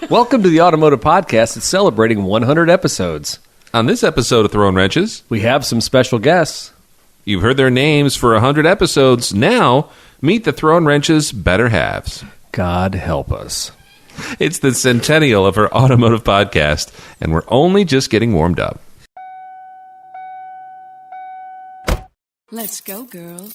Welcome to the Automotive Podcast. It's celebrating 100 episodes. On this episode of Throwin Wrenches, we have some special guests. You've heard their names for 100 episodes. Now, meet the Throwin Wrenches better halves. God help us. It's the centennial of our automotive podcast, and we're only just getting warmed up. Let's go, girl.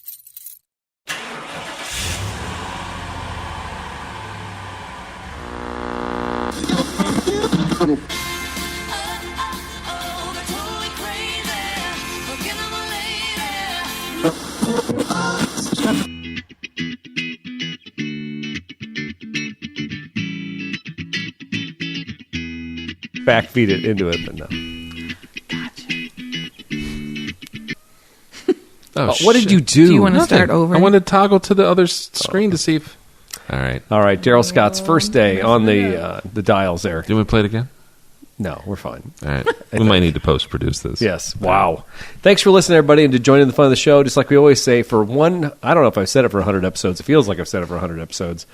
Backfeed it into it, but no. What did you do? Do you want to start over? I want to toggle to the other screen to see if... All right. Daryl Scott's first day on the dials there. Do you want to play it again? No, we're fine. All right. We might need to post-produce this. Yes. Wow. Thanks for listening, everybody, and to join in the fun of the show. Just like we always say, I don't know if I've said it for 100 episodes. It feels like I've said it for 100 episodes.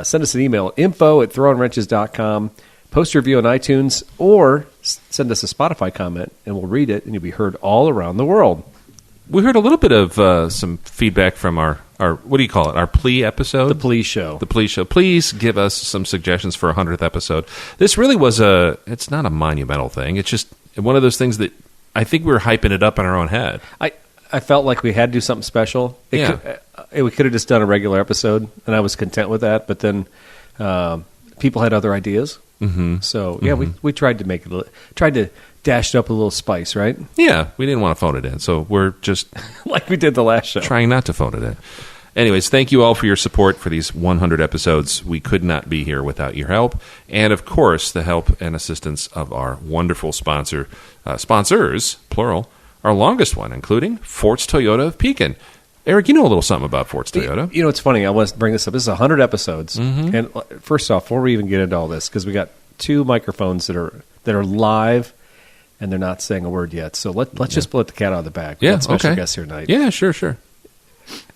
Send us an email, info@throwinwrenches.com. Post a review on iTunes, or send us a Spotify comment, and we'll read it, and you'll be heard all around the world. We heard a little bit of some feedback from our, what do you call it, our plea episode? The plea show. The plea show. Please give us some suggestions for a 100th episode. This really was it's not a monumental thing. It's just one of those things that I think we were hyping it up in our own head. I felt like we had to do something special. We could have just done a regular episode, and I was content with that, but then people had other ideas. Mm-hmm. So, yeah, we tried to make it, tried to dash it up a little spice, right? Yeah, we didn't want to phone it in, so we're just... like we did the last show. Trying not to phone it in. Anyways, thank you all for your support for these 100 episodes. We could not be here without your help. And, of course, the help and assistance of our wonderful sponsors, plural, our longest one, including Forts Toyota of Pekin. Eric, you know a little something about Forts Toyota. You know, it's funny. I want to bring this up. This is 100 episodes. Mm-hmm. And first off, before we even get into all this, because we got two microphones that are live, and they're not saying a word yet. So let's just let the cat out of the bag. Yeah, got special guests here tonight. Yeah, sure.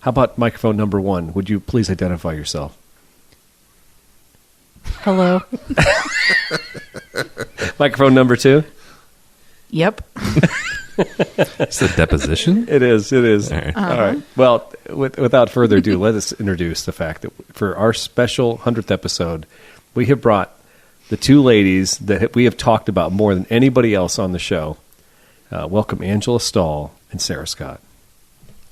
How about microphone number 1? Would you please identify yourself? Hello. Microphone number 2? Yep. It's a deposition? It is. All right. All right. Well, without further ado, let us introduce the fact that for our special 100th episode, we have brought the two ladies that we have talked about more than anybody else on the show. Welcome Angela Stahl and Sarah Scott.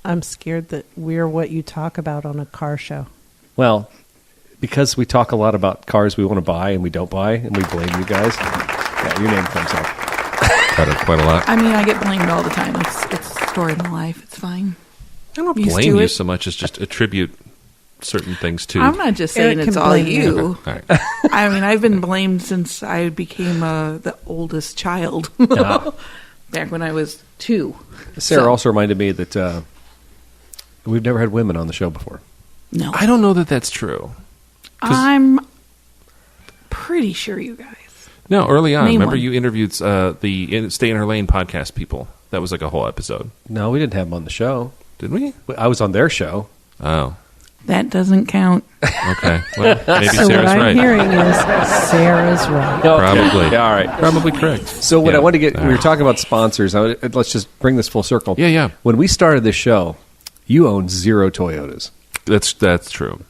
I'm scared that we're what you talk about on a car show. Well, because we talk a lot about cars we want to buy and we don't buy, and we blame you guys, your name comes up. Quite a lot. I mean, I get blamed all the time. It's a story of my life. It's fine. I don't blame you so much as just attribute certain things to... I'm not just saying it's all you. Okay. All right. I mean, I've been blamed since I became the oldest child. Back when I was 2. Sarah also reminded me that we've never had women on the show before. No. I don't know that that's true. I'm pretty sure you guys. No, early on. Remember one. You interviewed the Stay in Her Lane podcast people. That was like a whole episode. No, we didn't have them on the show. Did we? I was on their show. Oh. That doesn't count. Okay. Well, maybe So Sarah's what I'm right. hearing is Sarah's right. Okay. Probably. Yeah, all right. Probably correct. So what I want to get, we were talking about sponsors. Let's just bring this full circle. Yeah. When we started this show, you owned 0 Toyotas. That's true.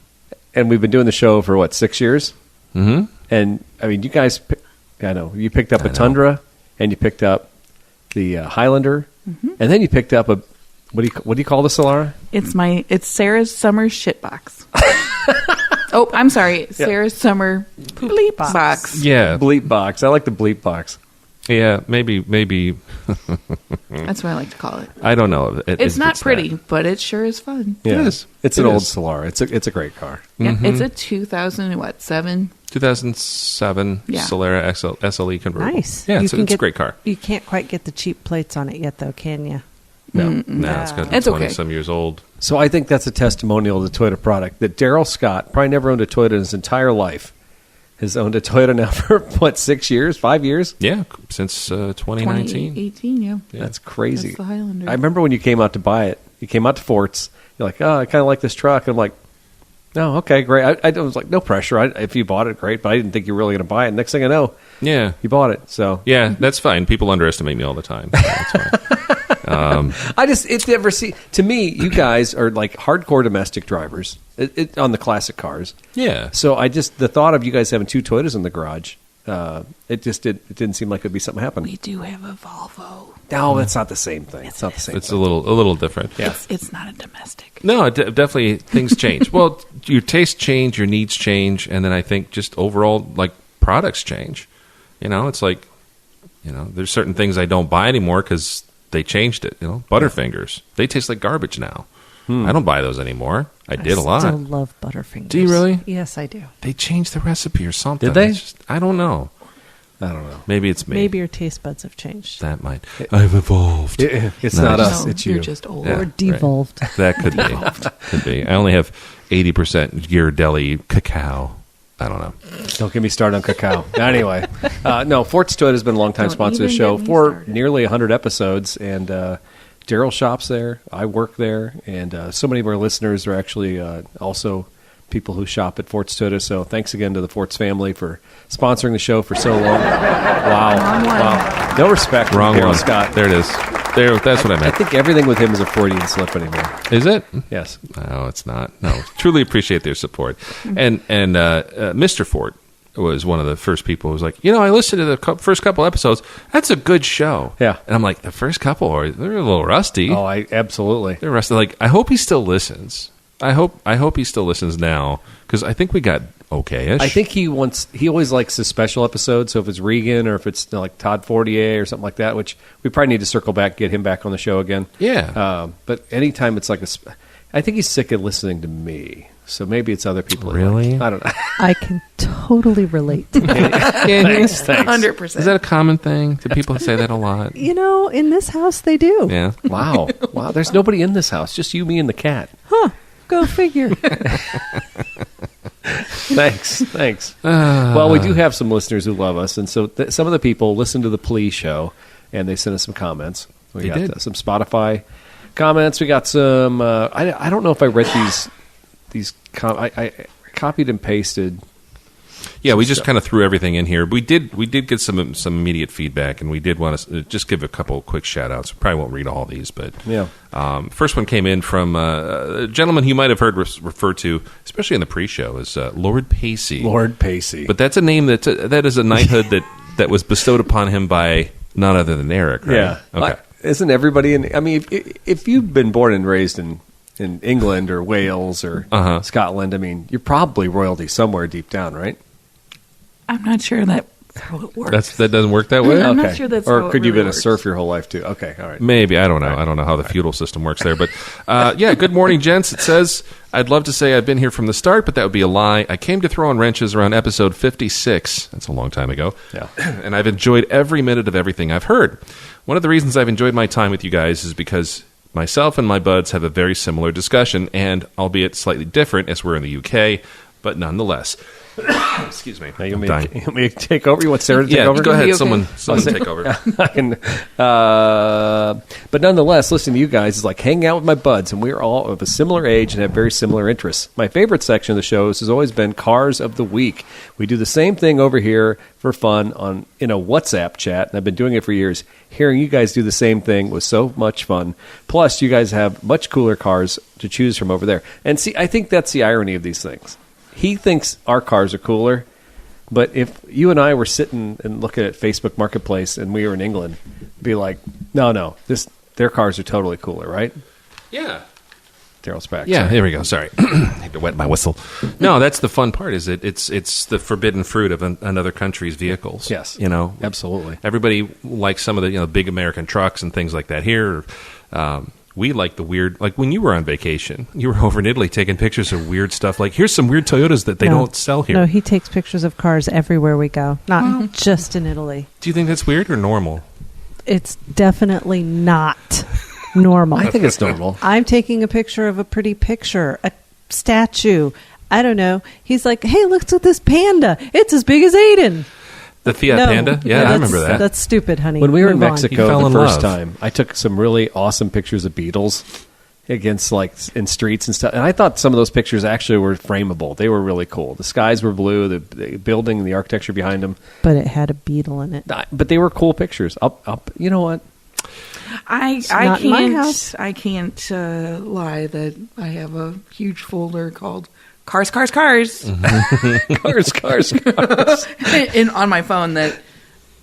And we've been doing the show for, 6 years? Mm-hmm. And, I mean, you guys, you picked up a Tundra, and you picked up the Highlander, and then you picked up what do you call the Solara? It's Sarah's summer shit box. Oh, I'm sorry. Sarah's summer bleep box. Yeah. Bleep box. I like the bleep box. Yeah, maybe. That's what I like to call it. I don't know. It's not pretty, but it sure is fun. Yeah. It is. It's an old Solara. It's a great car. Yeah, it's a 2007 2007 Solera SLE convertible. Nice. Yeah, it's a great car. You can't quite get the cheap plates on it yet, though, can you? No, it's got It's 20-some years old. So I think that's a testimonial of the Toyota product, that Daryl Scott probably never owned a Toyota in his entire life. Has owned a Toyota now for, 6 years, 5 years? Yeah, since 2019. 2018, yeah. That's crazy. That's the Highlander. I remember when you came out to buy it. You came out to Forts. You're like, oh, I kind of like this truck. And I'm like, Oh, okay, great. I was like, no pressure. If you bought it, great. But I didn't think you were really going to buy it. Next thing I know, Yeah. you bought it. So Yeah, that's fine. People underestimate me all the time. So that's fine. it's never to me, you guys are like hardcore domestic drivers on the classic cars. Yeah. So the thought of you guys having 2 Toyotas in the garage, it didn't seem like it'd be something happen. We do have a Volvo. No, that's not the same thing. It's not the same It's thing. a little different. Yeah. It's not a domestic. No, definitely things change. Well, your tastes change, your needs change, and then I think just overall, like, products change. It's like, there's certain things I don't buy anymore because they changed it. Butterfingers. They taste like garbage now. I don't buy those anymore. I did a lot. I still love Butterfingers. Do you really? Yes, I do. They changed the recipe or something. Did they? I don't know. I don't know. Maybe it's me. Maybe your taste buds have changed. That might. I've evolved. It's Nice. not us. No, It's you're you. just old. Yeah. Or devolved. That could be. Could be. I only have 80% Ghirardelli cacao. I don't know. Don't get me started on cacao. Anyway, no, Fort's Toyota has been a long-time Don't sponsor of the even show get me for started. nearly 100 episodes, and Daryl shops there. I work there, and so many of our listeners are actually also people who shop at Fort's Toyota. So thanks again to the Fort's family for sponsoring the show for so long. Wow. No respect for Wrong Daryl one. Scott. There it is. There. That's what I I meant. think everything with him is a Freudian slip anymore. Is it? Yes. No, it's not. No, truly appreciate their support. And Mr. Ford was one of the first people who was like, I listened to the first couple episodes. That's a good show. Yeah. And I'm like, the first couple, they're a little rusty. Oh, absolutely. They're rusty. Like, I hope he still listens. I hope he still listens now because I think we got okay-ish. I think he always likes the special episodes. So if it's Regan or if it's like Todd Fortier or something like that, which we probably need to circle back, get him back on the show again. Yeah. But anytime it's like I think he's sick of listening to me. So maybe it's other people. Really? I don't know. I can totally relate to that. Thanks. 100%. Is that a common thing? Do people say that a lot? In this house, they do. Yeah. Wow. There's nobody in this house. Just you, me, and the cat. Huh. Go figure. Thanks. Well, we do have some listeners who love us, and so some of the people listen to the Plea show, and they sent us some comments. We got did. some Spotify comments. We got some. I don't know if I read these. I copied and pasted. Yeah, we just kind of threw everything in here. We did get some immediate feedback, and we did want to just give a couple quick shout-outs. We probably won't read all these, but Yeah. First one came in from a gentleman you might have heard referred to, especially in the pre-show, as Lord Pacey. Lord Pacey. But that's a name that is a knighthood that was bestowed upon him by none other than Eric, right? Yeah. Okay. Isn't everybody in? I mean, if you've been born and raised in England or Wales or Scotland, I mean, you're probably royalty somewhere deep down, right? I'm not sure that's how it works. That doesn't work that way? I'm not sure that's or how it could you have really been works. a serf your whole life too? Okay, all right. Maybe. I don't know. I don't know how the feudal system works there. But, yeah, good morning, gents. It says, I'd love to say I've been here from the start, but that would be a lie. I came to Throwin Wrenches around episode 56. That's a long time ago. Yeah. And I've enjoyed every minute of everything I've heard. One of the reasons I've enjoyed my time with you guys is because myself and my buds have a very similar discussion, and albeit slightly different as we're in the UK, but nonetheless. Excuse me. Now, you I'm want dying. me to take over? You want Sarah to take Yeah, over? go ahead. Be okay. Someone take over. I can, but nonetheless, listening to you guys is like hanging out with my buds, and we're all of a similar age and have very similar interests. My favorite section of the shows has always been Cars of the Week. We do the same thing over here for fun in a WhatsApp chat, and I've been doing it for years. Hearing you guys do the same thing was so much fun. Plus, you guys have much cooler cars to choose from over there. And see, I think that's the irony of these things. He thinks our cars are cooler, but if you and I were sitting and looking at Facebook Marketplace and we were in England, be like, no, their cars are totally cooler, right? Yeah. Daryl's back. Yeah, Sorry. here we go. Sorry. I had to wet my whistle. No, that's the fun part, is it's the forbidden fruit of another country's vehicles. Yes. Absolutely. Everybody likes some of the big American trucks and things like that here. We like the weird, like when you were on vacation, you were over in Italy taking pictures of weird stuff. Like, here's some weird Toyotas that they don't sell here. No, he takes pictures of cars everywhere we go, not just in Italy. Do you think that's weird or normal? It's definitely not normal. I think it's normal. I'm taking a picture of a pretty picture, a statue. I don't know. He's like, hey, look at this panda. It's as big as Aiden. The Fiat No. Panda? Yeah, I remember that. That's stupid, honey. When we were in Move on. He Mexico fell the in first love. time, I took some really awesome pictures of beetles. against like in streets and stuff. And I thought some of those pictures actually were frameable. They were really cool. The skies were blue, the building, the architecture behind them. But it had a beetle in it. But they were cool pictures. Up. You know what? I not in my can't house. I can't lie that I have a huge folder called Cars, Cars, Cars Cars. in on my phone that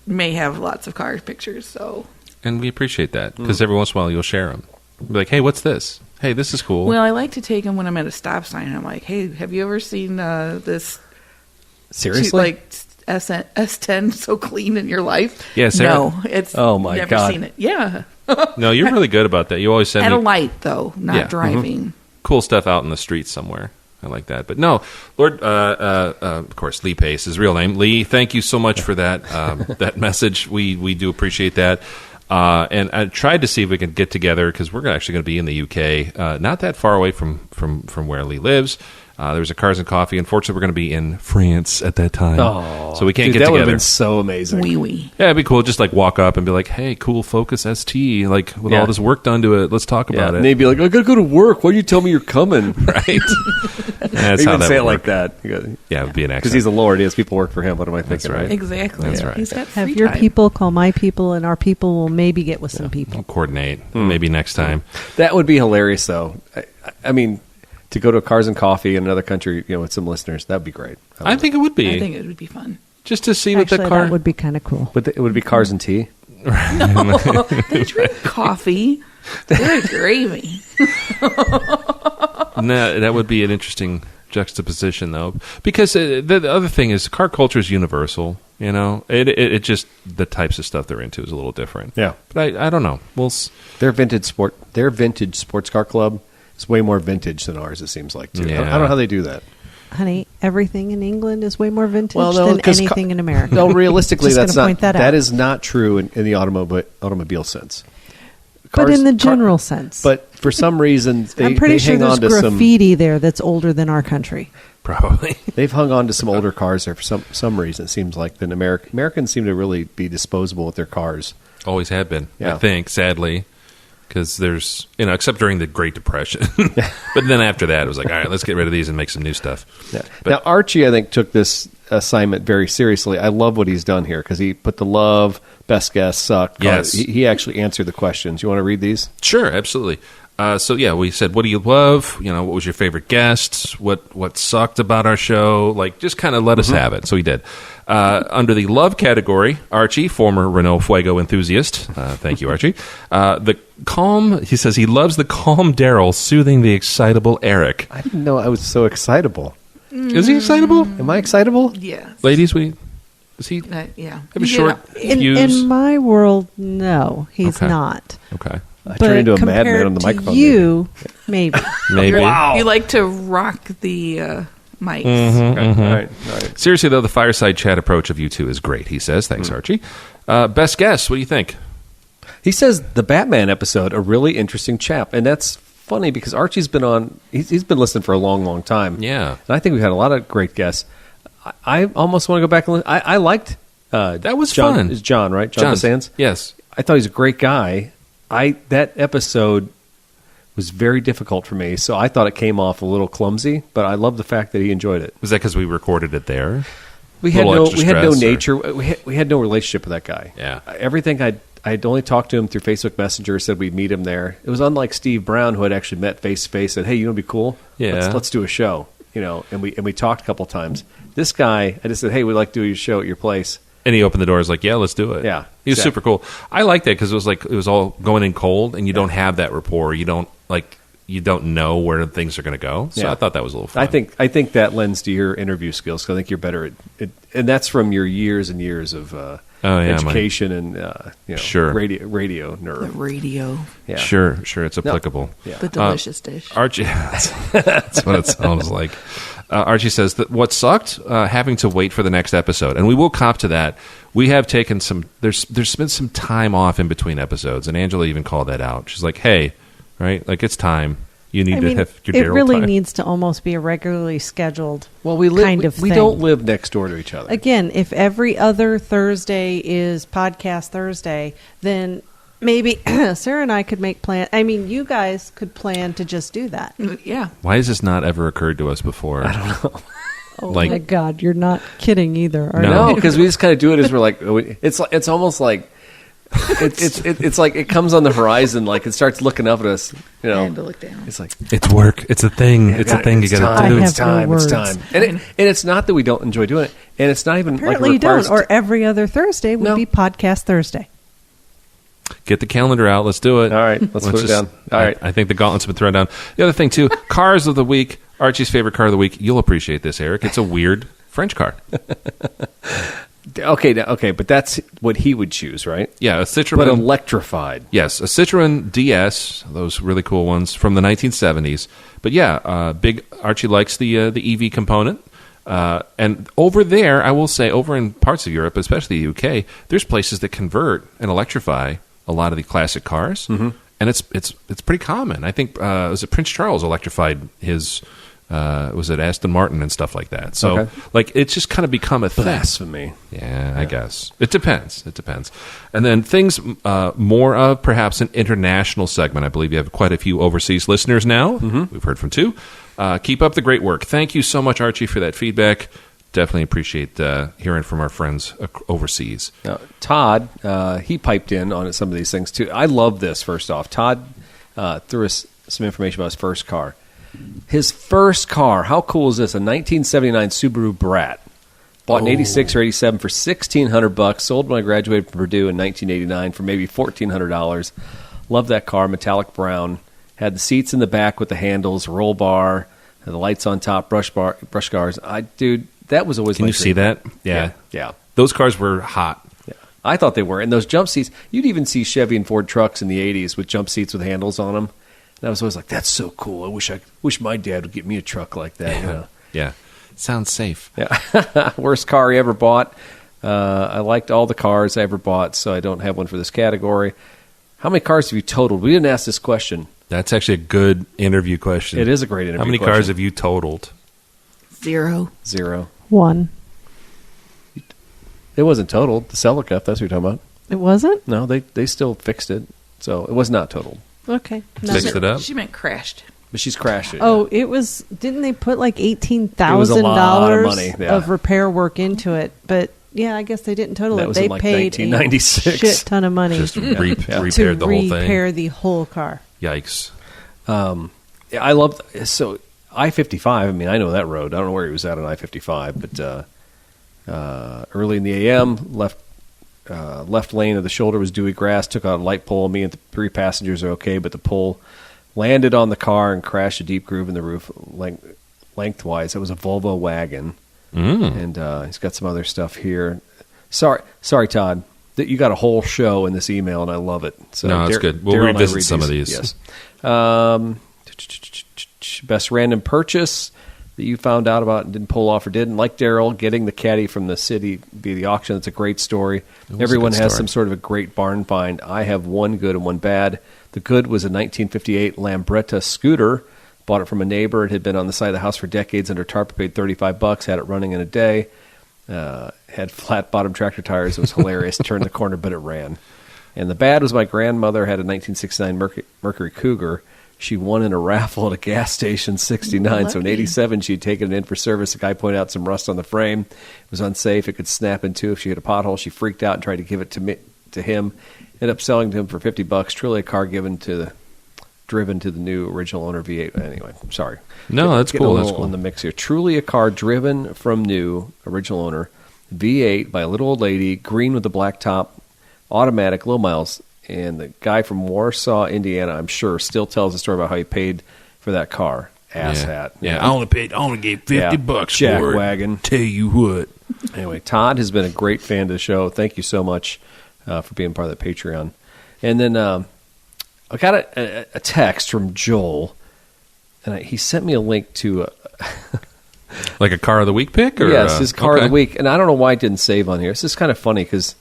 may have lots of car pictures. So, And we appreciate that because every once in a while you'll share them. Be like, hey, what's this? Hey, this is cool. well, I like to take them when I'm at a stop sign. And I'm like, hey, have you ever seen this? Seriously? Like S10 so clean in your life? Yeah, Sarah- No, it's Oh, my never God. seen it. Yeah, No, you're really good about that. You always send at me a light though, not Yeah. driving. cool stuff out in the streets somewhere. I like that. But no, Lord, of course, Lee Pace, his real name. Lee, thank you so much for that that message. We do appreciate that. And I tried to see if we could get together because we're actually going to be in the UK, not that far away from where Lee lives. There was a Cars and Coffee. Unfortunately, we're going to be in France at that time, so we can't Dude, get that would have together. been so amazing. Wee wee. Yeah, it'd be cool. Just like walk up and be like, "Hey, cool Focus ST, like with Yeah. all this work done to it. Let's talk Yeah, about and it." they'd be like, I gotta go to work. Why do you tell me you're coming? Right? That's how Even that say would it like work. that. Yeah, it would be an Because accent. he's a Lord. He has people work for him. What am I thinking? right. Exactly. That's right. He's got Have free your time. people call my people, and our people will maybe get with some people. We'll coordinate maybe next time. That would be hilarious, though. I mean, to go to Cars and Coffee in another country, with some listeners, that'd be great. I think it would be I think it would be fun. just to see what Actually, the car. that would be kind of cool. It would be Cars and Tea. They drink coffee. They're gravy. No, that would be an interesting juxtaposition, though, because the other thing is car culture is universal. It just the types of stuff they're into is a little different. Yeah. But I don't know. Their vintage sports car club is way more vintage than ours. It seems like too. Yeah. I don't know how they do that. Honey, everything in England is way more vintage Well, no, than 'cause anything in America. No, realistically, Just that's gonna not. point that out. That is not true in the automobile sense. But in the general sense. But for some reason, I'm pretty they sure hang there's on to some. graffiti there that's older than our country. Probably. They've hung on to some older cars there for some reason. It seems like than Americans seem to really be disposable with their cars. Always have been. Yeah. I think, sadly, because there's except during the Great Depression. But then after that, it was like, all right, let's get rid of these and make some new stuff. Yeah. But- Now Archie, I think, took this assignment very seriously. I love what he's done here because he put the love, best guess, suck. Yes. He actually answered the questions. You want to read these? Sure, absolutely. So yeah, we said, what do you love? What was your favorite guest? What sucked about our show? Like, just kind of let us have it. So he did. Under the love category, Archie, former Renault Fuego enthusiast. Thank you, Archie. The calm, he says he loves the calm Daryl soothing the excitable Eric. I didn't know I was so excitable. Is he excitable? Am I excitable? Yeah. Ladies, is he Yeah. have a You short get fuse? In my world, no, he's Okay. not. Okay. I But turned into a madman compared on the to microphone. you, maybe. Maybe. You like to rock the mics. Maybe. All right. Seriously, though, the fireside chat approach of you two is great, he says. Thanks, Archie. Best guess, what do you think? He says the Batman episode, a really interesting chap, and that's funny because Archie's been on. He's been listening for a long, long time. Yeah. and I think we've had a lot of great guests. I almost want to go back and listen. I liked That was John. fun. Is John right? John Sands. Yes. I thought he's a great guy. That episode was very difficult for me, so I thought it came off a little clumsy. But I love the fact that he enjoyed it. Was that because we recorded it there? We had Little no extra stress, or- nature. We had no relationship with that guy. Yeah. Everything I'd only talked to him through Facebook Messenger. Said we'd meet him there. It was unlike Steve Brown, who had actually met face to face. Said, "Hey, you want to be cool? Yeah. let's do a show." And we talked a couple times. This guy, I just said, "Hey, we'd like to do a show at your place." And he opened the doors like, yeah, let's do it. Yeah, He was exactly. super cool. I like that because it was all going in cold, and you don't have that rapport. You don't know where things are going to go. So Yeah. I thought that was a little fun. I think that lends to your interview skills. Because I think you're better at it, and that's from your years and years of education and Sure. radio The nerve. radio. Yeah. Sure, it's applicable. Yeah. The delicious dish. Archie, that's what it sounds like. Archie says that what sucked, having to wait for the next episode, and we will cop to that. We have taken some. There's been some time off in between episodes, and Angela even called that out. She's like, "Hey, right, like it's time. You need to have your it Daryl really time." needs to almost be a regularly scheduled Well, we live. kind of we thing. don't live next door to each other. Again, if every other Thursday is podcast Thursday, then Maybe Sarah and I could make plans. I mean, you guys could plan to just do that. Yeah. Why has this not ever occurred to us before? I don't know. Oh Like- my God, you're not kidding either, are No. you? No, because we just kind of do it as we're like, it's almost like it's like it comes on the horizon, like it starts looking up at us. You know, I had to look down. it's like It's work. It's a thing. It's a thing you got to time. do. I It's have no time. It's words. time. And it's not that we don't enjoy doing it, and it's not even Apparently like you it requires don't. Or every other Thursday would No. be Podcast Thursday. Get the calendar out. Let's do it. All right, let's put it down. All right. I think the gauntlet's been thrown down. The other thing, too, cars of the week. Archie's favorite car of the week. You'll appreciate this, Eric. It's a weird French car. Okay, but that's what he would choose, right? Yeah, a Citroen. But electrified. Yes, a Citroen DS, those really cool ones from the 1970s. But yeah, big Archie likes the EV component. And over there, I will say, over in parts of Europe, especially the UK, there's places that convert and electrify a lot of the classic cars, and it's pretty common. I think was it Prince Charles electrified his. Was it Aston Martin and stuff like that? So, Okay. like, it's just kind of become a thing. Blasphemy. Yeah, I guess. It depends. And then things more of perhaps an international segment. I believe you have quite a few overseas listeners now. We've heard from 2. Keep up the great work. Thank you so much, Archie, for that feedback. Definitely appreciate hearing from our friends overseas. Now, Todd, he piped in on some of these things, too. I love this, first off. Todd threw us some information about his first car. His first car, how cool is this? A 1979 Subaru Brat. Bought in 86 or 87 for $1,600. Sold when I graduated from Purdue in 1989 for maybe $1,400. Love that car, metallic brown. Had the seats in the back with the handles, roll bar, had the lights on top, brush cars. Dude, that was always Can my you see dream. that? Yeah. Those cars were hot. Yeah. I thought they were. And those jump seats, you'd even see Chevy and Ford trucks in the 80s with jump seats with handles on them. And I was always like, that's so cool. I wish my dad would get me a truck like that. You know? Yeah. Sounds safe. Yeah. Worst car he ever bought. I liked all the cars I ever bought, so I don't have one for this category. How many cars have you totaled? We didn't ask this question. That's actually a good interview question. It is a great interview How many question. cars have you totaled? 0. 0. 1. It wasn't totaled. The Celica, that's what you're talking about. It wasn't? No, they still fixed it. So it was not totaled. Okay. No. Fixed it up? She meant crashed. But she's crashed it. Oh, it was. Didn't they put like It was a lot of money, $18,000 yeah. of repair work into it? But yeah, I guess they didn't total That it. was They in, like, paid 1996. a shit ton of money Just to repaired the whole thing. repair the whole car. Yikes. Yeah, I love so I-55. I mean, I know that road. I don't know where he was at on I-55, but early in the AM, left lane of the shoulder was dewy grass. Took out a light pole. Me and the 3 passengers are okay, but the pole landed on the car and crashed a deep groove in the roof lengthwise. It was a Volvo wagon, and he's got some other stuff here. Sorry, Todd. That you got a whole show in this email, and I love it. So No, that's good. We'll Daryl and I revisit read some of these. Yes. Best random purchase that you found out about and didn't pull off or didn't. Like Daryl, getting the caddy from the city via the auction. That's a great story. was a Everyone good has story. some sort of a great barn find. I have one good and one bad. The good was a 1958 Lambretta scooter. Bought it from a neighbor. It had been on the side of the house for decades under tarp. Paid $35. Had it running in a day. Had flat bottom tractor tires. It was hilarious. Turned the corner, but it ran. And the bad was my grandmother had a 1969 Mercury Cougar. She won in a raffle at a gas station, 69. So in 87, she'd taken it in for service. The guy pointed out some rust on the frame. It was unsafe. It could snap in two if she hit a pothole. She freaked out and tried to give it to him. Ended up selling to him for $50. Truly a car driven to the new original owner V8. Anyway, sorry. No, that's Getting cool. a That's little cool. on the mix here. Truly a car driven from new original owner V8 by a little old lady, green with the black top, automatic, low miles. And the guy from Warsaw, Indiana, I'm sure, still tells the story about how he paid for that car. Hat. Yeah, I only gave $50 Jack for it. wagon. Tell you what. Anyway, Todd has been a great fan of the show. Thank you so much for being part of the Patreon. And then I got a text from Joel, and he sent me a link to Like a car of the week pick? Or, yes, his car of okay. the week. And I don't know why it didn't save on here. It's just kind of funny because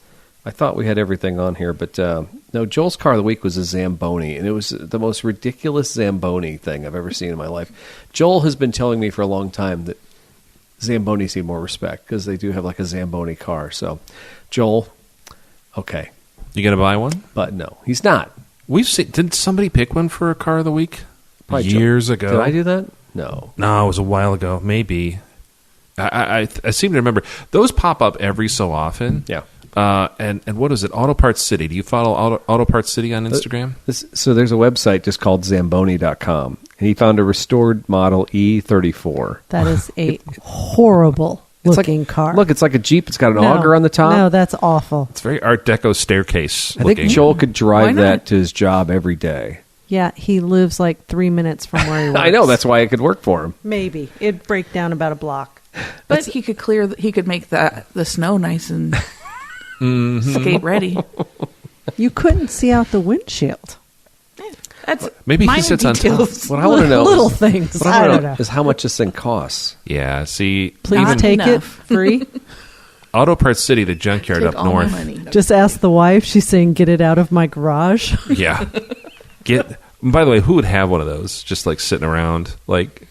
I thought we had everything on here. But no, Joel's car of the week was a Zamboni, and it was the most ridiculous Zamboni thing I've ever seen in my life. Joel has been telling me for a long time that Zambonis need more respect because they do have like a Zamboni car. So, Joel, okay, You going to buy one? But no, he's not. We've seen. Did somebody pick one for a car of the week? Probably years ago. Did I do that? No. No, it was a while ago. Maybe. I seem to remember. Those pop up every so often. Yeah. And what is it? Auto Parts City. Do you follow Auto Parts City on Instagram? So there's a website just called Zamboni.com. And he found a restored model E34. That is a horrible looking car. Look, it's like a Jeep. It's got an auger on the top. No, that's awful. It's very Art Deco staircase I looking. think Joel could Why drive not? that to his job every day. Yeah, he lives like 3 minutes from where he works. I know. That's why it could work for him. Maybe. It'd break down about a block. But he could make the snow nice and skate ready. You couldn't see out the windshield. That's Maybe he minor sits on top. details. What I want to know Little things. What I I don't want to know. know is how much this thing costs. Yeah, see, Please Not take it enough. free. Auto Parts City, the junkyard Take up all my north. money. Just ask the wife. She's saying, get it out of my garage. Yeah. By the way, who would have one of those? Just like sitting around, like,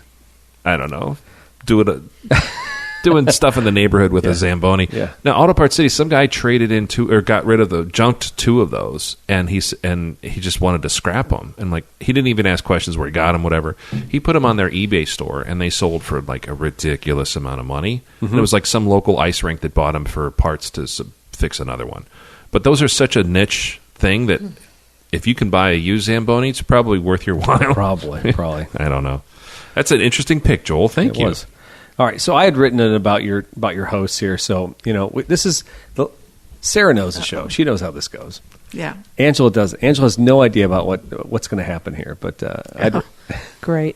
I don't know, doing stuff in the neighborhood with a Zamboni. Yeah. Now, Auto Parts City, some guy traded into or got rid of junked 2 of those, and he just wanted to scrap them. And like, he didn't even ask questions where he got them, whatever. He put them on their eBay store, and they sold for like a ridiculous amount of money. And it was like some local ice rink that bought them for parts to fix another one. But those are such a niche thing that if you can buy a used Zamboni, it's probably worth your while. Probably. I don't know. That's an interesting pick, Joel. Thank you. It was. All right, so I had written it about your hosts here. So this is Sarah knows the show. She knows how this goes. Yeah. Angela doesn't. Angela has no idea about what's going to happen here. But Great.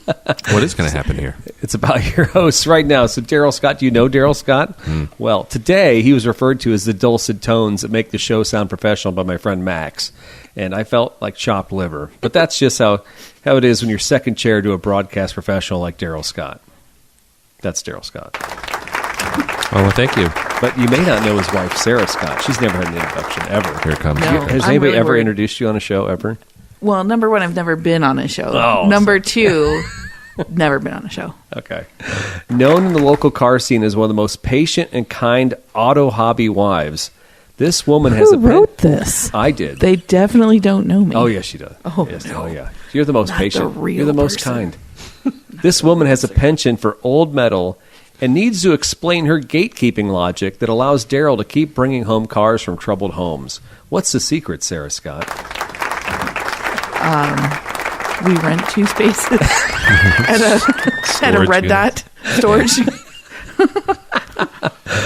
What is going to happen here? it's about your hosts right now. So Daryl Scott, do you know Daryl Scott? Well, today he was referred to as the dulcet tones that make the show sound professional by my friend Max, and I felt like chopped liver. But that's just how it is when you're second chair to a broadcast professional like Daryl Scott. That's Daryl Scott. Oh, well, thank you. But you may not know his wife, Sarah Scott. She's never had an introduction, ever. Here it comes. No. Has I'm anybody really ever worried. introduced you on a show, ever? Well, number 1, I've never been on a show. Oh, Number 2, never been on a show. Okay. Known in the local car scene as one of the most patient and kind auto hobby wives, this woman has Who wrote this? I did. They definitely don't know me. Oh, yes, she does. Oh, yes, no. oh, yeah. You're the most Not patient. the real You're the most person. kind. This woman has a penchant for old metal and needs to explain her gatekeeping logic that allows Daryl to keep bringing home cars from troubled homes. What's the secret, Sarah Scott? We rent 2 spaces at a Storage Red unit. Dot storage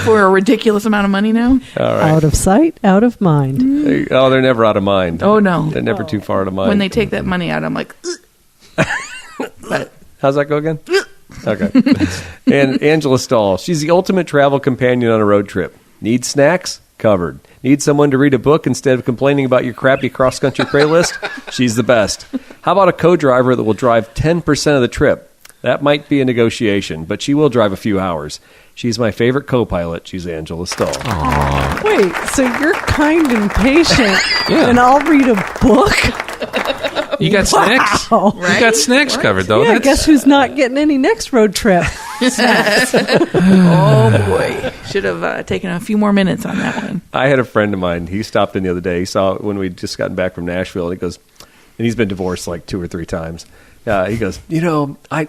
for a ridiculous amount of money now. Out of sight, out of mind. Oh, they're never out of mind. Oh, no. They're never too far out of mind. When they take that money out, I'm like, ugh. But How's that go again? Okay. And Angela Stahl, she's the ultimate travel companion on a road trip. Need snacks? Covered. Need someone to read a book instead of complaining about your crappy cross-country playlist? She's the best. How about a co-driver that will drive 10% of the trip? That might be a negotiation, but she will drive a few hours. She's my favorite co-pilot. She's Angela Stahl. Wait, so you're kind and patient, Yeah. and I'll read a book? You got snacks? Wow. You got snacks covered, though. Yeah, guess who's not getting any next road trip? oh boy, should have taken a few more minutes on that one. I had a friend of mine. He stopped in the other day. He saw it when we'd just gotten back from Nashville, and he goes, and he's been divorced like 2 or 3 times. He goes, I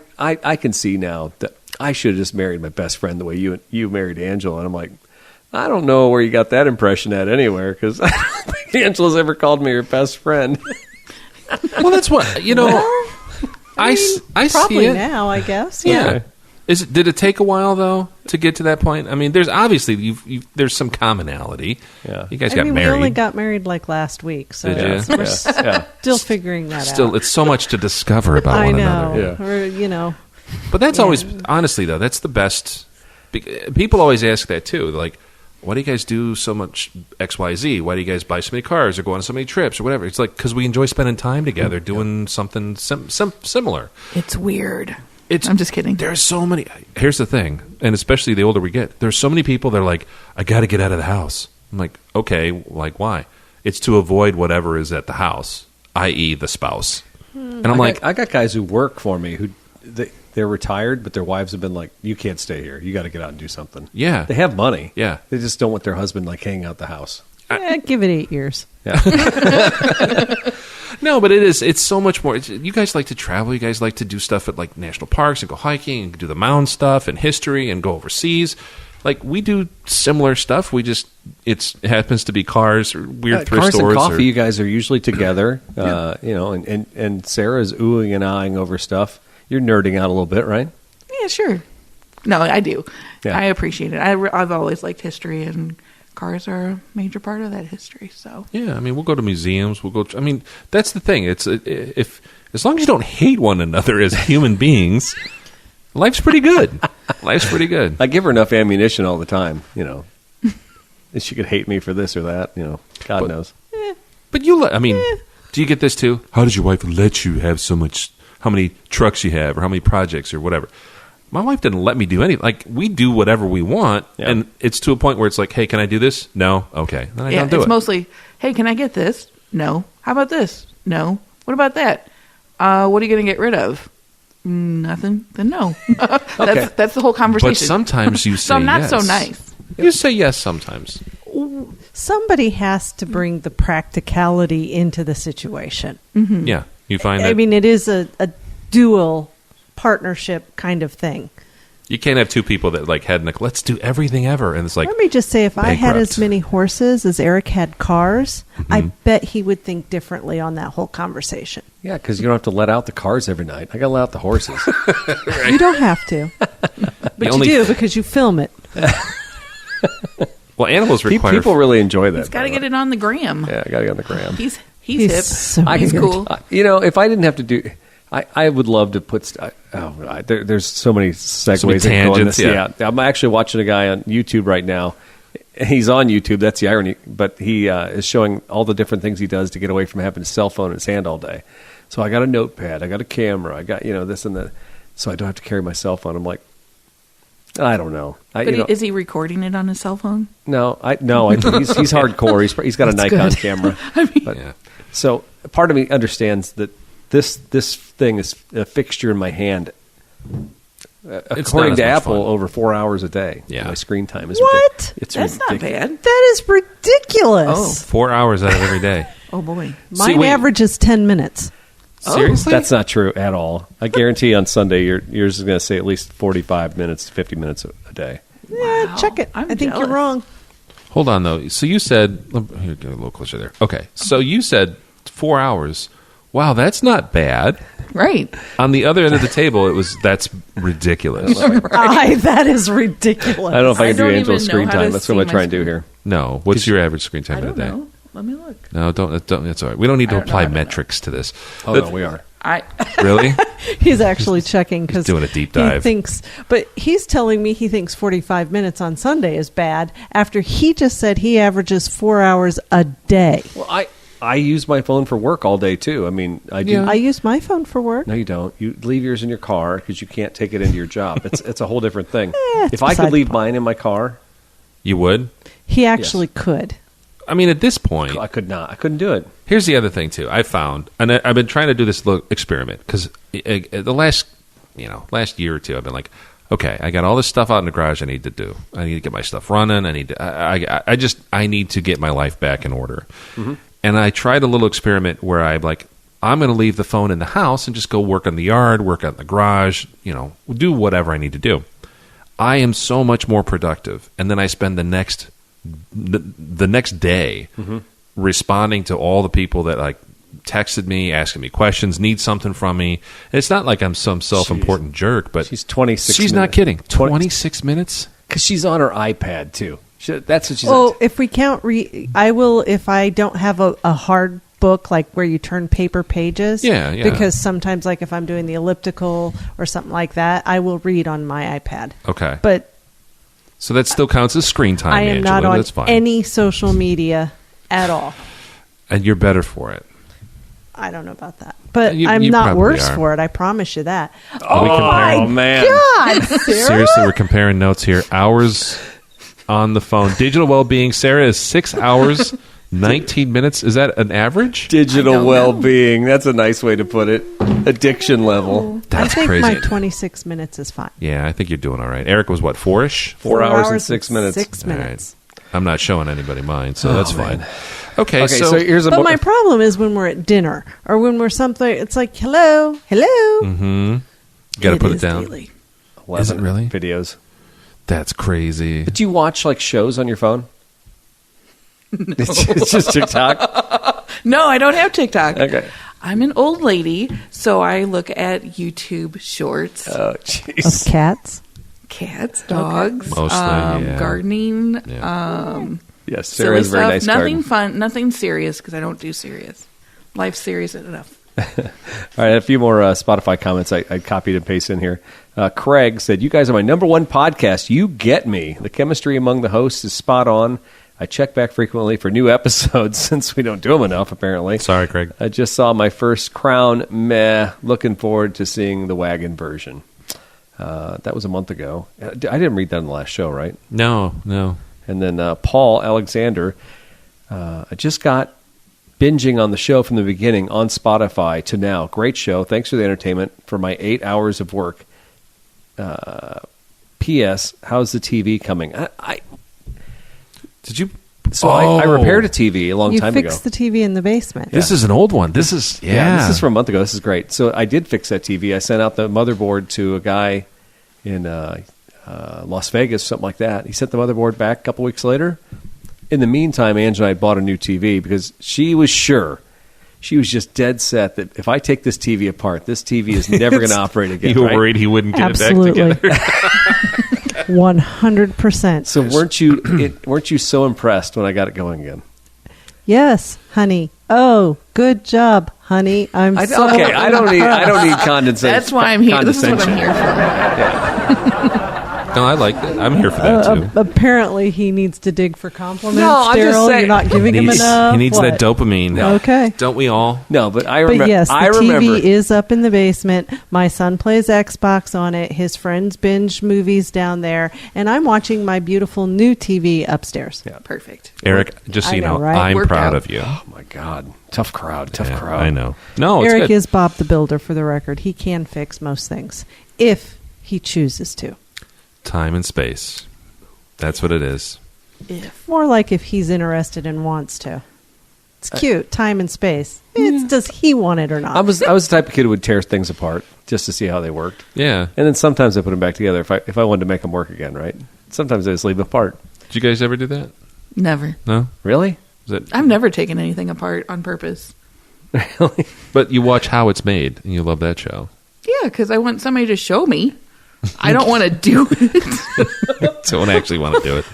can see now that I should have just married my best friend the way you married Angela. And I'm like, I don't know where you got that impression at anywhere, because I don't think Angela's ever called me her best friend. Well, that's what, I see Probably it. now, I guess. Yeah. Did it take a while, though, to get to that point? I mean, there's obviously, there's some commonality. Yeah. You guys I got mean, married. we only got married like last week, so Did you? we're Yeah. still figuring that Still, out. it's so much to discover about I one know. another. Yeah. Or, But that's Yeah. always, honestly, though, that's the best. People always ask that, too. Like, why do you guys do so much XYZ? Why do you guys buy so many cars or go on so many trips or whatever? It's like, because we enjoy spending time together doing something similar. It's weird. I'm just kidding. There's so many. Here's the thing, and especially the older we get, there's so many people that are like, I got to get out of the house. I'm like, okay, like why? It's to avoid whatever is at the house, i.e. the spouse. And I'm like, I got guys who work for me who they're retired, but their wives have been like, you can't stay here. You got to get out and do something. Yeah. They have money. Yeah. They just don't want their husband like hanging out the house. Give it 8 years. Yeah. No, but it's so much more. You guys like to travel. You guys like to do stuff at like national parks and go hiking and do the mound stuff and history and go overseas. Like we do similar stuff. It happens to be cars or weird thrift cars stores. And coffee, you guys are usually together. And Sarah's oohing and eyeing over stuff. You're nerding out a little bit, right? Yeah, sure. No, I do. Yeah. I appreciate it. I've always liked history, and cars are a major part of that history. So Yeah, I mean, we'll go to museums. I mean, that's the thing. It's if as long as you don't hate one another as human beings, life's pretty good. Life's pretty good. I give her enough ammunition all the time, And she could hate me for this or that, God knows. But do you get this too? How does your wife let you have so much? How many trucks you have, or how many projects, or whatever? My wife didn't let me do anything. Like, we do whatever we want, and it's to a point where it's like, hey, can I do this? No? Okay. Then I don't do it. It's mostly, hey, can I get this? No. How about this? No. What about that? What are you going to get rid of? Nothing. Then no. That's the whole conversation. But sometimes you say so I'm not yes. so nice. You say yes sometimes. Somebody has to bring the practicality into the situation. Mm-hmm. Yeah. You find that? I mean, it is a dual partnership kind of thing. You can't have two people that like let's do everything ever, and it's like, Let me just say, if I had bankrupt. as many horses as Eric had cars, I bet he would think differently on that whole conversation. Yeah, because you don't have to let out the cars every night. I got to let out the horses. You don't have to, but you do because you film it. Well, animals require People really enjoy that. He's got to get it on the gram. Yeah, I got to get on the gram. He's He's hip. so He's weird. cool. If I didn't have to do... I would love to put... there's so many segues. So many that go on tangents, this. yeah. I'm actually watching a guy on YouTube right now. He's on YouTube. That's the irony. But he is showing all the different things he does to get away from having his cell phone in his hand all day. So I got a notepad. I got a camera. I got, this and that. So I don't have to carry my cell phone. I'm like, I don't know. Is he recording it on his cell phone? No, he's hardcore. He's got a That's Nikon good. camera. Yeah. So part of me understands that this thing is a fixture in my hand. According not to as much Apple, fun. over 4 hours a day. Yeah. My screen time is What? ridiculous. It's That's not ridiculous. bad. That is ridiculous. 4 hours out of every day. Oh, boy. Mine wait. average is 10 minutes. Seriously? That's not true at all. I guarantee on Sunday yours is going to say at least 45 minutes, 50 minutes a day. Yeah, check it. I'm I think jealous. you're wrong. Hold on, though. So you said... Here, get a little closer there. Okay. So you said 4 hours. Wow, that's not bad. Right. On the other end of the table, that's ridiculous. That is ridiculous. I don't know if I I can do don't Angel's even screen know how time. to That's what see I'm my trying to do screen. here. No. What's your average screen time I in a don't day? know. Let me look. No, don't. That's all right. We don't need to I don't know. apply I don't know. metrics to this. Oh, no, we are. Really? He's actually checking because doing a deep dive. He thinks, but he's telling me he thinks 45 minutes on Sunday is bad after he just said he averages 4 hours a day. Well, I use my phone for work all day, too. I mean, I do. I use my phone for work. No, you don't. You leave yours in your car because you can't take it into your job. It's a whole different thing. it's If I beside could leave the mine in my car, You would? He actually could. I mean, at this point, I could not. I couldn't do it. here's the other thing too. I found, and I've been trying to do this little experiment because the last year or two, I've been like, okay, I got all this stuff out in the garage I need to do. I need to get my stuff running. I need to get my life back in order. Mm-hmm. And I tried a little experiment where I'm going to leave the phone in the house and just go work on the yard, work on the garage, do whatever I need to do. I am so much more productive. And then I spend the next day responding to all the people that texted me, asking me questions, need something from me. It's not like I'm some self-important jerk, but she's 26 She's not kidding. 26 minutes? Because she's on her iPad, too. That's what she's Oh, if we count, I will if I don't have a hard book like where you turn paper pages. Yeah. Because sometimes, if I'm doing the elliptical or something like that, I will read on my iPad. Okay. But So that still counts as screen time, I am Angela. not on That's fine. any social media at all. And you're better for it. I don't know about that, but You I'm not probably worse are. for it. I promise you that. Are we comparing? Oh, man. God, Sarah? Seriously, we're comparing notes here. Hours on the phone. Digital well-being. Sarah is 6 hours, 19 minutes. Is that an average? Digital well-being. That's a nice way to put it. Addiction level. That's I think crazy. my 26 minutes is fine. Yeah, I think you're doing all right. Eric was what, 4-ish? 4 hours and 6 minutes. 6 All right. minutes. I'm not showing anybody mine, so that's fine. man. Okay, so here's a But my problem is when we're at dinner or when we're something. It's like hello. got to put it is down. daily. 11 Is it really? videos. That's crazy. But do you watch like shows on your phone? No. It's just TikTok. No, I don't have TikTok. Okay. I'm an old lady, so I look at YouTube shorts. Oh, Of jeez. cats. Cats, dogs, Mostly, yeah. gardening, Yeah. Yes, silly Sarah has a very stuff. nice Nothing garden. fun, nothing serious because I don't do serious. Life's serious enough. All right, a few more Spotify comments I copied and pasted in here. Craig said, "You guys are my number one podcast. You get me. The chemistry among the hosts is spot on. I check back frequently for new episodes since we don't do them enough, apparently. Sorry, Craig. I just saw my first Crown. Meh. Looking forward to seeing the wagon version." That was a month ago. I didn't read that in the last show, right? No. And then Paul Alexander, I just got binging on the show from the beginning on Spotify to now. Great show. Thanks for the entertainment for my 8 hours of work. P.S. How's the TV coming? Did you? I repaired a TV a long You time ago. fixed the TV in the basement. This is an old one. This is This is from a month ago. This is great. So I did fix that TV. I sent out the motherboard to a guy in Las Vegas, something like that. He sent the motherboard back a couple weeks later. In the meantime, Ange and I bought a new TV because she was sure. She was just dead set that if I take this TV apart, this TV is never going to operate again. You were right? worried he wouldn't get Absolutely. it back together. 100%. So weren't you so impressed when I got it going again? Yes, honey. Oh, good job, honey. I don't need condensation. That's why I'm here. This is what I'm here for. No, I like that. I'm here for that too. Apparently, he needs to dig for compliments. No, I'm just Daryl, saying- you're not giving him enough. He needs What? that dopamine. Okay. Don't we all? No, but I But remember. yes, the I remember. TV is up in the basement. My son plays Xbox on it. His friends binge movies down there, and I'm watching my beautiful new TV upstairs. Yeah. Perfect. Eric, just so I you know, know, right? I'm Worked proud out. of you. Oh my God, tough crowd. Yeah, crowd. I know. No, it's Eric good. is Bob the Builder, for the record. He can fix most things if he chooses to. Time and space. That's what it is. More like if he's interested and wants to. It's cute. Time and space. It's does he want it or not? I was the type of kid who would tear things apart just to see how they worked, Yeah. and then sometimes I put them back together if I wanted to make them work again. Right? Sometimes I just leave them apart. Did you guys ever do that? Never. No? Really? Is it? I've never taken anything apart on purpose. Really? But you watch How It's Made, and you love that show. Yeah, because I want somebody to show me. I don't want to do it. Don't actually want to do it.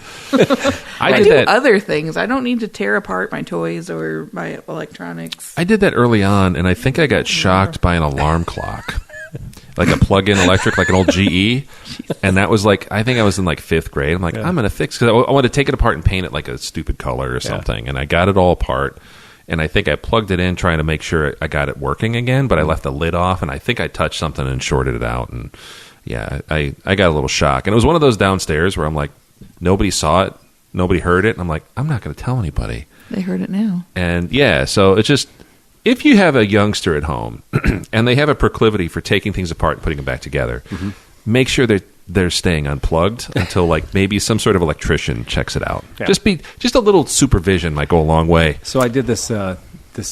I did do that. other things. I don't need to tear apart my toys or my electronics. I did that early on, and I think I got shocked by an alarm clock, like a plug-in electric, like an old GE. And that was like, I think I was in like 5th grade. I'm like, I'm going to fix, because I want to take it apart and paint it like a stupid color or something. And I got it all apart, and I think I plugged it in trying to make sure I got it working again, but I left the lid off, and I think I touched something and shorted it out. And yeah, I got a little shock. And it was one of those downstairs where I'm like, nobody saw it, nobody heard it. And I'm like, I'm not going to tell anybody. They heard it now. And yeah, so it's just, if you have a youngster at home and they have a proclivity for taking things apart and putting them back together, make sure they're staying unplugged until like maybe some sort of electrician checks it out. Yeah. Just a little supervision might go a long way. So I did this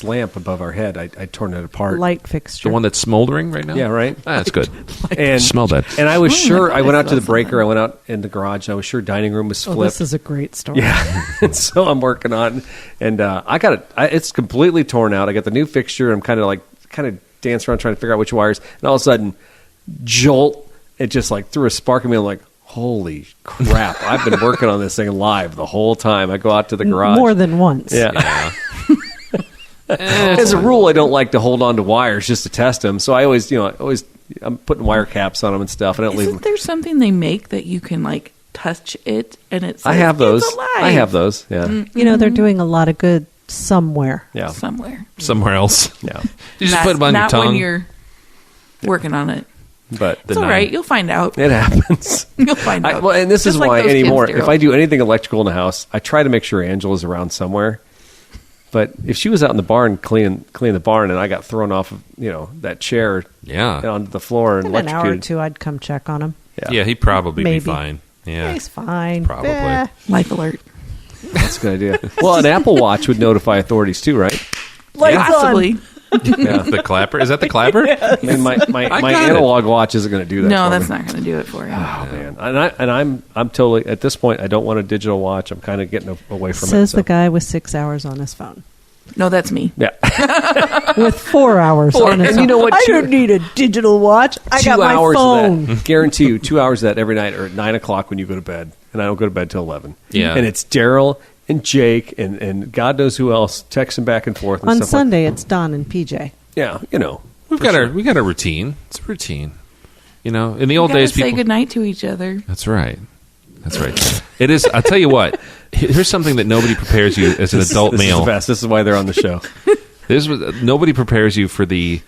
lamp above our head. I torn it apart. Light fixture. The one that's smoldering right now? Yeah, right. That's good. And Smell that. And I was sure. I went out to the smells breaker. I went out in the garage. And I was sure dining room was Oh, flipped. this is a great story. Yeah, and so I'm working on, and I got it. It's completely torn out. I got the new fixture. I'm kind of dancing around trying to figure out which wires, and all of a sudden, jolt! It just like threw a spark in me. I'm like, holy crap! I've been working on this thing live the whole time. I go out to the garage More than once. Yeah. As a rule, I don't like to hold on to wires just to test them. So I always, I'm putting wire caps on them and stuff. I don't leave them. Isn't there something they make that you can like touch it and it's? I have those. It's alive. I have those. Yeah. You know, they're doing a lot of good somewhere. Yeah. somewhere. Somewhere else. Yeah. You just put them on your not tongue. when you're working on it. But It's all right. You'll find out. it happens. You'll find out. Well, and this Just is like why those kids, anymore, Daryl. if I do anything electrical in the house, I try to make sure Angela's around somewhere. But if she was out in the barn cleaning the barn, and I got thrown off of that chair Yeah. onto the floor and In an hour or electrocuted, two, I'd come check on him. Yeah, he'd probably Maybe. be fine. Yeah. He's fine. Probably. Eh. Life alert. That's a good idea. Well, an Apple Watch would notify authorities too, right? Lights on. Possibly. Yeah. The clapper? Is that the clapper? I mean, my got analog watch isn't going to do that. No, for that's me. not going to do it for you. Oh man, and I'm totally at this point. I don't want a digital watch. I'm kind of getting away from it. Says so. the guy with 6 hours on his phone. No, that's me. Yeah, With 4 hours on his and phone. you know what? I don't need a digital watch. I 2 got my hours phone. of that. Guarantee you, 2 hours of that every night, or at 9 o'clock when you go to bed. And I don't go to bed till 11. Yeah. and it's Daryl and Jake and God knows who else texting back and forth. And On stuff Sunday, it's Don and PJ. yeah, you know, we got a routine. It's a routine. You know, in the old You gotta days, say people. goodnight to each other. That's right. That's right. It is. I'll tell you what. Here's something that nobody prepares you as an adult this is male. the best. This is why they're on the show. Nobody prepares you for the.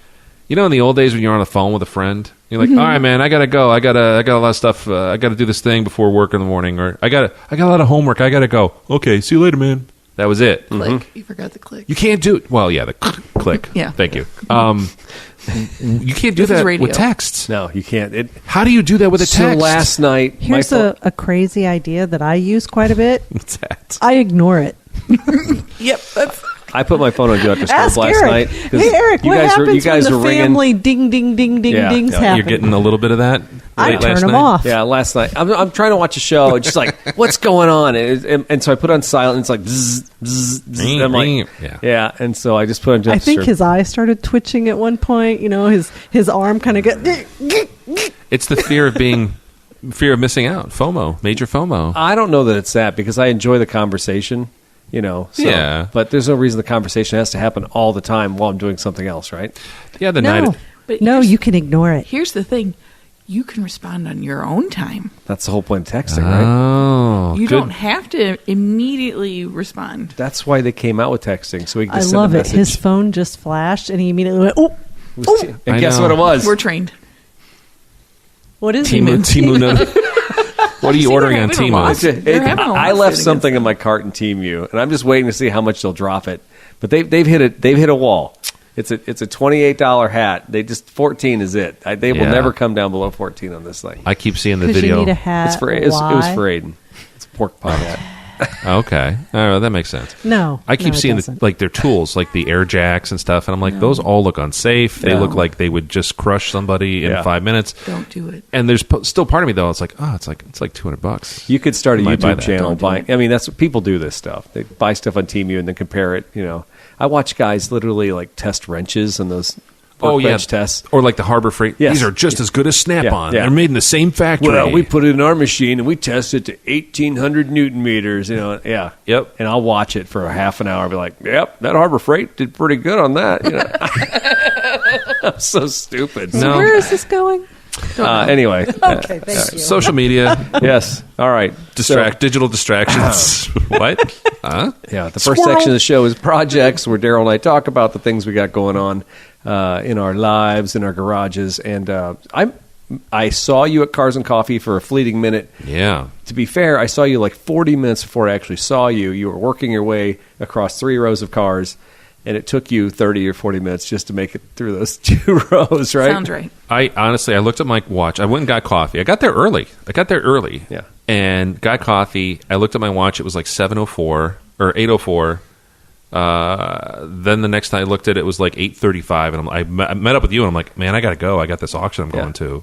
You know, in the old days when you're on the phone with a friend, you're like, "All right, man, I gotta go. I got a lot of stuff. I gotta do this thing before work in the morning, or I got a lot of homework. I gotta go. Okay, see you later, man." That was it. Click. You forgot the click. You can't do it. Well, yeah, the click. Yeah. Thank you. You can't do This is that radio. with texts. No, you can't. How do you do that with a So text? last night, my Here's phone- a crazy idea that I use quite a bit. What's that? I ignore it. Yep. That's, I put my phone on Do Not Disturb Ask last Eric. night. 'cause Hey, Eric, you what guys happens you guys when were the ringing. family ding, ding, ding, ding, Yeah. dings Yeah, happen? You're getting a little bit of that. I late turn last them night? off. Yeah, last night I'm trying to watch a show. It's just like, what's going on? And so I put on silent. And it's like, bzz, bzz, bzz. And I'm like, Yeah. And so I just put on. Do Not I think Disturb. his eye started twitching at one point. You know, his arm kind of got. It's the fear of missing out. FOMO, major FOMO. I don't know that it's that because I enjoy the conversation. You know, so, Yeah. But there's no reason the conversation has to happen all the time while I'm doing something else, right? Yeah, the No, night. but no, you can ignore it. here's the thing. You can respond on your own time. That's the whole point of texting, right? Oh, You good. don't have to immediately respond. That's why they came out with texting, so we can I just send love a it. message. His phone just flashed, and he immediately went, "Oh, And I guess know. what it was? We're trained. what is Timu. What are you See, ordering they're on having a Timu? loss. They're having a I lot left sitting something against in my cart in TeamU, and I'm just waiting to see how much they'll drop it. But they've hit a wall. It's a $28 hat. They just 14 is it. They will Yeah. never come down below 14 on this thing. I keep seeing the Because you video. need a hat. It's for it was Why? for Aiden. It's a pork pie hat. Okay, all right, that makes sense. No, I keep no, it seeing doesn't. like their tools, like the air jacks and stuff, and I'm like, those all look unsafe. They Yeah. look like they would just crush somebody in Yeah. 5 minutes. Don't do it. And there's still part of me though. It's like, oh, it's like $200. You could start a Might buy YouTube that. channel Don't do buying. it. I mean, that's what people do. This stuff. They buy stuff on TeamU and then compare it. You know, I watch guys literally like test wrenches and those workbench tests. or like the Harbor Freight. Yes. These are just as good as Snap-on. Yeah, yeah. They're made in the same factory. Well, we put it in our machine and we test it to 1,800 Newton meters. You know, yeah, Yep. And I'll watch it for a half an hour. I'll be like, "Yep, that Harbor Freight did pretty good on that." You know, I'm so stupid. No. Where is this going? Anyway, Okay, thank you. Social media, yes. All right. digital distractions. What? Huh? Yeah, the first section of the show is projects, where Daryl and I talk about the things we got going on in our lives, in our garages. And I saw you at Cars and Coffee for a fleeting minute. Yeah. To be fair, I saw you like 40 minutes before I actually saw you. You were working your way across 3 rows of cars, and it took you 30 or 40 minutes just to make it through those 2 rows, right? Sounds right. I honestly looked at my watch. I went and got coffee. I got there early. Yeah. And got coffee. I looked at my watch. It was like 7:04 or 8:04. Then the next time I looked at it, it was like 8:35, and I met up with you, and I'm like, man, I got to go. I got this auction I'm going to.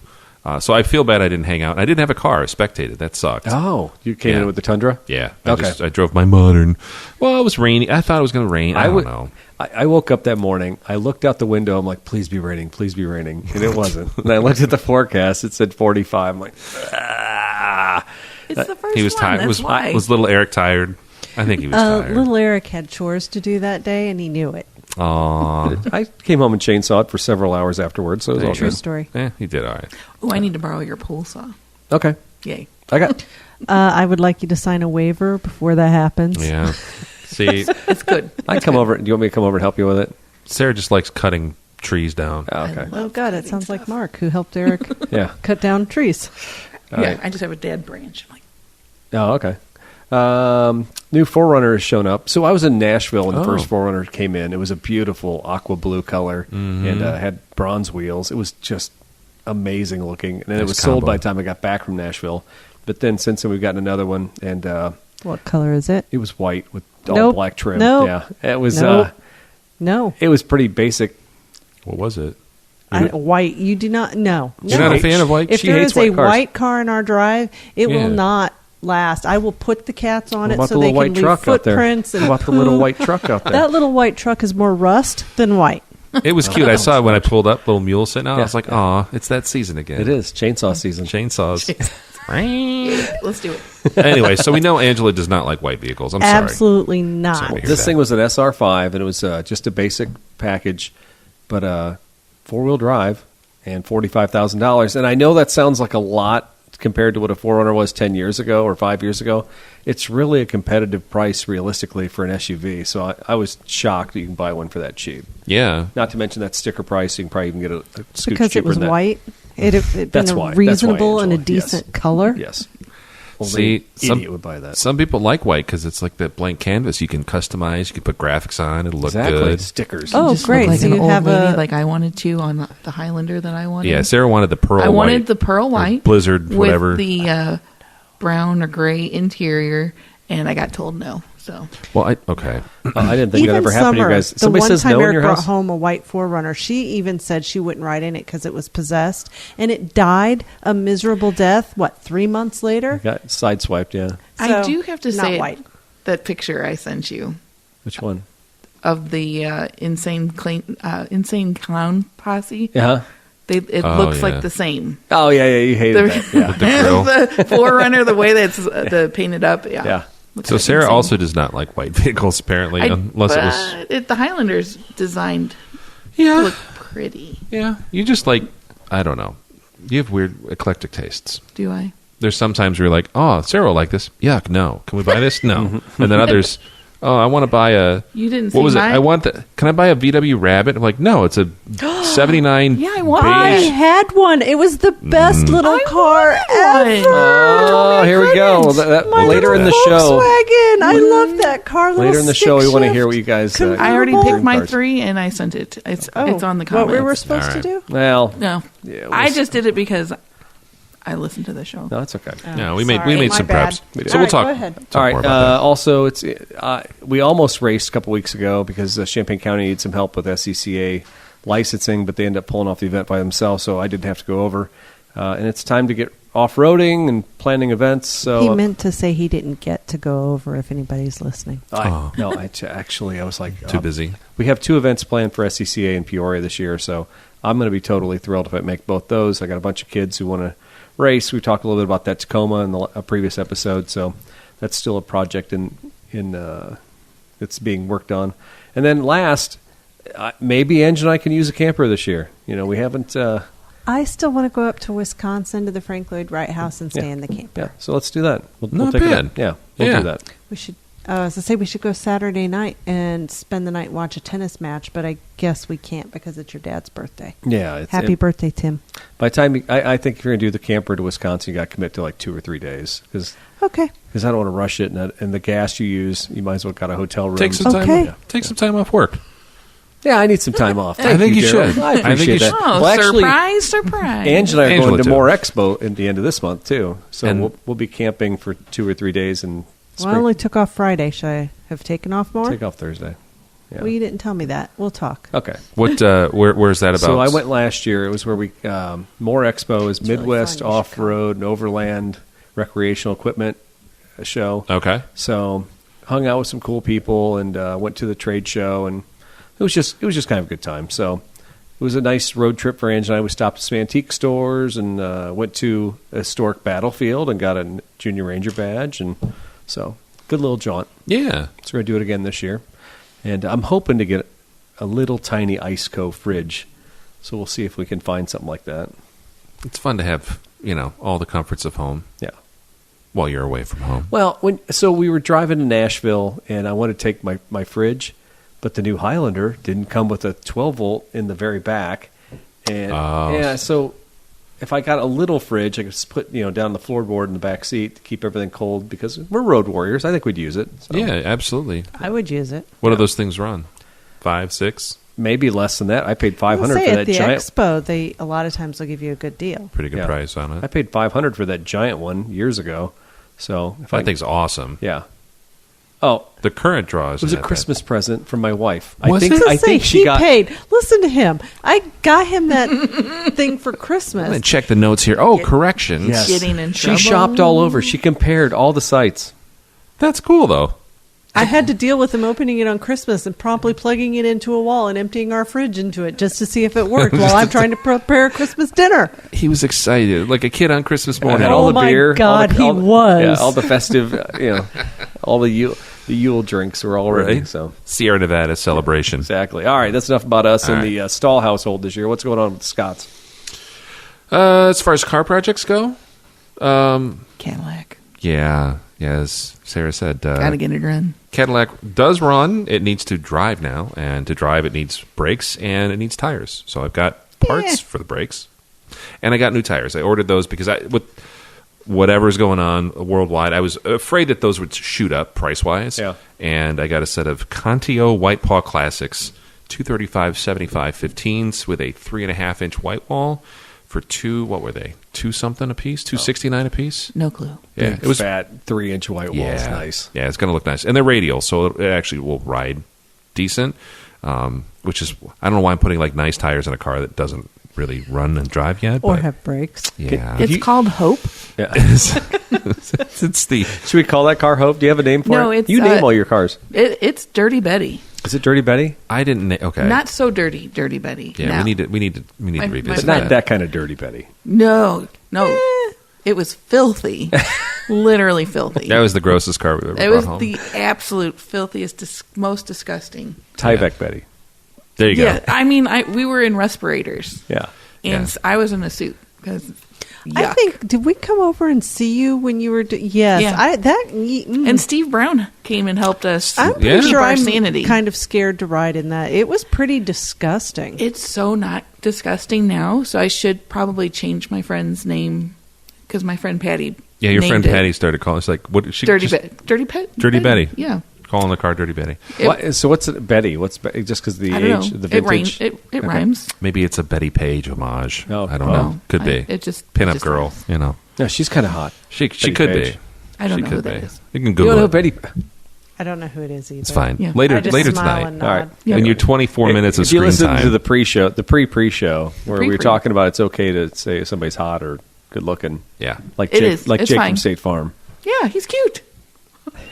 So I feel bad I didn't hang out. I didn't have a car. I spectated. That sucked. Oh, you came Yeah. in with the Tundra? Yeah. Okay. I drove my modern. Well, it was rainy. I thought it was going to rain. I don't know. I woke up that morning. I looked out the window. I'm like, please be raining, and it wasn't. And I looked at the forecast. It said 45. I'm like, ah. It's the first He was one. tired. That's why. Was little Eric tired? I think he was tired. Little Eric had chores to do that day, and he knew it. Aw. I came home and chainsawed for several hours afterwards, so it was all True good. story. He did all right. Oh, I need to borrow your pole saw. Okay, Yay. I got. I would like you to sign a waiver before that happens. Yeah. See, It's good. I come over. Do you want me to come over and help you with it? Sarah just likes cutting trees down. Oh, okay. Oh, God, it sounds like Mark, who helped Eric Yeah. cut down trees. All Yeah, right. I just have a dead branch. I'm like, Oh, okay. New 4Runner has shown up. So I was in Nashville when the first 4Runner came in. It was a beautiful aqua blue color and had bronze wheels. It was just amazing looking. And then it Nice was sold combo. by the time I got back from Nashville. But then since then we've gotten another one, and What color is it? It was white with all Nope. black trim. Nope. Yeah, it was. Nope. No. It was pretty basic. What was it? White. You do not. No. You're not a fan of white? If She there hates is a white cars. white car in our drive, it Yeah. will not last. I will put the cats on What it about so the they little can white leave truck out there? footprints. And What about the little white truck out there? That little white truck is more rust than white. It was cute. I saw it when I pulled up, little mule sitting out. I Yeah. was like, aw, it's that season again. It is chainsaw season. Chainsaws. Let's do it. Anyway, so we know Angela does not like white vehicles. I'm sorry. Absolutely Sorry not. to hear This that. thing was an SR5, and it was just a basic package, but 4-wheel drive and $45,000. And I know that sounds like a lot compared to what a 4Runner was 10 years ago or 5 years ago. It's really a competitive price, realistically, for an SUV. So I was shocked that you can buy one for that cheap. Yeah. Not to mention that sticker price, you can probably even get a scooch Because it cheaper was than that. white. It had been That's a why. reasonable and a Angela. decent Yes. color. Yes. Only See, an idiot would buy that. Some people like white because it's like that blank canvas. You can customize. You can put graphics on. It'll look Exactly. good. Stickers. Oh, Just great. Look like So an you old have lady, a- like I wanted to on the Highlander that I wanted. Yeah, Sarah wanted the pearl I white. wanted the pearl white, Blizzard, whatever. with the brown or gray interior, and I got told no. So Well, okay. I didn't think that Even ever happened to you Summer, guys. the Somebody one says time no in Eric your brought house? home a white 4Runner, she even said she wouldn't ride in it because it was possessed, and it died a miserable death. 3 months later? Got sideswiped, yeah. I So, do have to not say white. that picture I sent you Which one? of the insane clown posse. Yeah. It Oh, looks yeah. like the same. Oh, yeah, you hated that. Yeah. With the grill. The 4Runner, the way that's the painted up. Yeah. Yeah. Looks So like Sarah insane. also does not like white vehicles, apparently, unless it was. The Highlander's designed to Yeah. look pretty. Yeah. You just like, I don't know. You have weird eclectic tastes. Do I? There's sometimes where you're like, oh, Sarah will like this. Yuck, no. Can we buy this? No. And then others, oh, I want to buy a. You didn't see What was it? mine? I want the. Can I buy a VW Rabbit? I'm like, no, it's a 79. Yeah, I want I beige. had one. It was the best little car ever. Oh, here we go. My Later in the little show. Volkswagen. I love that car. Later in the show, we want to hear what you guys. I already Convertible. picked my cars. 3 and I sent it. It's on the comments. What we were supposed All right. to do? Well, No, yeah, I just did it because I listened to the show. no, it's okay. No, we made Sorry, some my bad. preps. We did. So All we'll right, talk. go ahead. talk All right. more about that. Also, it's we almost raced a couple weeks ago because Champaign County needed some help with SCCA licensing, but they ended up pulling off the event by themselves, so I didn't have to go over. And it's time to get off-roading and planning events. So He meant to say he didn't get to go over if anybody's listening. Actually, I was like Too busy. We have 2 events planned for SCCA in Peoria this year, so I'm going to be totally thrilled if I make both those. I got a bunch of kids who want to race. We talked a little bit about that Tacoma in a previous episode, so that's still a project in that's being worked on. And then last, maybe Ange and I can use a camper this year. You know, we haven't. I still want to go up to Wisconsin to the Frank Lloyd Wright House and stay Yeah. in the camper. Yeah, so let's do that. We'll Not take it bad. up. Yeah, we'll Yeah. do that. We should. As I say, we should go Saturday night and spend the night and watch a tennis match. But I guess we can't because it's your dad's birthday. Yeah, Happy birthday, Tim. By the time I think if you're going to do the camper to Wisconsin, you got to commit to like 2 or 3 days because Okay. I don't want to rush it, and the gas you use, you might as well got a hotel room. Take some time. Okay. Take some time off work. Yeah, I need some time off. I think you Daryl. should. I I think appreciate you that. should. Oh, Well, actually, surprise! Ange and I are Angela going to too. More Expo at the end of this month too, so And- we'll be camping for 2 or 3 days and Well, I only took off Friday. Should I have taken off more? take off Thursday. Yeah. Well, you didn't tell me that. We'll talk. Okay. What? Where's that about? So I went last year. It was where we More Expo is really Midwest fun. You should off-road and overland recreational equipment show. Okay. So hung out with some cool people and went to the trade show, and it was just kind of a good time. So it was a nice road trip for Ange and I. We stopped at some antique stores and went to a historic battlefield and got a Junior Ranger badge, and so good little jaunt. Yeah. So we're going to do it again this year, and I'm hoping to get a little tiny Iceco fridge. So we'll see if we can find something like that. It's fun to have, all the comforts of home Yeah. while you're away from home. Well, so we were driving to Nashville, and I wanted to take my fridge, but the new Highlander didn't come with a 12-volt in the very back. And yeah, so if I got a little fridge, I could just put down the floorboard in the back seat to keep everything cold because we're road warriors. I think we'd use it. So Yeah, absolutely. I would use it. What do those things run? 5, 6? maybe less than that. I paid $500 I'll for say that at the giant. expo, they a lot of times will give you a good deal. Pretty good Yeah. price on I it. paid $500 for that giant one years ago. So if That thing's awesome. yeah. Oh, The current draw is it was a that bad. Christmas present from my wife. Was it? I think she he got. paid. Listen to him. I got him that thing for I'm Christmas. going to check the notes here. Oh, corrections. Yes. Getting in She trouble. shopped all over. She compared all the sites. That's cool, though. I had to deal with him opening it on Christmas and promptly plugging it into a wall and emptying our fridge into it just to see if it worked while I'm trying to prepare Christmas dinner. He was excited, like a kid on Christmas And morning. had all Oh the my beer. God, he was. Yeah, all the festive, all the Yule drinks were all ready. Right. So Sierra Nevada celebration. exactly. All right, that's enough about us All and right. the Stahl household this year. What's going on with the Scotts? As far as car projects go, Cadillac. yeah, as Sarah said, Gotta get it run. Cadillac does run. It needs to drive now, and to drive it needs brakes and it needs tires. So I've got parts for the brakes, and I got new tires. I ordered those because with whatever's going on worldwide, I was afraid that those would shoot up price wise. Yeah. And I got a set of Contio White Paw Classics 235/75 15s with a 3.5-inch white wall for what were they? 2 something a piece? $269 a piece? No clue. Yeah, Big, it was fat 3-inch white walls. yeah, Nice. Yeah, it's going to look nice, and they're radial, so it actually will ride decent. Which is, I don't know why I'm putting like nice tires in a car that doesn't really run and drive yet. Or but have brakes. yeah, It's called Hope. Yeah. it's the Should we call that car Hope? Do you have a name for No, it? it's, You name all your cars. It's Dirty Betty. Is it Dirty Betty? I didn't okay. Not so dirty, Dirty Betty. yeah, No. we need to My revisit It's not friend- that kind of Dirty Betty. No. It was filthy. Literally filthy. That was the grossest car we've ever It brought was home. the absolute filthiest, most disgusting. Tyvek Betty. There you Yeah, go. I mean, we were in respirators, Yeah. and Yeah. I was in a suit because I think, did we come over and see you when you were... yes. Yeah. And Steve Brown came and helped us. I'm pretty Yeah. sure our I'm sanity. kind of scared to ride in that. It was pretty disgusting. It's so not disgusting now, so I should probably change my friend's name because my friend Patty. Yeah, your friend named it Patty started calling. It's like what? She Dirty just Betty. Dirty Betty. Yeah. calling the car Dirty Betty. So what's it, Betty? What's just because the I don't age, know. the vintage? It rhymes. Maybe it's a Betty Page homage. Oh, I don't oh. know. Could be. It just Pinup just girl. rhymes. You know, No, she's kind of hot. she Betty could Page. be. I don't She know could who that be. is. You can You Google don't know it. Betty? I don't know who it is either. It's fine. Yeah. Later I just later smile tonight. and All right. nod. Yeah. In your 24 minutes of If you screen listen time. to the pre-show, the pre-show, where we were Pre-pre. talking about it's okay to say somebody's hot or good looking, Yeah. like It Jake, is. like It's Jake fine. from State Farm. Yeah, he's cute.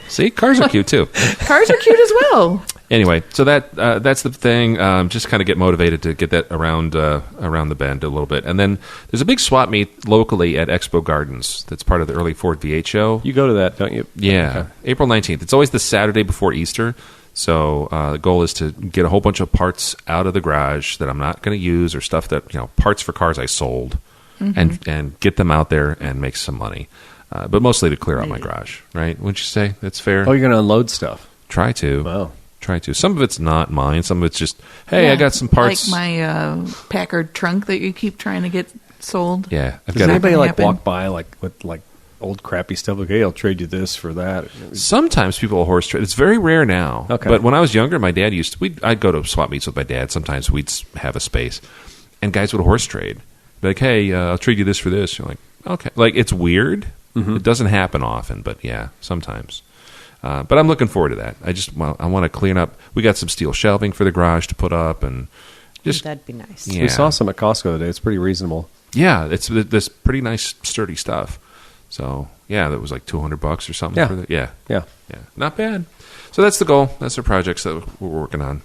See, cars are cute too. Cars are cute as well. Anyway, so that's the thing. Just kind of get motivated to get that around the bend a little bit, and then there's a big swap meet locally at Expo Gardens. That's part of the early Ford V8 show. You go to that, don't you? Yeah, Okay. April 19th. It's always the Saturday before Easter. So the goal is to get a whole bunch of parts out of the garage that I'm not going to use, or stuff that parts for cars I sold, and get them out there and make some money. But mostly to clear out my garage, right? Wouldn't you say that's fair? Oh, you're going to unload stuff. Try to. Wow. Try to. Some of it's not mine. Some of it's just, hey, I Yeah, got some parts. Like my Packard trunk that you keep trying to get sold. Yeah, I've Does got. anybody gonna like happen. walk by with old crappy stuff? Like, hey, I'll trade you this for that. Sometimes people will horse trade. It's very rare now. Okay. But when I was younger, my dad used to. I'd go to swap meets with my dad. Sometimes we'd have a space, and guys would horse trade. Be like, hey, I'll trade you this for this. You're like, okay. Like, it's weird. It doesn't happen often, but yeah, sometimes. But I'm looking forward to that. I want to clean up. We got some steel shelving for the garage to put up, and just That'd be nice. yeah. We saw some at Costco today. It's pretty reasonable. Yeah, it's this pretty nice sturdy stuff. So yeah, that was like $200 or something. Yeah. For that. Yeah, Yeah. not bad. So that's the goal. That's the projects that we're working on.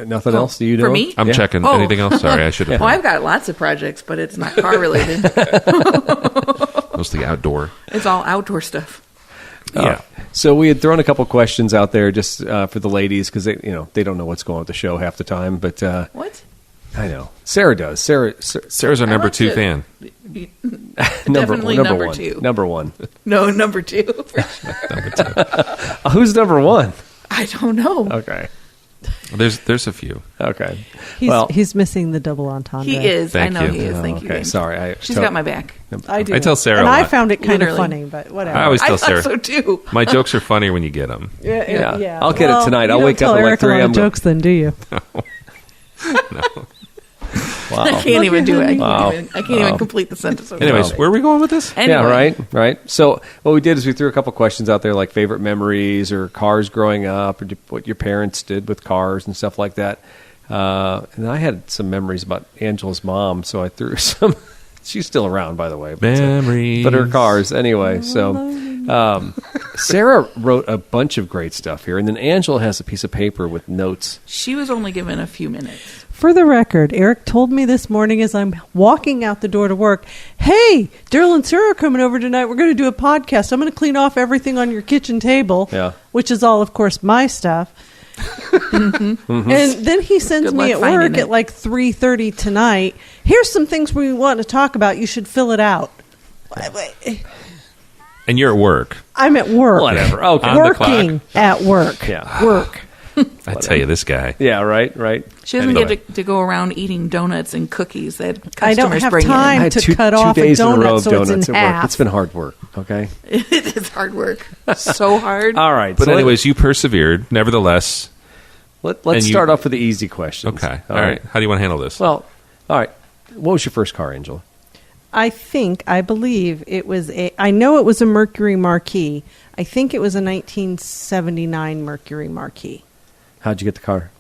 Nothing else? Do you know? for me? I'm Yeah. checking. Oh. Anything else? Sorry, I should have. Well, I've got lots of projects, but it's not car related. Mostly outdoor. It's all outdoor stuff. Yeah. So we had thrown a couple questions out there just for the ladies because they don't know what's going on with the show half the time. But What? I know Sarah does. Sarah's our number like 2 it. fan. Definitely number one. two. Number one. No, number two. Number 2. Who's number one? I don't know. Okay. There's a few. Okay. He's missing the double entendre. He is. Thank I know you. he is. Oh, Thank you. okay. Gabe. Sorry. She's got my back. I do. I tell Sarah and a I lot. found it kind Literally. of funny, but whatever. I always I tell thought Sarah. so too. My jokes are funnier when you get them. Yeah. I'll get it Well, tonight. you I'll don't wake tell up at like Eric 3 a lot a.m. of jokes, then, do you? Wow. I can't even do it. Wow. I can't even complete the sentence. Anyways, where are we going with this? Anyway. Yeah, right. So what we did is we threw a couple questions out there, like favorite memories or cars growing up, or what your parents did with cars and stuff like that. And I had some memories about Angela's mom, so I threw some. She's still around, by the way. But, Memories. but her cars, anyway. So Sarah wrote a bunch of great stuff here, and then Angela has a piece of paper with notes. She was only given a few minutes. For the record, Eric told me this morning as I'm walking out the door to work, hey, Daryl and Sarah are coming over tonight. We're going to do a podcast. I'm going to clean off everything on your kitchen table, which is all, of course, my stuff. And then he sends me at work at like 3:30 tonight. Here's some things we want to talk about. You should fill it out. And you're at work. I'm at work. Whatever. Okay. On the Working clock. at work. Yeah. Work. I tell you, this guy. Yeah, right. She doesn't Anyway. get to go around eating donuts and cookies that customers I don't have bring time I had to two cut off a days in a row donut of so it's donuts in at work. half. It's been hard work, okay? in. It is hard work. So hard. All right. But so anyways, you persevered, nevertheless. let's and you- start off with the easy questions. Okay. All right. How do you want to handle this? Well, all right. What was your first car, Angela? I believe it was I know it was a Mercury Marquis. I think it was a 1979 Mercury Marquis. How'd you get the car?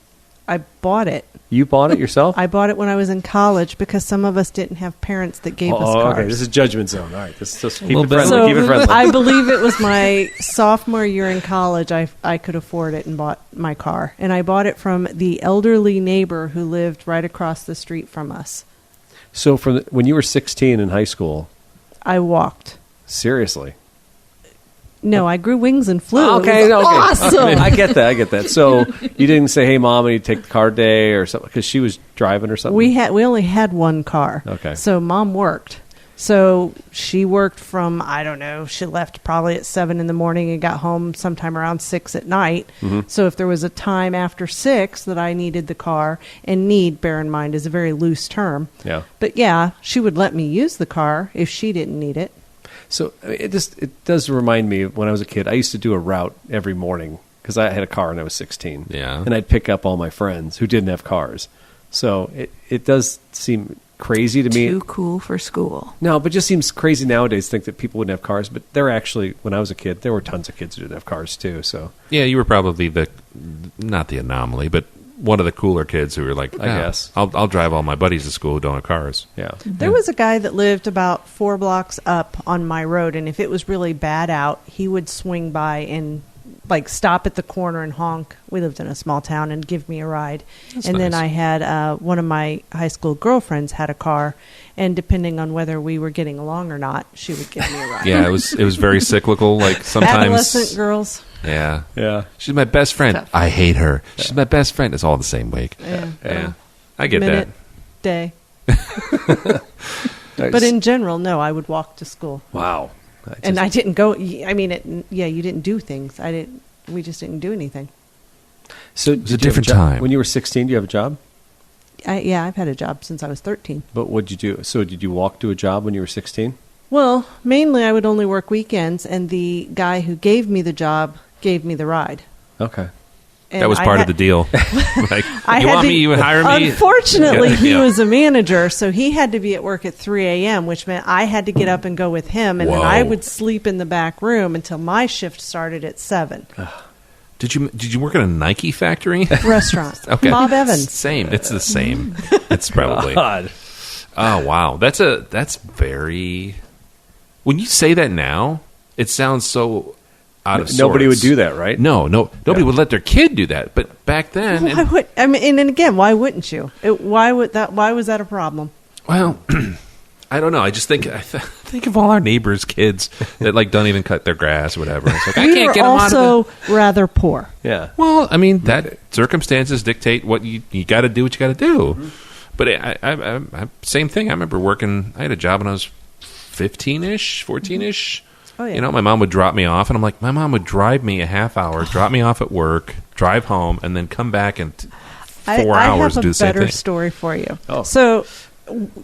I bought it. You bought it yourself? I bought it when I was in college because some of us didn't have parents that gave us cars. Okay. This is judgment zone. All right. Let's just keep little it bit. friendly. So keep it friendly. I believe it was my sophomore year in college. I could afford it and bought my car. And I bought it from the elderly neighbor who lived right across the street from us. So when you were 16 in high school, I walked. seriously? No, I grew wings and flew. Okay, It was okay. awesome. I get that. So you didn't say, "Hey, Mom, I need to take the car day" or something because she was driving or something. We only had one car. Okay. So Mom worked. So she worked from, I don't know, she left probably at 7 in the morning and got home sometime around 6 at night. Mm-hmm. So if there was a time after 6 that I needed the car, and bear in mind, is a very loose term. Yeah. But yeah, she would let me use the car if she didn't need it. So it does remind me of when I was a kid. I used to do a route every morning because I had a car when I was 16. Yeah. And I'd pick up all my friends who didn't have cars. So it does seem crazy to me. Too cool for school. No, but it just seems crazy nowadays to think that people wouldn't have cars. But there actually, when I was a kid, there were tons of kids who didn't have cars too. So Yeah, you were probably not the anomaly, but one of the cooler kids who were like, I guess. I'll drive all my buddies to school who don't have cars. yeah. There was a guy that lived about 4 blocks up on my road, and if it was really bad out, he would swing by and like stop at the corner and honk. We lived in a small town, and give me a ride. That's and then nice. I had one of my high school girlfriends had a car, and depending on whether we were getting along or not, she would give me a ride. Yeah, it was very cyclical. Like sometimes, Adolescent girls. yeah, Yeah. she's my best friend. Tough. I hate her. She's my best friend. It's all the same wake. Yeah. I get Minute, that. day. Nice. But in general, no, I would walk to school. Wow. And I didn't go. I mean, you didn't do things. We just didn't do anything. So was a did you have different job? time. When you were 16, do you have a job? I've had a job since I was 13. But what did you do? So did you walk to a job when you were 16? Well, mainly I would only work weekends, and the guy who gave me the job gave me the ride. Okay. And That was I part had- of the deal. Like, I you had want to- me? You hire me? Unfortunately, Yeah, he yeah. was a manager, so he had to be at work at 3 a.m., which meant I had to get up and go with him, and then I Whoa. would sleep in the back room until my shift started at 7. Did you work at a Nike factory? Restaurant. Okay, Bob Evans. Same. It's the same. It's probably. God. Oh wow, that's very. When you say that now, it sounds so out of sorts. Nobody would do that, right? Nobody would let their kid do that. But back then, Why would, I mean, and again, why wouldn't you? Why was that a problem? well, I don't know. I just think think of all our neighbors' kids that like don't even cut their grass, or whatever. It's like I We can't were get them out of also rather poor. Yeah. Well, I mean, that circumstances dictate what you got to do. What you got to do. Mm-hmm. But I same thing. I remember working. I had a job when I was 15-ish, 14-ish. Oh, yeah. You know, my mom would drop me off, and I'm like, my mom would drive me a half hour, drop me off at work, drive home, and then come back and 4 hours I do the have a same better thing. story for you. Oh. So,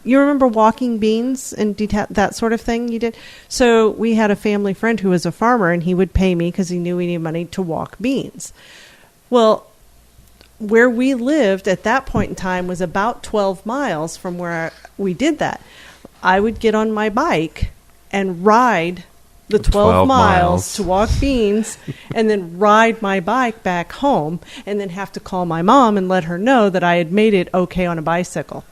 you remember walking beans and that sort of thing you did? So, we had a family friend who was a farmer, and he would pay me because he knew we needed money to walk beans. Well, where we lived at that point in time was about 12 miles from where we did that. I would get on my bike and ride the 12 miles to walk beans and then ride my bike back home and then have to call my mom and let her know that I had made it okay on a bicycle.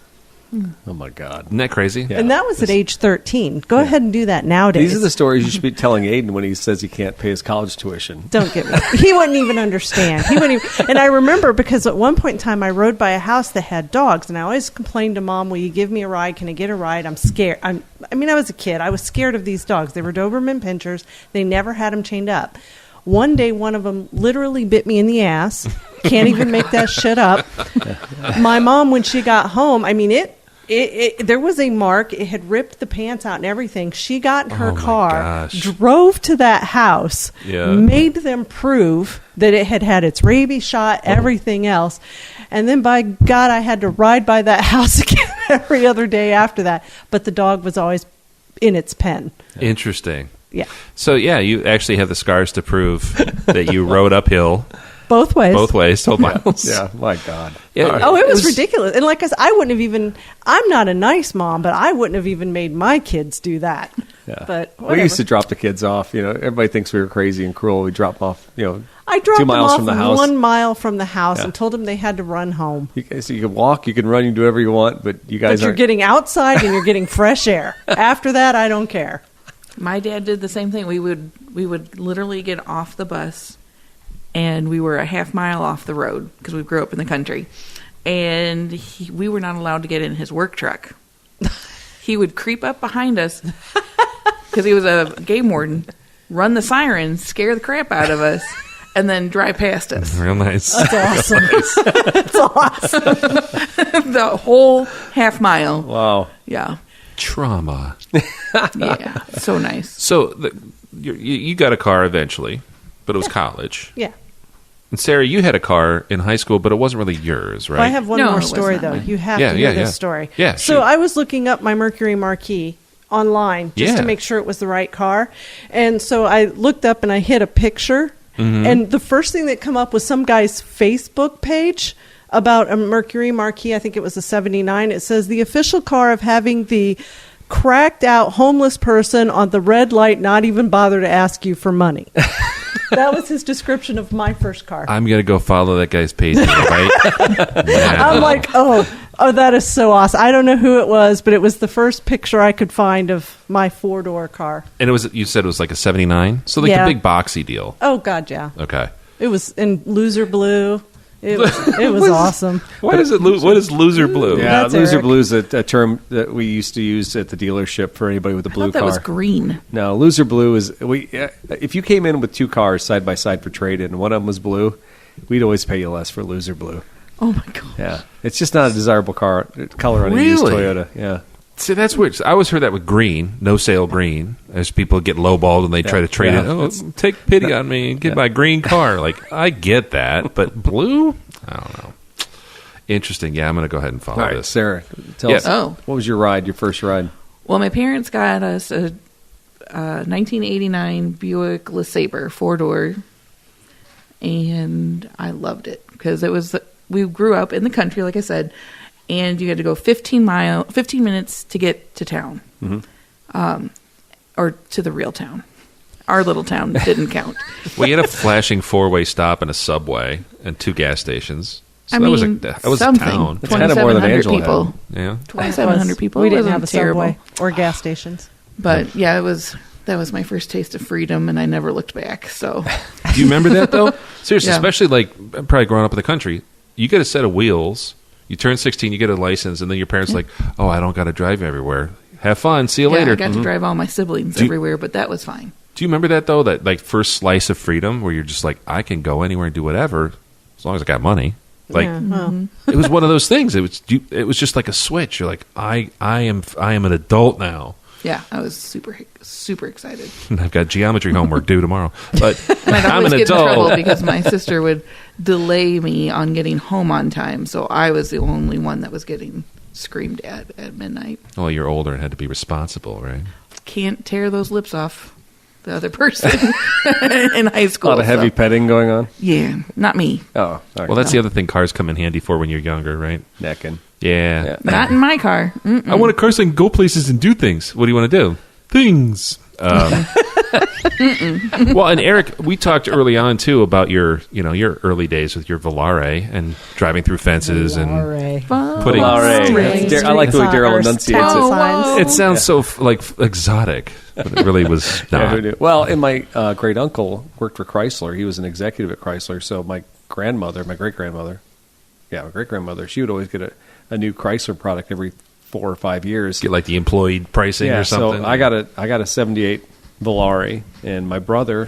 Oh, my God. Isn't that crazy? Yeah. And that was at age 13. Go ahead and do that nowadays. These are the stories you should be telling Aiden when he says he can't pay his college tuition. Don't get me. He wouldn't even understand. He wouldn't even, and I remember because at one point in time I rode by a house that had dogs, and I always complained to Mom, will you give me a ride? Can I get a ride? I'm scared. I was a kid. I was scared of these dogs. They were Doberman pinschers. They never had them chained up. One day, one of them literally bit me in the ass. Can't even make that shit up. My mom, when she got home, there was a mark. It had ripped the pants out and everything. She got in her car, drove to that house, made them prove that it had had its rabies shot, everything else. And then, by God, I had to ride by that house again every other day after that. But the dog was always in its pen. Interesting. Yeah. So, you actually have the scars to prove that you rode uphill. Both ways. 12 miles. Yeah, my God. Yeah, Oh, it was ridiculous. And like I said, I'm not a nice mom, but I wouldn't have even made my kids do that. Yeah. But we used to drop the kids off. Everybody thinks we were crazy and cruel. We drop them off, I dropped 2 miles them off from the house. 1 mile from the house and told them they had to run home. So you can walk, you can run, you can do whatever you want, but you guys you're getting outside and you're getting fresh air. After that, I don't care. My dad did the same thing. We would literally get off the bus, and we were a half mile off the road because we grew up in the country, and we were not allowed to get in his work truck. He would creep up behind us because he was a game warden, run the siren, scare the crap out of us, and then drive past us. Real nice. That's awesome. That's awesome. The whole half mile. Wow. Yeah. Trauma. Yeah. So nice. So you got a car eventually, but it was college. Yeah. And Sarah, you had a car in high school, but it wasn't really yours, right? Well, I have one No, more it was story, not though. mine. You have to hear this story. Yeah, So shoot. I was looking up my Mercury Marquis online just to make sure it was the right car. And so I looked up and I hit a picture. Mm-hmm. And the first thing that come up was some guy's Facebook page about a Mercury Marquis. I think it was a 79. It says, the official car of having the cracked out homeless person on the red light not even bother to ask you for money. That was his description of my first car. I'm going to go follow that guy's page, right? I'm like, oh, that is so awesome. I don't know who it was, but it was the first picture I could find of my 4-door car. And you said it was like a 79? So like the big boxy deal. Oh, God, yeah. Okay. It was in loser blue. It was awesome. What is loser blue? Yeah, That's loser Eric. blue is a term that we used to use at the dealership for anybody with a blue I thought that car. was green. No, loser blue is if you came in with 2 cars side by side for trade-in and one of them was blue, we'd always pay you less for loser blue. Oh, my God. Yeah, it's just not a desirable color on a used Toyota. Yeah. See, that's weird. I always heard that with green, no sale green, as people get lowballed and they try to trade it. Oh, take pity on me and get my green car. Like, I get that, but blue? I don't know. Interesting. Yeah, I'm going to go ahead and follow All right, this. Sarah, tell us. Oh. What was your first ride? Well, my parents got us a 1989 Buick LeSabre 4-door, and I loved it because we grew up in the country, like I said, and you had to go 15 minutes to get to town, or to the real town. Our little town didn't count. We had a flashing 4-way stop and a Subway and 2 gas stations. So that was a something. town. That's kind of more than 2,700 Angela people. had. Yeah. 2,700 people. We It didn't wasn't have a terrible. Subway or gas stations. But yeah, that was my first taste of freedom, and I never looked back. So Do you remember that, though? Seriously, Yeah. especially probably growing up in the country, you get a set of wheels, you turn 16, you get a license, and then your parents like, oh, I don't got to drive everywhere. Have fun. See you later. I got to drive all my siblings everywhere, but that was fine. Do you remember that, though? That first slice of freedom where you're just like, I can go anywhere and do whatever as long as I got money. Like, it was one of those things. It was just like a switch. You're like, I am an adult now. Yeah, I was super, super excited. And I've got geometry homework due tomorrow. But And I'd I'm always an get in trouble adult. because my sister would delay me on getting home on time, so I was the only one that was getting screamed at midnight. Well, you're older and had to be responsible, right? Can't tear those lips off. the other person in high school. A lot of heavy petting going on. Yeah, not me. Oh, well, that's the other thing cars come in handy for when you're younger, right? Necking. Yeah. Not in my car. Mm-mm. I want a car so I can go places and do things. What do you want to do? Things. Well, and Eric, we talked early on too about your early days with your Volare and driving through fences and putting. Volare. I like the way Daryl enunciates it. It sounds so like exotic, but it really was not. Well, and my great uncle worked for Chrysler. He was an executive at Chrysler. So my great grandmother, she would always get a new Chrysler product every 4 or 5 years. Get like the employee pricing or something. So I got a 78 Volare, and my brother,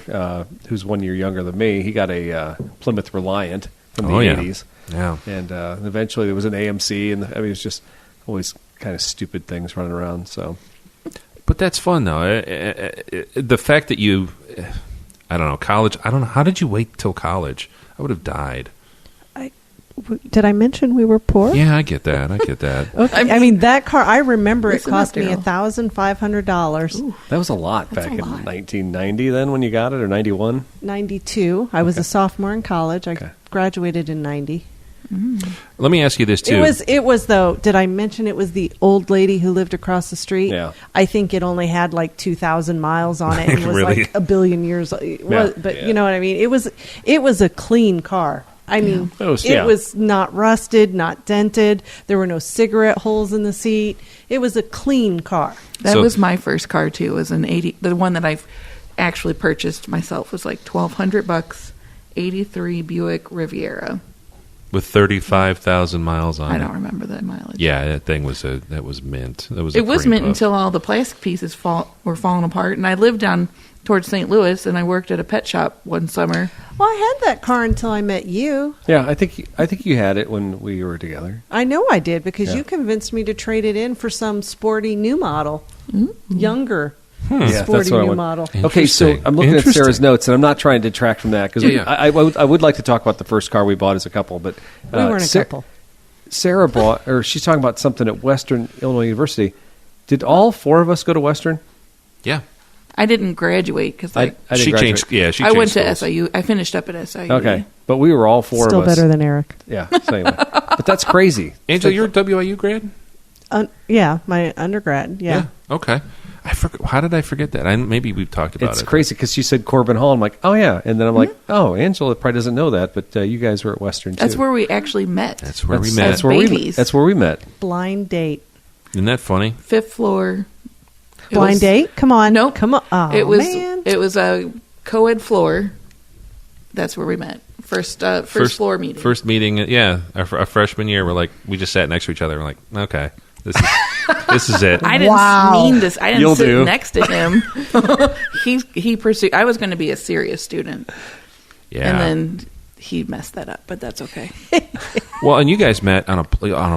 who's 1 year younger than me, he got a Plymouth Reliant from the 80s. Yeah. And eventually there was an AMC, and it was just always kind of stupid things running around. So, but that's fun though. The fact that you, I don't know, college. I don't know. How did you wait till college? I would have died. Did I mention we were poor? Yeah, I get that. Okay. I mean, that car, I remember it cost me $1,500. That was a lot back in 1990 then when you got it, or 91? 92. I was a sophomore in college. I graduated in 90. Let me ask you this, too. It was, though, did I mention it was the old lady who lived across the street? Yeah. I think it only had like 2,000 miles on it and was Really? like a billion years. You know what I mean? It was a clean car. I mean, it was not rusted, not dented. There were no cigarette holes in the seat. It was a clean car. That was my first car too. It was an 80. The one that I've actually purchased myself was like $1,200. 83 Buick Riviera with 35,000 miles on it. I don't remember that mileage. Yeah, that thing was that was mint. It was mint until all the plastic pieces were falling apart, and I lived down towards St. Louis, and I worked at a pet shop one summer. Well, I had that car until I met you. Yeah, I think you had it when we were together. I know I did, because you convinced me to trade it in for some sporty new model, younger sporty new model. Okay, so I'm looking at Sarah's notes, and I'm not trying to detract from that, because I would like to talk about the first car we bought as a couple, but we weren't a couple. Sarah bought, or she's talking about something at Western Illinois University. Did all four of us go to Western? Yeah. I didn't graduate because she changed. Yeah, I went to SIU. I finished up at SIU. Okay, but we were all four Still of us. Still better than Eric. Yeah, so anyway. But that's crazy. Angel, you're a WIU grad? Yeah, my undergrad. Yeah. Okay. How did I forget that? Maybe we've talked about it. It's crazy because she said Corbin Hall. I'm like, oh yeah, and then I'm like, oh, Angela probably doesn't know that, but you guys were at Western too. That's where we actually met. That's where we met. That's where we met. Blind date. Isn't that funny? 5th floor. Blind date? Come on. Nope. Come on. Oh, man. It was a co-ed floor. That's where we met. First floor meeting. First meeting, our freshman year. We just sat next to each other. We're like, okay, this is it. I didn't mean this. I didn't sit next to him. He pursued. I was going to be a serious student. Yeah. And then he messed that up, but that's okay. Well, and you guys met on a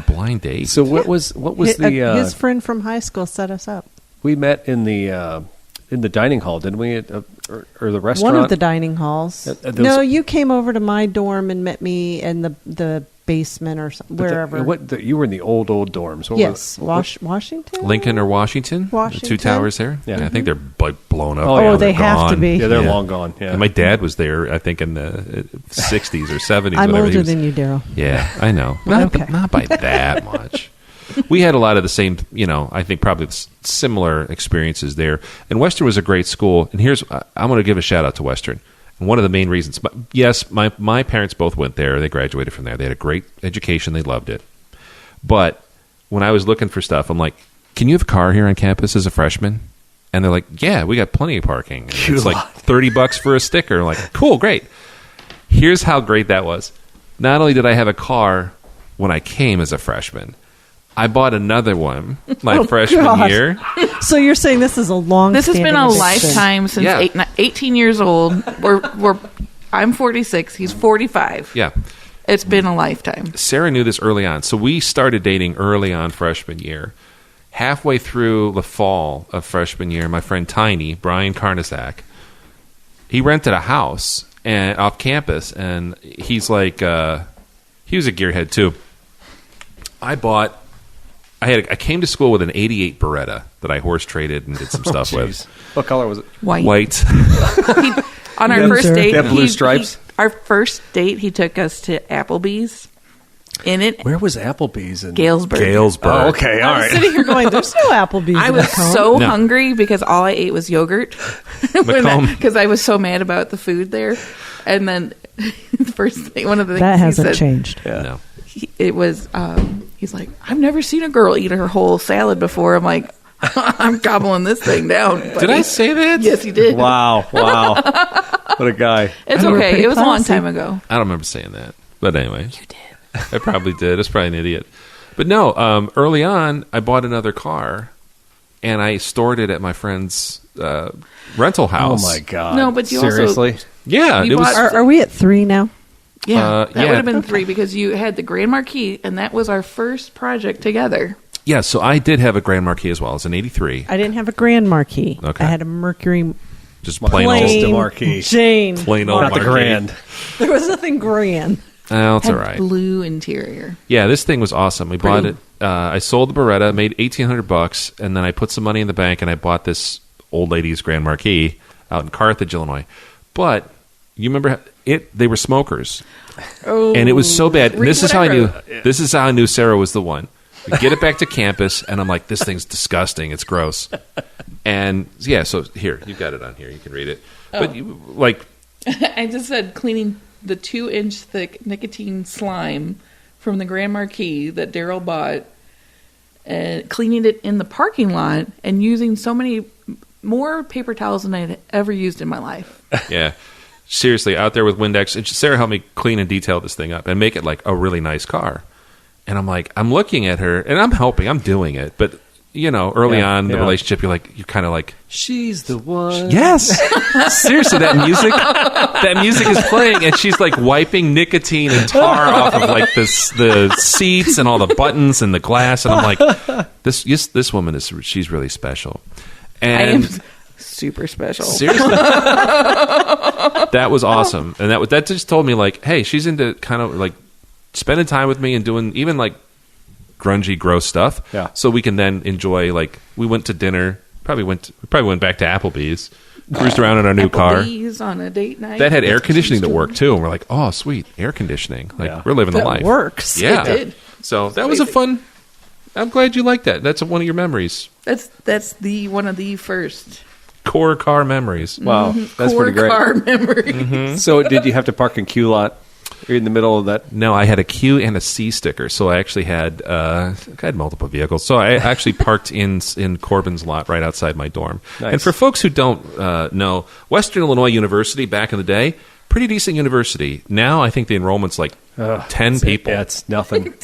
blind date. So what was his friend from high school set us up. We met in the dining hall, didn't we? Or the restaurant? One of the dining halls. No, you came over to my dorm and met me in the basement or wherever. You were in the old dorms. Washington? Lincoln or Washington? Washington. The two towers there? Yeah. I think they're blown up. Oh, they have to be. Yeah, they're long gone. Yeah. And my dad was there, I think, in the 60s or 70s. I'm older than you, Daryl. Yeah, I know. Not by that much. We had a lot of the same, I think probably similar experiences there. And Western was a great school. And I'm going to give a shout out to Western. And one of the main reasons, yes, my parents both went there. They graduated from there. They had a great education. They loved it. But when I was looking for stuff, I'm like, can you have a car here on campus as a freshman? And they're like, yeah, we got plenty of parking. And it's like $30 for a sticker. I'm like, cool, great. Here's how great that was. Not only did I have a car when I came as a freshman, I bought another one my freshman year. So you're saying this is a long. This has been a lifetime since 18 years old. I'm 46. He's 45. Yeah, it's been a lifetime. Sarah knew this early on, so we started dating early on freshman year. Halfway through the fall of freshman year, my friend Tiny, Brian Karnasak, he rented a house off campus, and he's like, he was a gearhead too. I bought I came to school with an '88 Beretta that I horse traded and did some stuff with. What color was it? White. On our first date, They have blue stripes? our first date, he took us to Applebee's. In it, Where was Applebee's? In Galesburg. Oh, okay, all I'm right. sitting here going, there's no Applebee's. I was back home. so No. hungry because all I ate was yogurt. Because I was so mad about the food there. And then the first thing, one of the things That he hasn't said, changed. Yeah. No. it was, he's like, I've never seen a girl eat her whole salad before. I'm like, I'm gobbling this thing down. Buddy. Did I say that? Yes, you did. Wow. What a guy. It's You were okay. pretty It was a long classy. time ago. I don't remember saying that. But anyway. You did. I probably did. I was probably an idiot. But no, early on, I bought another car, and I stored it at my friend's rental Oh, house. my God. No, but you also- Seriously? Yeah, You it was. bought- Are we at 3 now? Yeah, that yeah. would have been 3 because you had the Grand Marquis, and that was our first project together. Yeah, so I did have a Grand Marquis as well. It's an '83. I didn't have a Grand Marquis. Okay. I had a Mercury Just plain old. Just a plain Marquis. Jane. Plain old Not the Marquis. grand. There was nothing grand. Oh, it's Had all right. blue interior. Yeah, this thing was awesome. We bought Pretty. it. I sold the Beretta, made $1,800, and then I put some money in the bank and I bought this old lady's Grand Marquis out in Carthage, Illinois. But you remember it? They were smokers, Oh, and it was so bad. And read this is what how I knew. wrote. This is how I knew Sarah was the one. We get it back to campus, and I'm like, this thing's disgusting. It's gross. And yeah, so here you've got it on here. You can read it. But you, like, I just said cleaning the 2-inch thick nicotine slime from the Grand Marquis that Daryl bought, and cleaning it in the parking lot, and using so many more paper towels than I'd ever used in my life. yeah. Seriously, out there with Windex. And Sarah helped me clean and detail this thing up and make it like a really nice car. And I'm like, I'm looking at her, and I'm helping. I'm doing it. But, you know, early on in the relationship, you're kind of like, She's the one. yes. Seriously, that music is playing, and she's like wiping nicotine and tar off of like the seats and all the buttons and the glass. And I'm like, this woman she's really special. And I am super special. seriously, that was awesome, and that just told me like, hey, she's into kind of like spending time with me and doing even like grungy, gross stuff. Yeah. So we can then enjoy. Like, we went to dinner. We probably went back to Applebee's. Cruised around in our new car. Applebee's on a date night. That had air conditioning that worked too, and we're like, oh, sweet, air conditioning. Like, Yeah. we're living the That life. works. Yeah. It did. So that was a fun. I'm glad you liked that. That's one of your memories. That's the one of the first Core car memories. Wow. That's core pretty great. car memory. So did you have to park in Q lot? You're in the middle of that. No, I had a Q and a C sticker, so I actually had I had multiple vehicles. So I actually parked in Corbin's lot right outside my dorm. Nice. And for folks who don't know, Western Illinois University back in the day, pretty decent university. Now I think the enrollment's like 10 people. Yeah, it's nothing.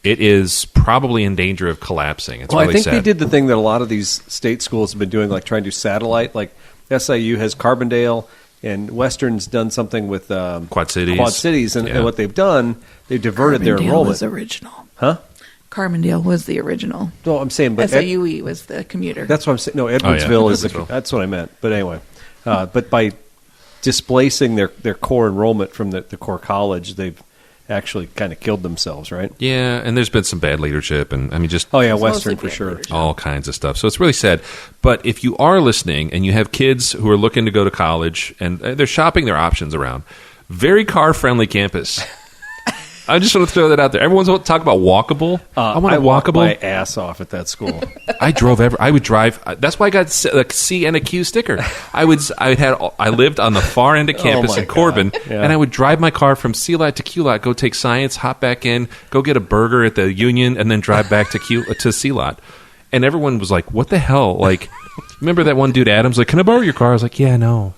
It is probably in danger of collapsing. It's Well, really I think sad. they did the thing that a lot of these state schools have been doing, like trying to do satellite. Like SIU has Carbondale, and Western's done something with Quad Cities. And, Yeah. and what they've done, they've diverted their Carbondale enrollment. was original. Huh? Carbondale was the original. No, I'm saying, but SIUE was the commuter. that's what I'm saying. No, Edwardsville is. Edwardsville. That's what I meant. But anyway, but by displacing their core enrollment from the core college, they've actually kind of killed themselves, right? Yeah, and there's been some bad leadership, and I mean, just Oh yeah, It's Western mostly for bad sure. leadership. all kinds of stuff. So it's really sad. But if you are listening and you have kids who are looking to go to college and they're shopping their options around, very car-friendly campus. I just want to throw that out there. Everyone's talking about walkable. I want a walked walkable. my ass off at that school. I would drive. That's why I got a C and a Q sticker. I lived on the far end of campus my in Corbin, God. Yeah. and I would drive my car from C lot to Q lot, go take science, hop back in, go get a burger at the Union, and then drive back to C lot. And everyone was like, "What the hell?" Like, remember that one dude, Adams? Like, "Can I borrow your car?" I was like, "Yeah, no."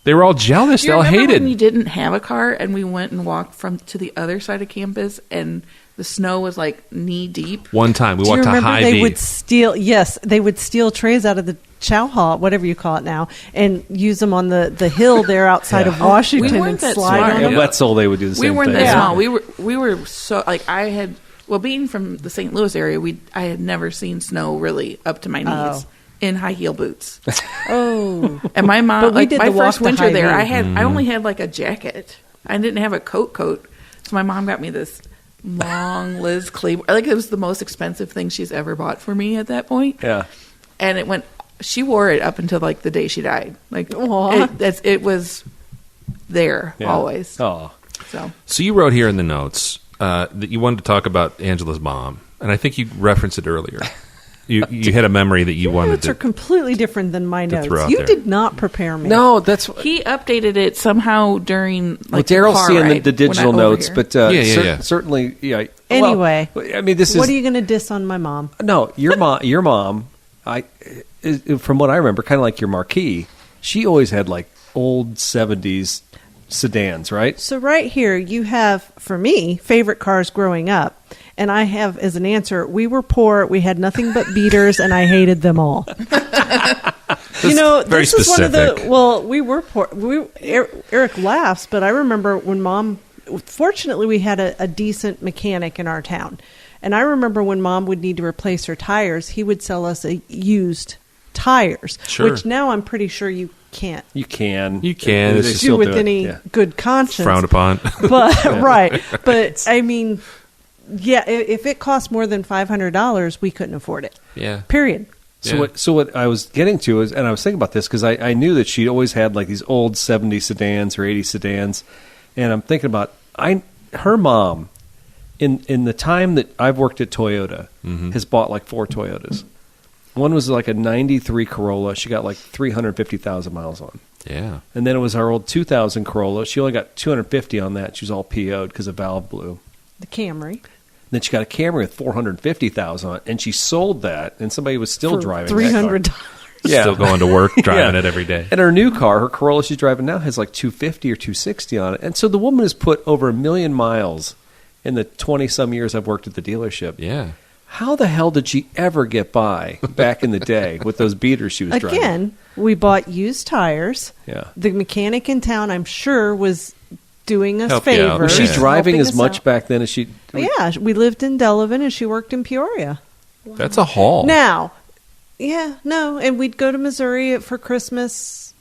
They were all jealous. Do They you all remember hated. when you didn't have a car and we went and walked to the other side of campus and the snow was like knee deep? One time we Do you walked to remember High they V. would steal? Yes, they would steal trays out of the chow hall, whatever you call it now, and use them on the hill there outside Yeah. of Washington We weren't and that slide smart. on At them. Wetzel, they would do the same We weren't thing. that Yeah. small. We were so like being from the St. Louis area, I had never seen snow really up to my knees. Oh. In high heel boots, Oh, and my mom, But we like did my the walk first to winter High there, V. I only had like a jacket. I didn't have a coat, so my mom got me this long Liz Claiborne. Like it was the most expensive thing she's ever bought for me at that point. Yeah. And it went. She wore it up until like the day she died. Like it was there always. Oh. So you wrote here in the notes that you wanted to talk about Angela's mom, and I think you referenced it earlier. You had a memory that you wanted notes to. Are completely different than my notes. throw out You there. did not prepare me. No, that's he updated it somehow during like Daryl's the car seeing ride the digital when I- over notes, here. but certainly, yeah. Anyway, well, I mean, this what is are you going to diss on my mom? no your mom. Your mom, from what I remember, kind of like your Marquis. She always had like old 70s sedans, right? So right here, you have, for me, favorite cars growing up. And I have, as an answer, we were poor, we had nothing but beaters, and I hated them all. very this is one of specific. we were poor. Eric laughs, but I remember when Mom, fortunately, we had a decent mechanic in our town. And I remember when Mom would need to replace her tires, he would sell us used tires, Sure. which now I'm pretty sure you can't. You can. You can. They It's still do with it. any Yeah. good conscience. Frowned upon. But right, but I mean, yeah, if it cost more than $500, we couldn't afford it. Yeah. Period. Yeah. So what I was getting to is, and I was thinking about this because I knew that she always had like these old 70 sedans or 80 sedans, and I'm thinking about her mom in the time that I've worked at Toyota has bought like 4 Toyotas. One was like a 93 Corolla. She got like 350,000 miles on. Yeah. And then it was our old 2000 Corolla. She only got 250 on that. She was all PO'd because a valve blew. The Camry. Then she got a Camry with 450,000 on it, and she sold that, and somebody was still For driving $300. that car. Yeah. Still going to work, driving Yeah. it every day. And her new car, her Corolla she's driving now, has like 250 or 260 on it. And so the woman has put over 1 million miles in the 20-some years I've worked at the dealership. Yeah. How the hell did she ever get by back in the day with those beaters she was driving? Again, we bought used tires. Yeah. The mechanic in town, I'm sure, was doing us Help you out. favors. Was she Yeah. driving helping as us much out. back then as she... Yeah, we lived in Delavan and she worked in Peoria. That's a haul. Now, and we'd go to Missouri for Christmas,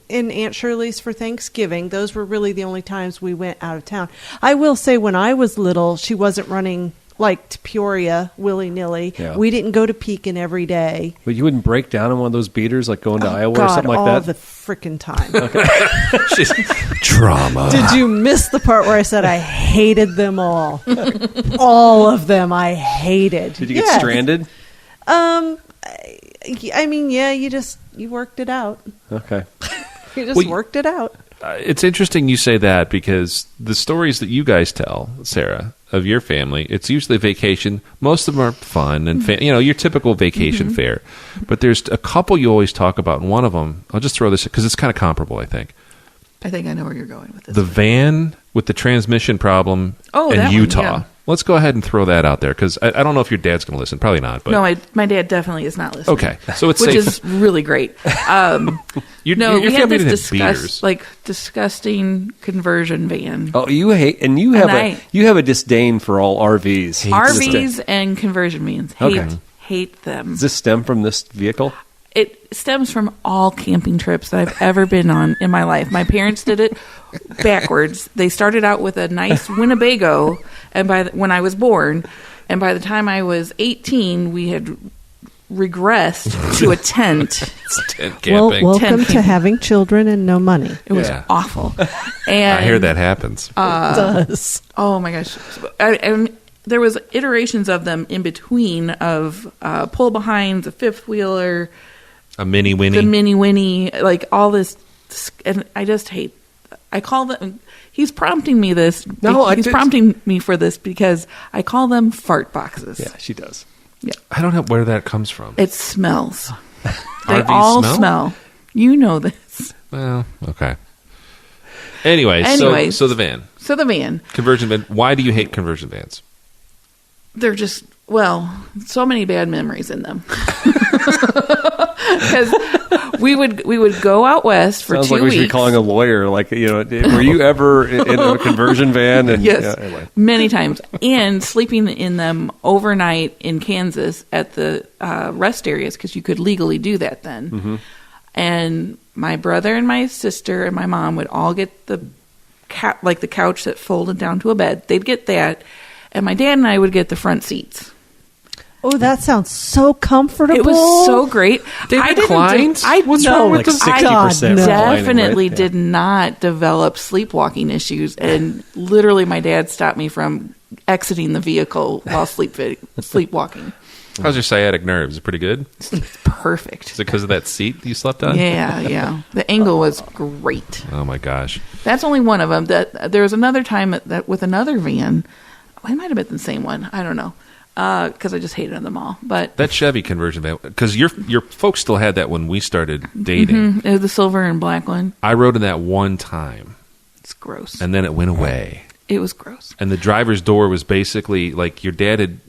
in Aunt Shirley's for Thanksgiving. Those were really the only times we went out of town. I will say when I was little, she wasn't running like to Peoria willy-nilly. Yeah. We didn't go to Pekin every day. But you wouldn't break down in one of those beaters like going to Iowa God, or something like all that? the frickin' time. She's trauma. Did you miss the part where I said I hated them all? All of them I hated. Did you get Yes. stranded? I mean, yeah, you worked it out. Okay. You just Well, worked it out. It's interesting you say that because the stories that you guys tell, Sarah, of your family, it's usually vacation. Most of them are fun and your typical vacation fare. But there's a couple you always talk about, and one of them, I'll just throw this because it's kind of comparable, I think. I think I know where you're going with this. The van with the transmission problem Oh, in that one, Utah. yeah. Let's go ahead and throw that out there because I don't know if your dad's going to listen. Probably not. But No, my dad definitely is not listening. Okay, so it's which safe. is really great. Your we had family this didn't have beaters. disgusting conversion van. Oh, you hate, and you have a disdain for all RVs. RVs and conversion vans. Hate them. Does this stem from this vehicle? It stems from all camping trips that I've ever been on in my life. My parents did it backwards. They started out with a nice Winnebago, and when I was born, and by the time I was 18, we had regressed to a tent. It's tent camping. Welcome Tent to having children and no money. It was Yeah. awful. And I hear that happens. It does. Oh my gosh! And there was iterations of them in between of pull behinds, a fifth wheeler, A mini Winnie. the mini Winnie, like all this, and I just hate. I call them. He's prompting me this. No, he's prompting me for this because I call them fart boxes. Yeah, she does. Yeah, I don't know where that comes from. it smells. They RVs all smell? You know this. Well, okay. Anyway, Anyways. so the van. So the van. Conversion van. Why do you hate conversion vans? They're just so many bad memories in them. Because we would go out west for Sounds 2 like weeks. we should be calling a lawyer. Like, were you ever in a conversion van? And, Yes, yeah, anyway. many times, and sleeping in them overnight in Kansas at the rest areas because you could legally do that then. Mm-hmm. And my brother and my sister and my mom would all get the couch that folded down to a bed. They'd get that, and my dad and I would get the front seats. Oh, that sounds so comfortable. It was so great. They reclined? What's wrong with I 60% definitely did not develop sleepwalking issues, and literally my dad stopped me from exiting the vehicle while sleepwalking. How's your sciatic nerve? Is it pretty good? Perfect. Is it because of that seat you slept on? Yeah. The angle was great. Oh, my gosh. That's only one of them. There was another time that with another van. It might have been the same one. I don't know. Because I just hated them all. But that Chevy conversion van, because your folks still had that when we started dating. Mm-hmm. It was the silver and black one. I rode in that one time. It's gross. And then it went away. It was gross. And the driver's door was basically like your dad had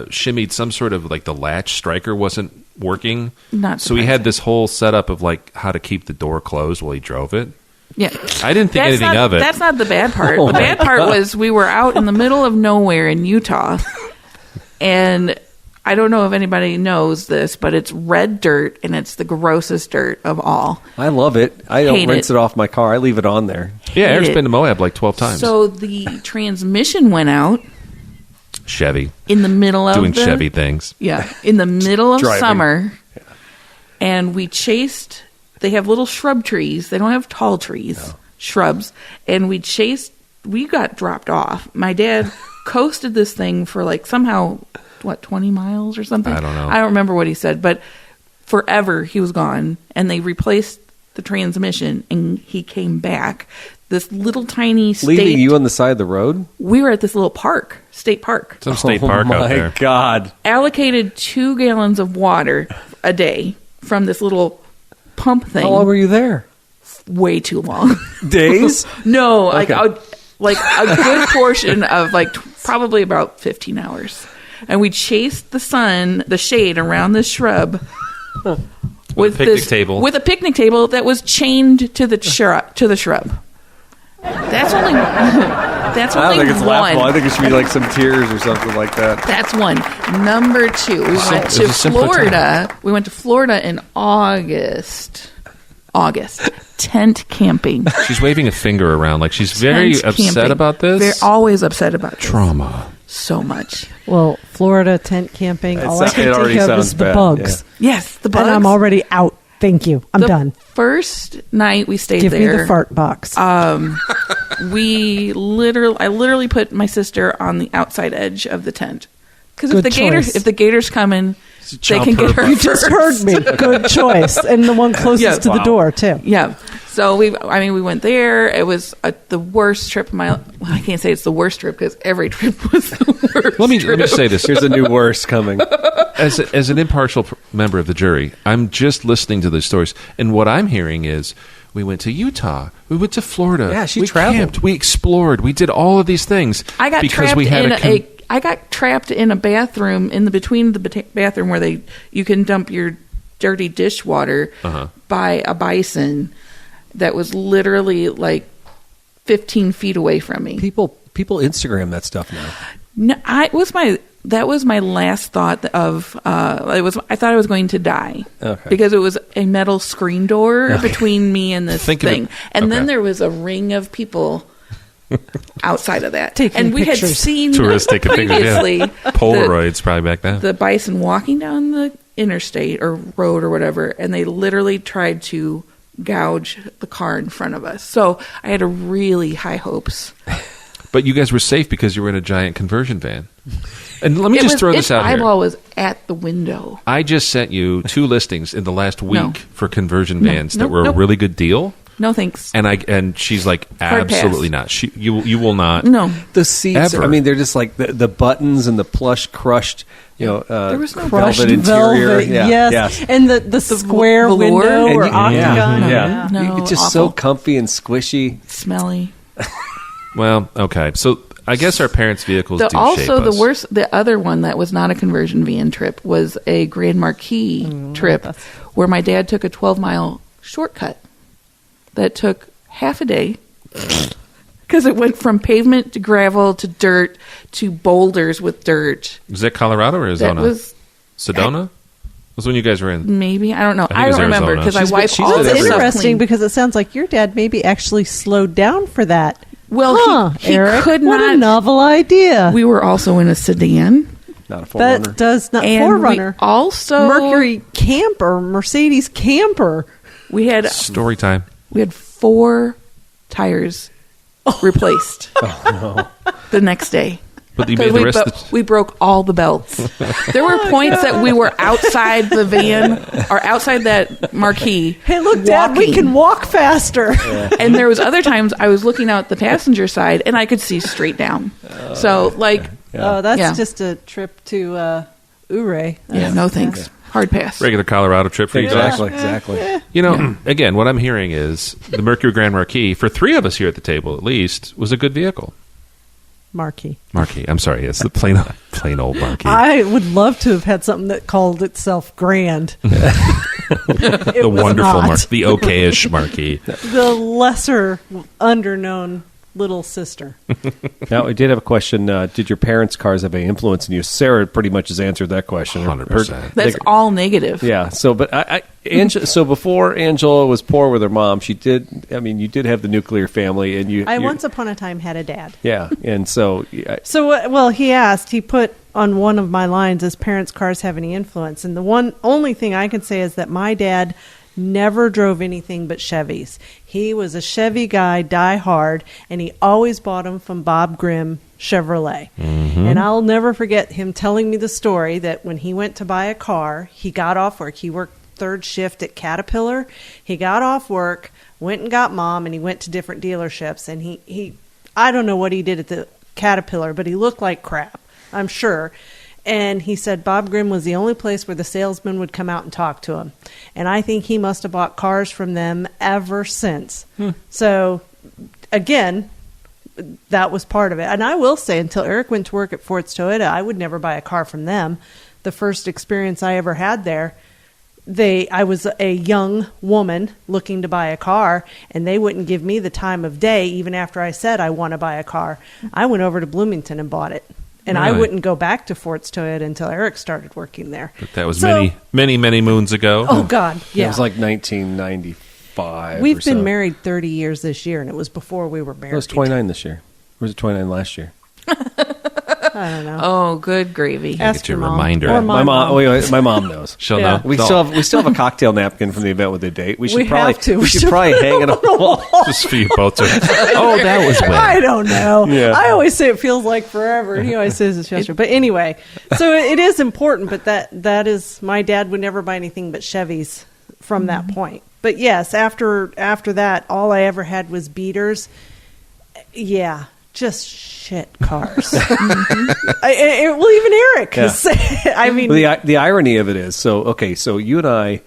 shimmied some sort of like the latch striker wasn't working. Not so he had this whole setup of like how to keep the door closed while he drove it. Yeah. I didn't think anything of it. That's not the bad part. The bad part was we were out in the middle of nowhere in Utah. And I don't know if anybody knows this, but it's red dirt, and it's the grossest dirt of all. I love it. I don't rinse it off my car. I leave it on there. Yeah, Eric's been to Moab like 12 times. So the transmission went out. Chevy. In the middle of doing Chevy things. Yeah, in the middle of summer. Yeah. And we chased, they have little shrub trees. They don't have tall trees, shrubs. And we got dropped off. My dad coasted this thing for like somehow, 20 miles or something? I don't know. I don't remember what he said, but forever he was gone, and they replaced the transmission, and he came back. This little tiny state... Leaving you on the side of the road? We were at this little park, state park. Some state park out there. Oh, my God. Allocated 2 gallons of water a day from this little pump thing. How long were you there? Way too long. Days? No, okay. like a good portion of probably about 15 hours. And we chased the shade around this shrub with a picnic table that was chained to the shrub. That's only I don't think it's laughable. I think it should be like some tears or something like that. That's one. Number 2, we went to Florida. We went to Florida in August. Tent camping. She's waving a finger around like she's very upset about this. They're always upset about this. Trauma. So much. Well, Florida tent camping, all I can think of is the bugs. Yeah. Yes, the bugs. And I'm already out. Thank you. I'm done. First night we stayed there. Give me the fart box. I literally put my sister on the outside edge of the tent. Because if the gators come in, they can get her. You just heard me. Good choice. And the one closest to the door, too. Yeah. So we went there. It was the worst trip of my life. Well, I can't say it's the worst trip because every trip was the worst. Let me say this. Here's a new worst coming. As an impartial member of the jury, I'm just listening to these stories, and what I'm hearing is we went to Utah, we went to Florida. Yeah, we traveled, camped, we explored, we did all of these things. I got trapped in a bathroom between the bathroom where you can dump your dirty dishwater by a bison that was literally like 15 feet away from me. People Instagram that stuff now. No, that was my last thought of I thought I was going to die because it was a metal screen door between me and this thing, and then there was a ring of people outside of that, and we had seen tourists taking previously Polaroids probably back then. The bison walking down the interstate or road or whatever, and they literally tried to gouge the car in front of us. So I had really high hopes. But you guys were safe because you were in a giant conversion van. And let me just throw this out here. Its eyeball was at the window. I just sent you 2 listings in the last week for conversion vans that were a really good deal. No thanks. And she's like, absolutely not. You will not. No. The seats, ever. They're just like the buttons and the plush crushed, there was no crushed interior. Yes. And the square window or octagon. Yeah. No, it's just so comfy and squishy. Smelly. Well, okay. So I guess our parents' vehicles do shape us. The other one that was not a conversion van trip was a Grand Marquis trip where my dad took a 12-mile shortcut that took half a day because it went from pavement to gravel to dirt to boulders with dirt. Was that Colorado or Arizona? That was Sedona? Was when you guys were in? Maybe. I don't know. I don't remember because I wiped all this stuff interesting clean. Because it sounds like your dad maybe actually slowed down for that Well, he Eric, could what not. a novel idea. We were also in a sedan. Not a 4Runner. That does not And 4Runner. we also Mercury camper, Mercedes camper. we had Story time. 4 tires replaced the next day. But you made the rest of the... We broke all the belts. There were points that we were outside the van or outside that marquee. Hey, look, Dad, we can walk faster. And there was other times I was looking out the passenger side and I could see straight down. So, like, Oh, that's Yeah. just a trip to Ouray. yeah, no thanks. Hard pass. Regular Colorado trip for you guys. Exactly. You know, again, what I'm hearing is the Mercury Grand Marquis, for 3 of us here at the table at least, was a good vehicle. Marquee. Marquis. I'm sorry. It's the plain old Marquis. I would love to have had something that called itself grand. The was wonderful not. Marquis. The okayish Marquis. The lesser, underknown little sister. Now, we did have a question. Did your parents' cars have any influence in you? Sarah pretty much has answered that question. 100%. That's all negative. Yeah. So, but so before Angela was poor with her mom, you did have the nuclear family, and I once upon a time had a dad. Yeah, and so He asked, he put on one of my lines, "Does parents' cars have any influence?" And the only thing I can say is that my dad never drove anything but Chevys. He was a Chevy guy, die hard, and he always bought them from Bob Grimm Chevrolet. Mm-hmm. And I'll never forget him telling me the story that when he went to buy a car, he got off work. He worked third shift at Caterpillar. He got off work, went and got Mom, and he went to different dealerships. And he I don't know what he did at the Caterpillar, but he looked like crap, I'm sure. And he said Bob Grimm was the only place where the salesman would come out and talk to him. And I think he must have bought cars from them ever since. So, again, that was part of it. And I will say, until Eric went to work at Ford's Toyota, I would never buy a car from them. The first experience I ever had there, I was a young woman looking to buy a car, and they wouldn't give me the time of day even after I said I want to buy a car. I went over to Bloomington and bought it. And Really? I wouldn't go back to Ford's Toyota until Eric started working there. But that was many moons ago. Oh, God. Yeah. it was like 1995. We've or so. been married 30 years this year, and it was before we were married. It was 29 this year. Or was it 29 last year? I don't know. Oh, good gravy. Ask Get your your mom. reminder. Or My mom. Wait, my mom knows. She'll Yeah. know. We still have a cocktail napkin from the event with the date. We should We probably have to. We should probably hang it on the wall. Just for you both to... Oh, that was I when. don't know. Yeah. I always say it feels like forever. He always says it's yesterday. But anyway, so it is important, but that is, my dad would never buy anything but Chevys from that point. But yes, after that, all I ever had was beaters. Yeah, just shit cars. Well, even Eric has said, I mean... Well, the irony of it is, so you and I,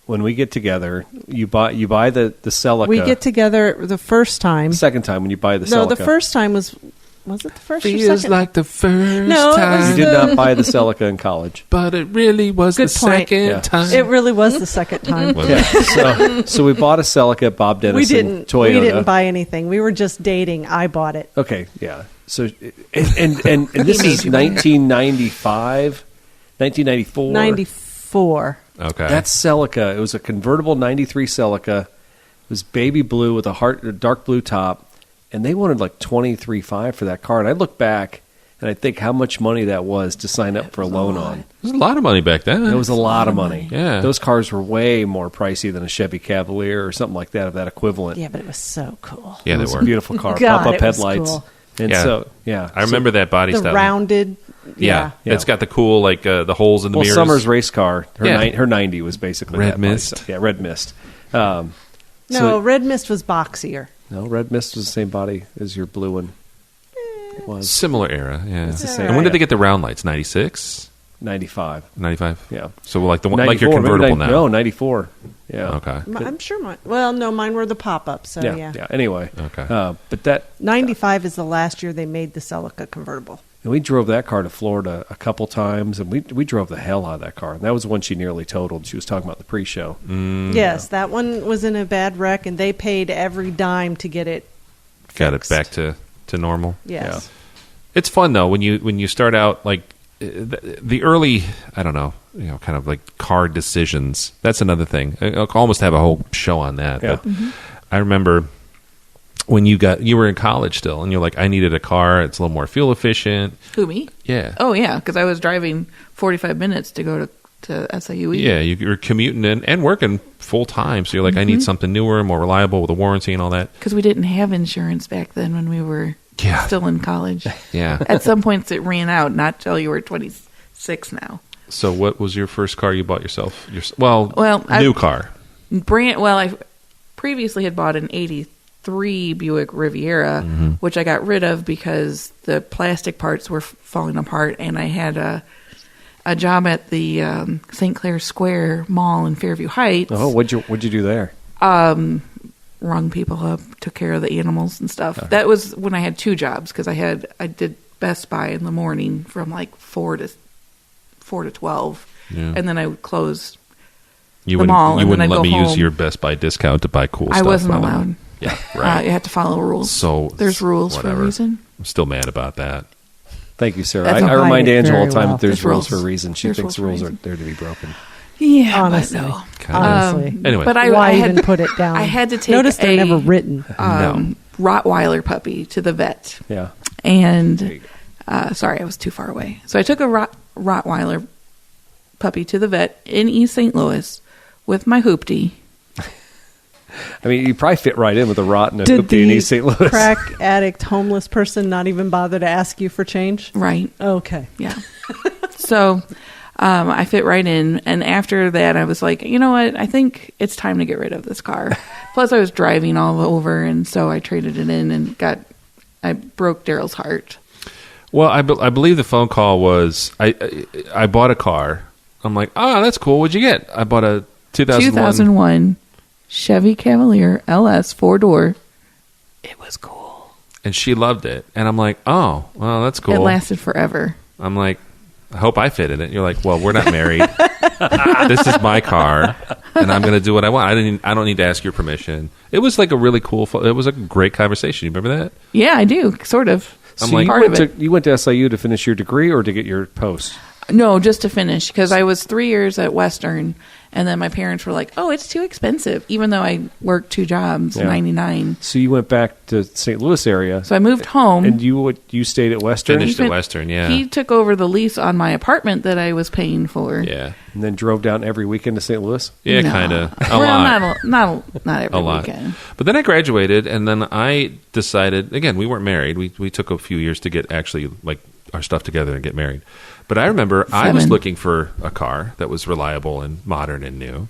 when we get together, you buy the Celica. we get together the first time. Second time when you buy the Celica. No, the first time was it the first or Feels second? like the first No, it time. was You did not buy the Celica in college. But it really was Good the point. second Yeah. time. It really was the second time. Was Yeah. So we bought a Celica at Bob Dennis We didn't. Toyota. We didn't buy anything. We were just dating. I bought it. Okay, yeah. So and this is 1995, 1994. 94. Okay. That's Celica. It was a convertible 93 Celica. It was baby blue with a dark blue top, and they wanted like $23,500 for that car. And I look back and I think how much money that was to sign up for a loan on. It was a lot of money back then. It was a lot of money. Yeah. Those cars were way more pricey than a Chevy Cavalier or something like that, of that equivalent. Yeah, but it was so cool. Yeah, It they was were. a beautiful car. God, Pop-up it was headlights. cool. And Yeah. so, yeah. I remember that body The style. rounded. Yeah. Yeah. It's got the cool, like, the holes in the Well, mirrors. Summer's race car, her, Yeah. her 90 was basically Red that body Mist. style. Yeah, Red Mist. No, So- Red Mist was boxier. No, Red Mist was the same body as your blue one. It was Similar era, yeah. the same And when era. did they get the round lights? 96? 95. 95? Yeah. So like the one, like your 94, maybe convertible 90 now. No, 94. Yeah. Okay. I'm sure mine. Well, no, mine were the pop-ups. So Yeah. yeah. Yeah. Anyway. Okay. But that 95 is the last year they made the Celica convertible. and we drove that car to Florida a couple times, and we drove the hell out of that car. And that was the one she nearly totaled. She was talking about the pre-show. Yes, that one was in a bad wreck, and they paid every dime to get it. Got it fixed. back to normal. Yes. It's fun though when you start out like the early, I don't know, kind of like car decisions. That's another thing. I'll almost have a whole show on that. Yeah. But I remember when you were in college still, and you're like, I needed a car. It's a little more fuel efficient. Who, me? Yeah. Oh, yeah, because I was driving 45 minutes to go to SIUE. Yeah, you're commuting and working full time, so you're like, I need something newer, more reliable with a warranty and all that. Because we didn't have insurance back then when we were still in college. Yeah. At some points it ran out, not till you were 26 now. So what was your first car you bought yourself? New car. I previously had bought an 83 Buick Riviera, which I got rid of because the plastic parts were falling apart, and I had a job at the St. Clair Square Mall in Fairview Heights. Oh, what'd you do there? Rung people up, took care of the animals and stuff. That was when I had 2 jobs, because I did Best Buy in the morning from like 4 to 12, and then I would close the mall. You wouldn't let me use home. your Best Buy discount to buy cool stuff. I wasn't allowed. Yeah, right. You had to follow rules. So there's rules for a reason. I'm still mad about that. Thank you, Sarah. That's I remind Angela all the time that there's There's rules rules. for a reason. She There's thinks rules rules for a are reason. there to be broken. Yeah, Honestly. but no. Honestly. Anyway. But Why I had, even put it down? I had to take Notice they're never written. Rottweiler puppy to the vet. Yeah. And sorry, I was too far away. So I took a Rottweiler puppy to the vet in East St. Louis with my hoopty. I mean, you probably fit right in with a rot and a Did hoopty in the East St. Louis. crack addict, homeless person not even bother to ask you for change? Right. Okay. Yeah. So I fit right in. And after that, I was like, you know what? I think it's time to get rid of this car. Plus, I was driving all over. And so I traded it in and I broke Daryl's heart. Well, I believe the phone call was, I bought a car. I'm like, oh, that's cool. What'd you get? I bought a 2001 Chevy Cavalier LS 4-door. It was cool. And she loved it. And I'm like, oh, well, that's cool. It lasted forever. I'm like, I hope I fit in it. You're like, well, we're not married. This is my car, and I'm going to do what I want. I don't need to ask your permission. It was like a really cool. It was a great conversation. You remember that? Yeah, I do, sort of. So you went to SIU to finish your degree or to get your post? No, just to finish, because I was 3 years at Western, and then my parents were like, oh, it's too expensive, even though I worked 2 jobs, 99. So you went back to St. Louis area. So I moved home. And you stayed at Western? Finished at Western, yeah. He took over the lease on my apartment that I was paying for. Yeah. And then drove down every weekend to St. Louis? Yeah, No. kind of. Well, not every A lot. weekend. But then I graduated, and then I decided, again, we weren't married. We took a few years to get actually like our stuff together and get married. But I remember I was looking for a car that was reliable and modern and new.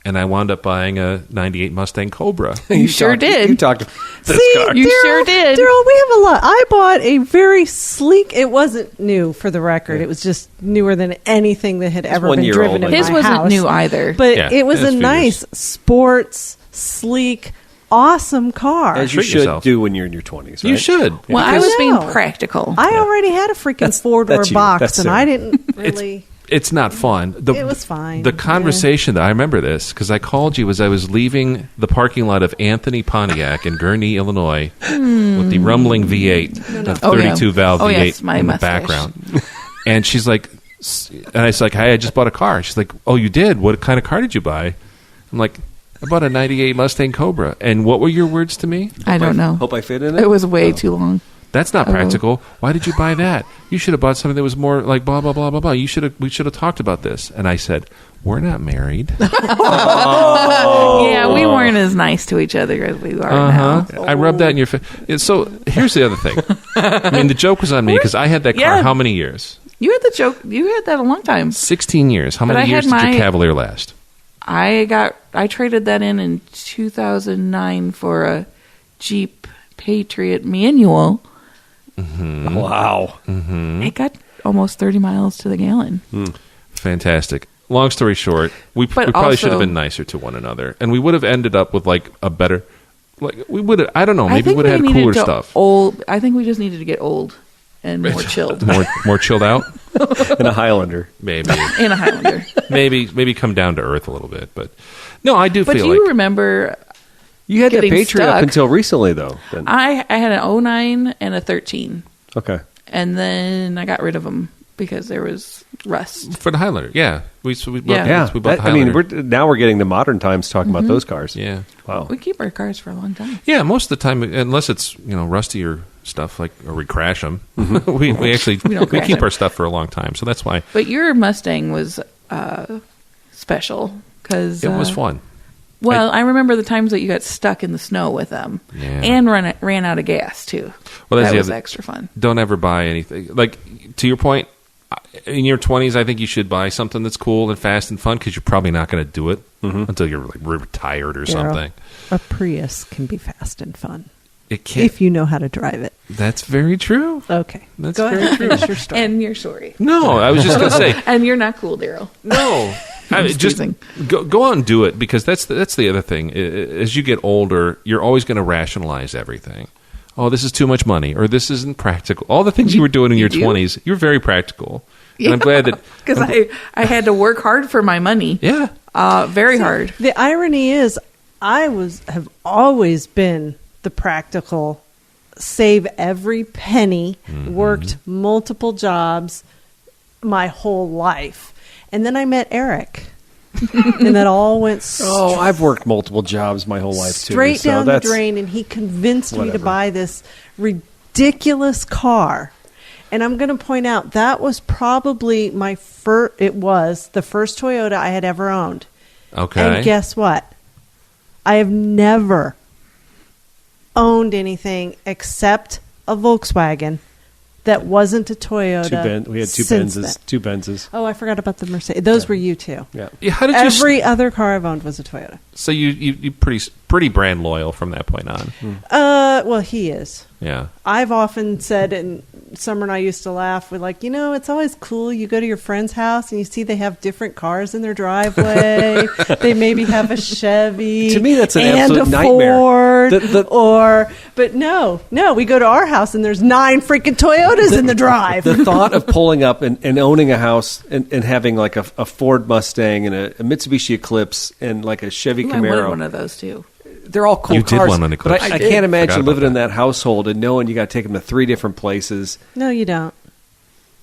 And I wound up buying a 98 Mustang Cobra. You sure did. You talked this car. You sure did. Daryl, we have a lot. I bought a very sleek, it wasn't new for the record. It was just newer than anything that had ever 1 been year driven old, in I His my wasn't house. new either. But Yeah, it was it's a few nice, sports, sleek, awesome car. As you Treat should yourself. do when you're in your 20s, right? You should. Well, I was No. being practical. I already had a freaking 4-door that's you. box, That's and Sarah. I didn't really... It's not fun. It was fine. The conversation that I remember this because I called you as I was leaving the parking lot of Anthony Pontiac in Gurnee, Illinois, with the rumbling V8, the 32 valve V8 yes, my in the mustache. background. And she's like, and I was like, "Hey, I just bought a car." She's like, "Oh, you did? What kind of car did you buy?" I'm like, "I bought a '98 Mustang Cobra." And what were your words to me? I don't know. Hope I fit in it? It was way too long. That's not practical. Why did you buy that? You should have bought something that was more like blah blah blah blah blah. We should have talked about this. And I said, we're not married. Yeah, we weren't as nice to each other as we are now. I rubbed that in your face. So here's the other thing. I mean, the joke was on me because I had that car Yeah. how many years? You had the joke. You had that a long time. 16 years. How But many I years had did your my- Cavalier last? I traded that in 2009 for a Jeep Patriot manual. Wow. It got almost 30 miles to the gallon. Fantastic. Long story short, we probably also- should have been nicer to one another, and we would have ended up with like a better. Like we would have. I don't know. I Maybe we think would have had needed cooler to stuff. I think we just needed to get old and more chilled more chilled out. In a Highlander. Maybe. in a Highlander. maybe come down to earth a little bit, but no, I do But do feel you like remember? You had that Getting Patriot up stuck. until recently, though. Then. I had an 09 and a 13, Okay. and then I got rid of them because there was rust. for the Highlander. Yeah, we bought, Yeah. Yeah. we bought the I mean, Highlander. now we're getting to modern times talking about those cars. Yeah. Wow. We keep our cars for a long time. Yeah, most of the time, unless it's rusty or stuff or we crash them, we keep our stuff for a long time. So that's why. But your Mustang was special because It was fun. Well, I remember the times that you got stuck in the snow with them and ran out of gas too. Well, that was extra fun. Don't ever buy anything. Like, to your point, in your 20s, I think you should buy something that's cool and fast and fun because you're probably not going to do it until you're like retired or something. A Prius can be fast and fun. It can if you know how to drive it. That's very true. Okay. That's Go very ahead. true. Finish your story. And your story. No, I was just going to say. And you're not cool, Daryl. No. Just go on and do it because that's the other thing. As you get older, you're always going to rationalize everything. Oh, this is too much money, or this isn't practical. All the things you were doing in your 20s, you're very practical. Yeah, and I'm glad that because I had to work hard for my money. Yeah, very hard. The irony is, I have always been the practical, save every penny, worked multiple jobs my whole life. And then I met Eric. And that all went I've worked multiple jobs my whole life too. Straight down the drain, and he convinced me to buy this ridiculous car. And I'm going to point out that was probably it was the first Toyota I had ever owned. Okay. And guess what? I have never owned anything except a Volkswagen that wasn't a Toyota. We had two Benzes. Oh, I forgot about the Mercedes. Those were you too. Yeah. How did Every other car I've owned was a Toyota. So you pretty brand loyal from that point on. Well, he is. Yeah. I've often said, and Summer and I used to laugh, we're like, it's always cool. You go to your friend's house and you see they have different cars in their driveway. They maybe have a Chevy. To me, that's an and absolute a nightmare. Ford, but no, we go to our house and there's 9 freaking Toyotas in the drive. The thought of pulling up and owning a house and having like a Ford Mustang and a Mitsubishi Eclipse and like a Chevy Camaro. I wanted one of those too. They're all cool you cars. Did want an Eclipse. But I can't imagine living in that household and knowing you got to take them to 3 different places. No, you don't.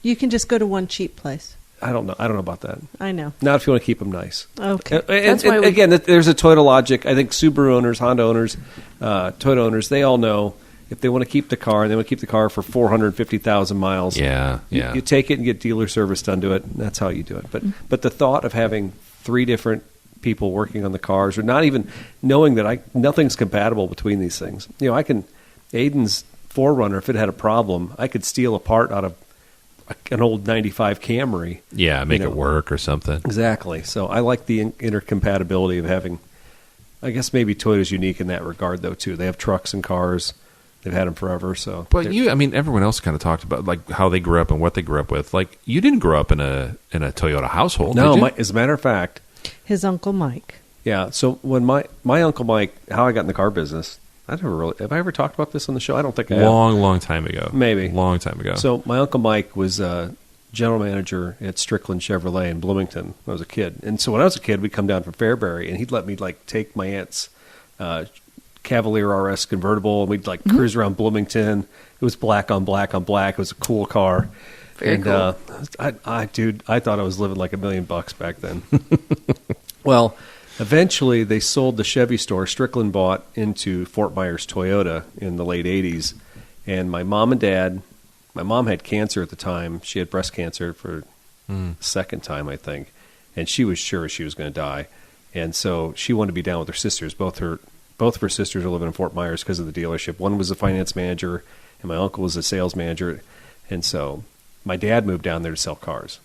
You can just go to one cheap place. I don't know about that. I know. Not if you want to keep them nice. Okay. And again, there's a Toyota logic. I think Subaru owners, Honda owners, Toyota owners, they all know if they want to keep the car, and they want to keep the car for 450,000 miles. Yeah. You take it and get dealer service done to it, and that's how you do it. But the thought of having 3 different people working on the cars, or not even knowing that nothing's compatible between these things. Aiden's 4Runner, if it had a problem, I could steal a part out of an old 95 Camry. Yeah, make it work or something. Exactly. So I like the intercompatibility of having, I guess maybe Toyota's unique in that regard, though, too. They have trucks and cars. They've had them forever. So, but everyone else kind of talked about like how they grew up and what they grew up with. Like, you didn't grow up in a Toyota household, no, did you? as a matter of fact. His Uncle Mike. Yeah, so when my Uncle Mike, how I got in the car business, have I ever talked about this on the show? I don't think I have. Long time ago. Maybe. Long time ago. So my Uncle Mike was general manager at Strickland Chevrolet in Bloomington when I was a kid. And so when I was a kid, we'd come down from Fairbury, and he'd let me take my aunt's Cavalier RS convertible, and we'd cruise around Bloomington. It was black on black on black. It was a cool car. Very cool. I thought I was living like $1 million back then. Well, eventually they sold the Chevy store. Strickland bought into Fort Myers Toyota in the late 80s. And my mom had cancer at the time. She had breast cancer for the second time, I think. And she was sure she was going to die. And so she wanted to be down with her sisters. Both of her sisters are living in Fort Myers because of the dealership. One was a finance manager, and my uncle was a sales manager. And so my dad moved down there to sell cars.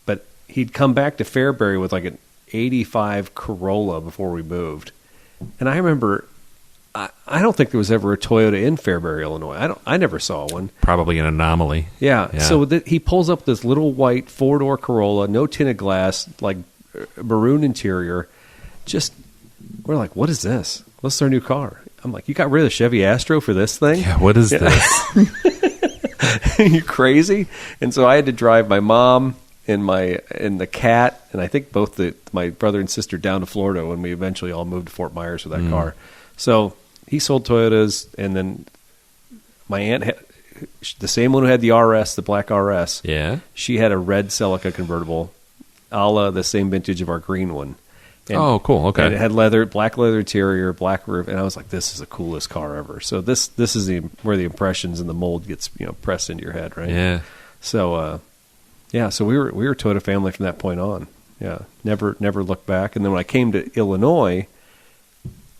But he'd come back to Fairbury with an 85 Corolla before we moved. And I remember, I don't think there was ever a Toyota in Fairbury, Illinois. I never saw one. Probably an anomaly. Yeah. So he pulls up this little white 4-door Corolla, no tinted glass, maroon interior. We're like, what is this? What's our new car? I'm like, you got rid of the Chevy Astro for this thing? Yeah, what is this? Are you crazy? And so I had to drive my mom and the cat, and I think both my brother and sister down to Florida when we eventually all moved to Fort Myers with that car. So he sold Toyotas, and then my aunt had the same one who had the RS, the black RS. Yeah. She had a red Celica convertible, a la the same vintage of our green one. Oh, cool. Okay. And it had black leather interior, black roof, and I was like, "This is the coolest car ever." So this is where the impressions and the mold gets pressed into your head, right? Yeah. So so we were a Toyota family from that point on. Yeah, never looked back. And then when I came to Illinois,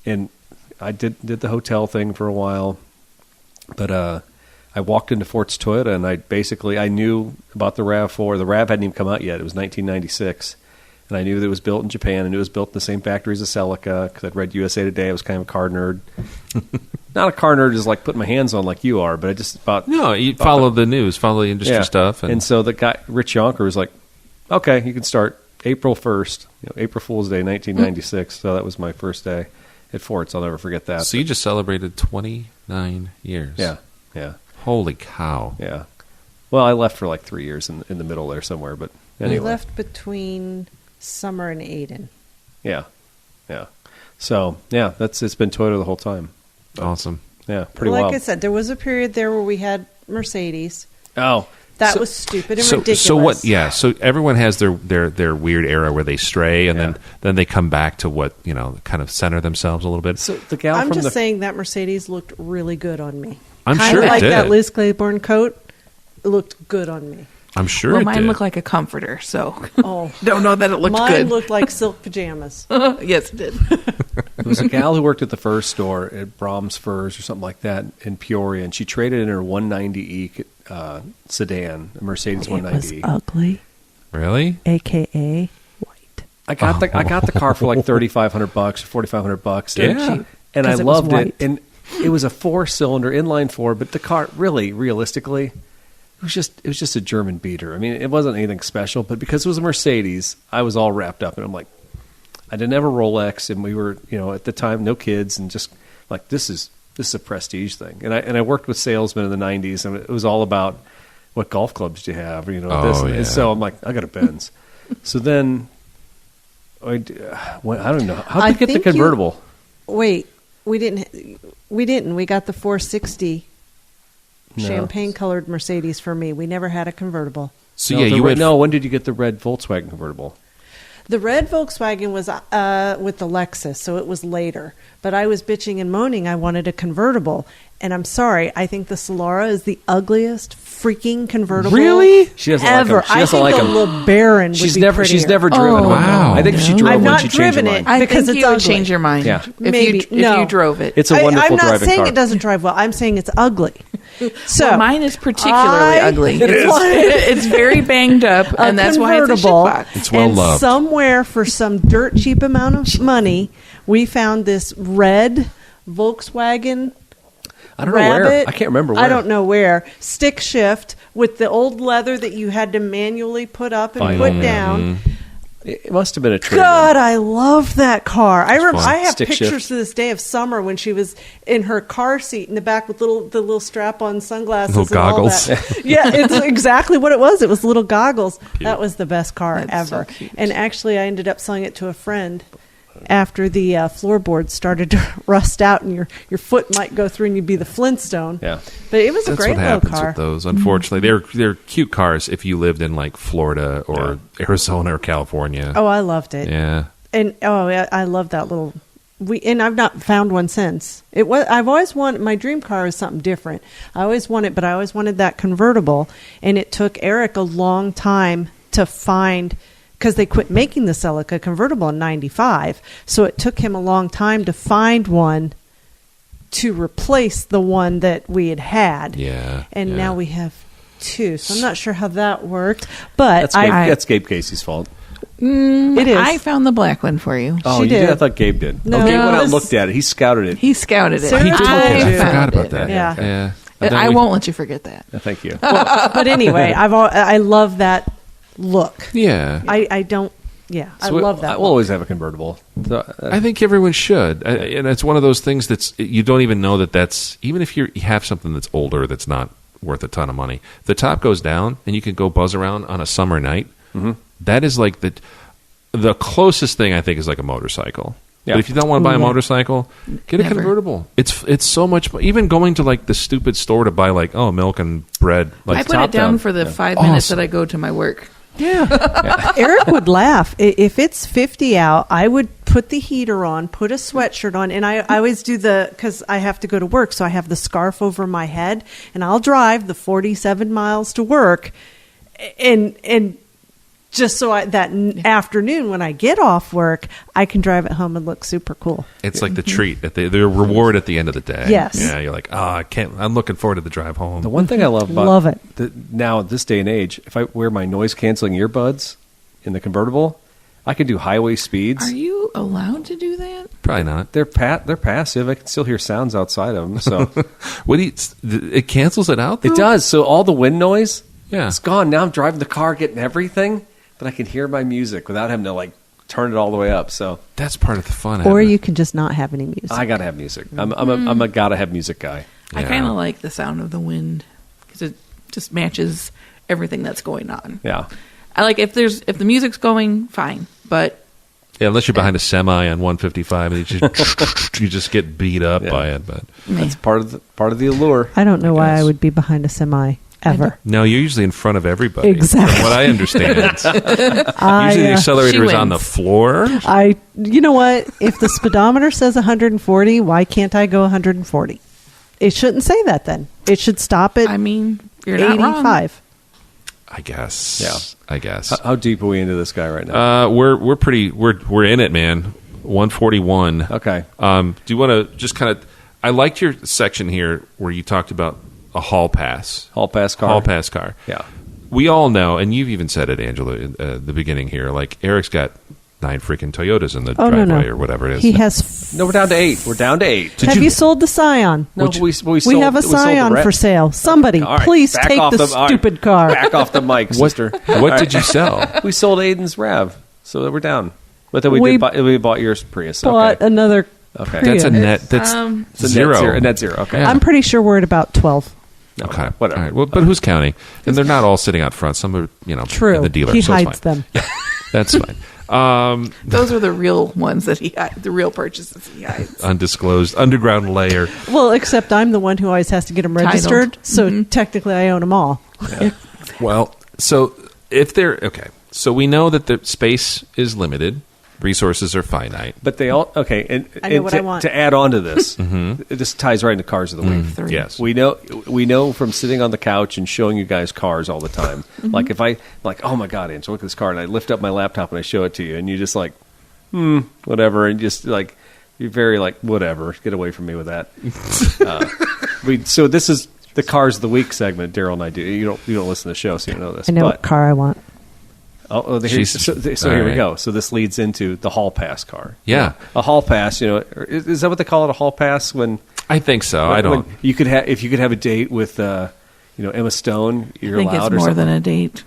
and I did the hotel thing for a while, but I walked into Fort's Toyota, and I knew about the RAV4. The RAV hadn't even come out yet. It was 1996. And I knew that it was built in Japan. I knew it was built in the same factory as a Celica because I'd read USA Today. I was kind of a car nerd. Not a car nerd is like putting my hands on like you are, but I just thought... No, you follow the news, follow the industry stuff. And so the guy, Rich Yonker, was like, okay, you can start April 1st, April Fool's Day, 1996. So that was my first day at Fort's. I'll never forget that. So you just celebrated 29 years. Yeah. Holy cow. Yeah. Well, I left for like 3 years in the middle there somewhere, but anyway. We left between... Summer and Aiden. Yeah. So it's been Toyota the whole time. Awesome. Yeah, pretty wild. Like I said, there was a period there where we had Mercedes. Oh, that was stupid and ridiculous. So what? Yeah. So everyone has their weird era where they stray, and then they come back to what kind of center themselves a little bit. So the gal I'm from just saying that Mercedes looked really good on me. I'm kind sure of like it did. that Liz Claiborne coat. It looked good on me. I'm sure well, it mine did. looked like a comforter, so don't know that it looked mine good. Looked like silk pajamas. Yes, it did. There was a gal who worked at the Furs store at Brahms Furs or something like that in Peoria, and she traded in her 190E sedan, a Mercedes 190E. It was ugly. Really? AKA white. I got the car for like $3,500 or $4,500. Yeah. And I it was loved white. it. And it was a 4-cylinder inline 4, but the car really, realistically, it was just a German beater. I mean, it wasn't anything special, but because it was a Mercedes, I was all wrapped up, and I'm like, I didn't have a Rolex, and we were, at the time, no kids, and just like this is a prestige thing. And I worked with salesmen in the '90s, and it was all about what golf clubs do you have, And so I'm like, I got a Benz. So then, I don't know. How did you get the convertible? We didn't. We got the 460. Champagne-colored Mercedes for me. We never had a convertible. So when did you get the red Volkswagen convertible? The red Volkswagen was with the Lexus, so it was later. But I was bitching and moaning. I wanted a convertible. And I'm sorry, I think the Solara is the ugliest freaking convertible She doesn't ever. like them. She doesn't I think the LeBaron would be prettier. She's never driven one. Wow. I think if she drove I've one, not she'd change her driven mind. it. I Because think it's you would ugly. change your mind Yeah. if you drove it. It's a wonderful I'm not driving saying car. it doesn't drive well. I'm saying it's ugly. So Well, mine is particularly ugly. It's very banged up, and that's why it's a shitbox. It's well loved. And somewhere for some dirt cheap amount of money, we found this red Volkswagen. I don't know Rabbit, where. I can't remember where. I don't know where. Stick shift with the old leather that you had to manually put up and put down. It must have been a trade. God, I love that car. I have Stick pictures shift. to this day of Summer when she was in her car seat in the back with the little strap-on sunglasses, Little goggles. And all that. Yeah, it's exactly what it was. It was little goggles. Cute. That was the best car That's ever. so cute. And actually, I ended up selling it to a friend after the floorboards started to rust out, and your foot might go through, and you'd be the Flintstone. Yeah. But it was a That's great what little happens car. with those. Unfortunately, they're cute cars if you lived in like Florida or Arizona or California. Oh, I loved it. Yeah. And I love that little. And I've not found one since. I've always wanted, my dream car is something different. I always wanted that convertible, and it took Eric a long time to find, because they quit making the Celica convertible in '95. So it took him a long time to find one to replace the one that we had. Yeah. And now we have two. So I'm not sure how that worked, but That's Gabe Casey's fault. it is. I found the black one for you. Oh, She you did? did. I thought Gabe did. No. Gabe went out and No. looked at it. He scouted it. He scouted it. Sarah He did look at it. I found forgot about it. that. Yeah. Yeah. I won't let you forget that. Thank you. But anyway, I love that look. Yeah. I don't. Yeah, I love that. I will always have a convertible. So, I think everyone should, and it's one of those things that's you don't even know that's even if you have something that's older that's not worth a ton of money. The top goes down, and you can go buzz around on a summer night. Mm-hmm. That is like the closest thing I think is like a motorcycle. Yeah. But if you don't want to buy a motorcycle, get a Never. convertible. It's so much. Even going to like the stupid store to buy like milk and bread. Like I put top it down down. for the Yeah. 5 minutes Awesome. that I go to my work. Eric would laugh if it's 50 out. I would put the heater on, put a sweatshirt on, and I always do because I have to go to work, so I have the scarf over my head, and I'll drive the 47 miles to work, and just so that afternoon when I get off work, I can drive it home and look super cool. It's like the treat, the reward at the end of the day. Yes. Yeah, you're like, I'm looking forward to the drive home. The one thing I love about love it. Now, this day and age, if I wear my noise-canceling earbuds in the convertible, I can do highway speeds. Are you allowed to do that? Probably not. They're passive. I can still hear sounds outside of them. So it cancels it out, though? It does. So all the wind noise, Yeah. it's gone. Now I'm driving the car, getting everything, but I can hear my music without having to like turn it all the way up. So that's part of the fun. Or you can just not have any music. I gotta have music. I'm a gotta have music guy. I kind of like the sound of the wind because it just matches everything that's going on. Yeah. I like if the music's going, fine, but Yeah, unless you're behind a semi on 155 and you just get beat up by it. But that's part of the allure. I don't know why I would be behind a semi ever. No, you're usually in front of everybody. Exactly. From what I understand. Usually the accelerator is on the floor. You know what? If the speedometer says 140, why can't I go 140? It shouldn't say that then. It should stop at I mean, you're 85. not wrong. I guess. Yeah. I guess. How deep are we into this guy right now? We're in it, man. 141. Okay. Do you want to just kind of? I liked your section here where you talked about a hall pass car. Yeah. We all know, and you've even said it, Angela, at the beginning here. Like Eric's got 9 freaking Toyotas in the driveway or whatever it is. He has. No, we're down to 8. We're down to 8. Have you sold the Scion? No, we have a Scion for sale. Somebody, right, please take the stupid car. Back off the mic, sister. What did you sell? We sold Aiden's Rav, so we're down. But then we bought yours Prius. Bought another. Okay, That's a net. That's zero. A net zero. Okay, I'm pretty sure we're at about 12. Okay, whatever. All right. Well, but who's counting? And they're not all sitting out front. Some are, True. in the dealer. He so it's hides fine. them. Yeah, that's fine. Those are the real ones that the real purchases he hides. Undisclosed underground layer. Well, except I'm the one who always has to get them registered, so technically I own them all. Yeah. Well, so so we know that the space is limited. Resources are finite. But they all and I know what I want. To add on to this, this ties right into Cars of the Week. 3. Yes, we know from sitting on the couch and showing you guys cars all the time. Like if I oh my God, Angel, look at this car, and I lift up my laptop and I show it to you, and you just like, whatever, and just like you're very like whatever, get away from me with that. So this is the Cars of the Week segment. Daryl and I do. You don't listen to the show, so you don't know this. I know what car I want. So here we go. So this leads into the hall pass car. Yeah. A hall pass, is that what they call it, a hall pass? When I think so. I don't. You could if you could have a date with, Emma Stone, you're I think allowed it's or more something? than a date.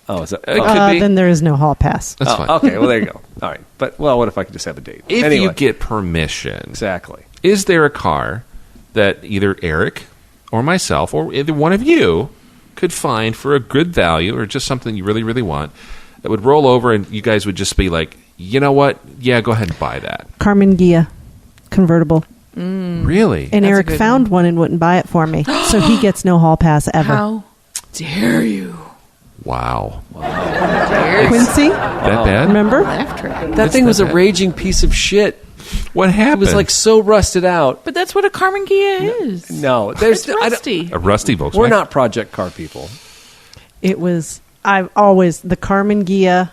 Oh, is that? It could be. Then there is no hall pass. That's fine. Okay, well, there you go. All right. But, what if I could just have a date? If Anyway. you get permission. Exactly. Is there a car that either Eric or myself or either one of you could find for a good value or just something you really, really want that would roll over and you guys would just be like, you know what? Yeah, go ahead and buy that. Carmen Gia convertible. Really? And That's Eric found one and wouldn't buy it for me. So he gets no hall pass ever. How dare you? Wow. Quincy? That bad? Remember? Laugh track. That thing was a bad. raging piece of shit. What It happened? was like so rusted out. But that's what a Carmen Gia is. No, there's It's rusty. a rusty Volkswagen. We're not project car people. It was, I've always, the Carmen Gia,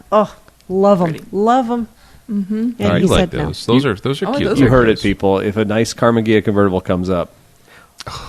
love them. Pretty. Love them. Mm-hmm. And I he like said those. no. Those are cute. those You are heard it, nice. people. If a nice Carmen Gia convertible comes up,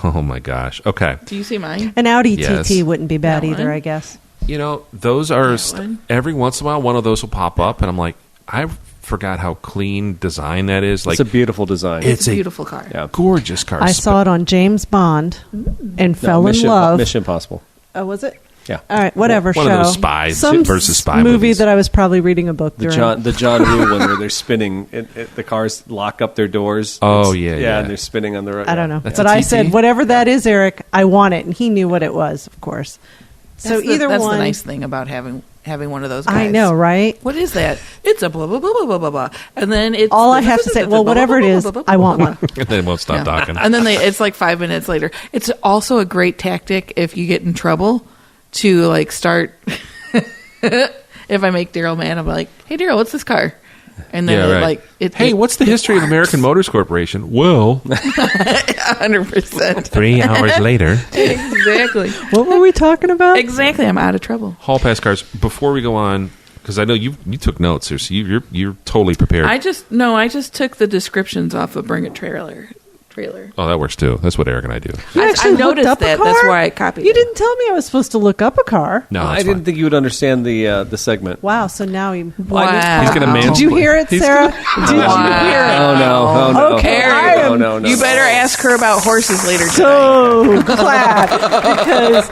Oh my gosh. Okay. Do you see mine? An Audi Yes. TT wouldn't be bad That either, one? I guess. Those are That one? every once in a while one of those will pop up and I'm like, I forgot how clean design that is. Like it's a beautiful design. It's a beautiful car. Yeah. gorgeous car. I saw it on James Bond and No, fell in love. Mission Impossible. Oh, was it? Yeah. All right, whatever One show. of those spies Some versus spy movie movies. that I was probably reading a book The during. John Woo one where they're spinning. The cars lock up their doors. Oh, It's- yeah. and they're spinning on the road. I don't know. That's But a I TT? said, whatever that is, Eric, I want it. And he knew what it was, of course. So That's either that's one. the nice thing about having one of those guys. I know, right? What is that? It's a blah blah blah blah blah blah blah. And then it's All I have to say, well, whatever it is, I want one. And they won't stop talking. And then it's like 5 minutes later. It's also a great tactic if you get in trouble to like start. If I make Daryl mad, I'm like, "Hey, Daryl, what's this car?" And then hey, what's the history of American Motors Corporation? Well, 100%. 3 hours later. Exactly. What were we talking about? Exactly. I'm out of trouble. Hall pass cars. Before we go on, because I know you took notes here, so you're totally prepared. I just took the descriptions off of Bring a Trailer. Oh, that works too. That's what Eric and I do. I noticed that. That's why I copied it. You didn't tell me I was supposed to look up a car. No, I didn't think you would understand the segment. Wow, so now Wow. He's going to mansplain. Did you hear it, Sarah? Did you hear it? Oh, no. Okay, Eric, no. You better ask her about horses later today. So glad because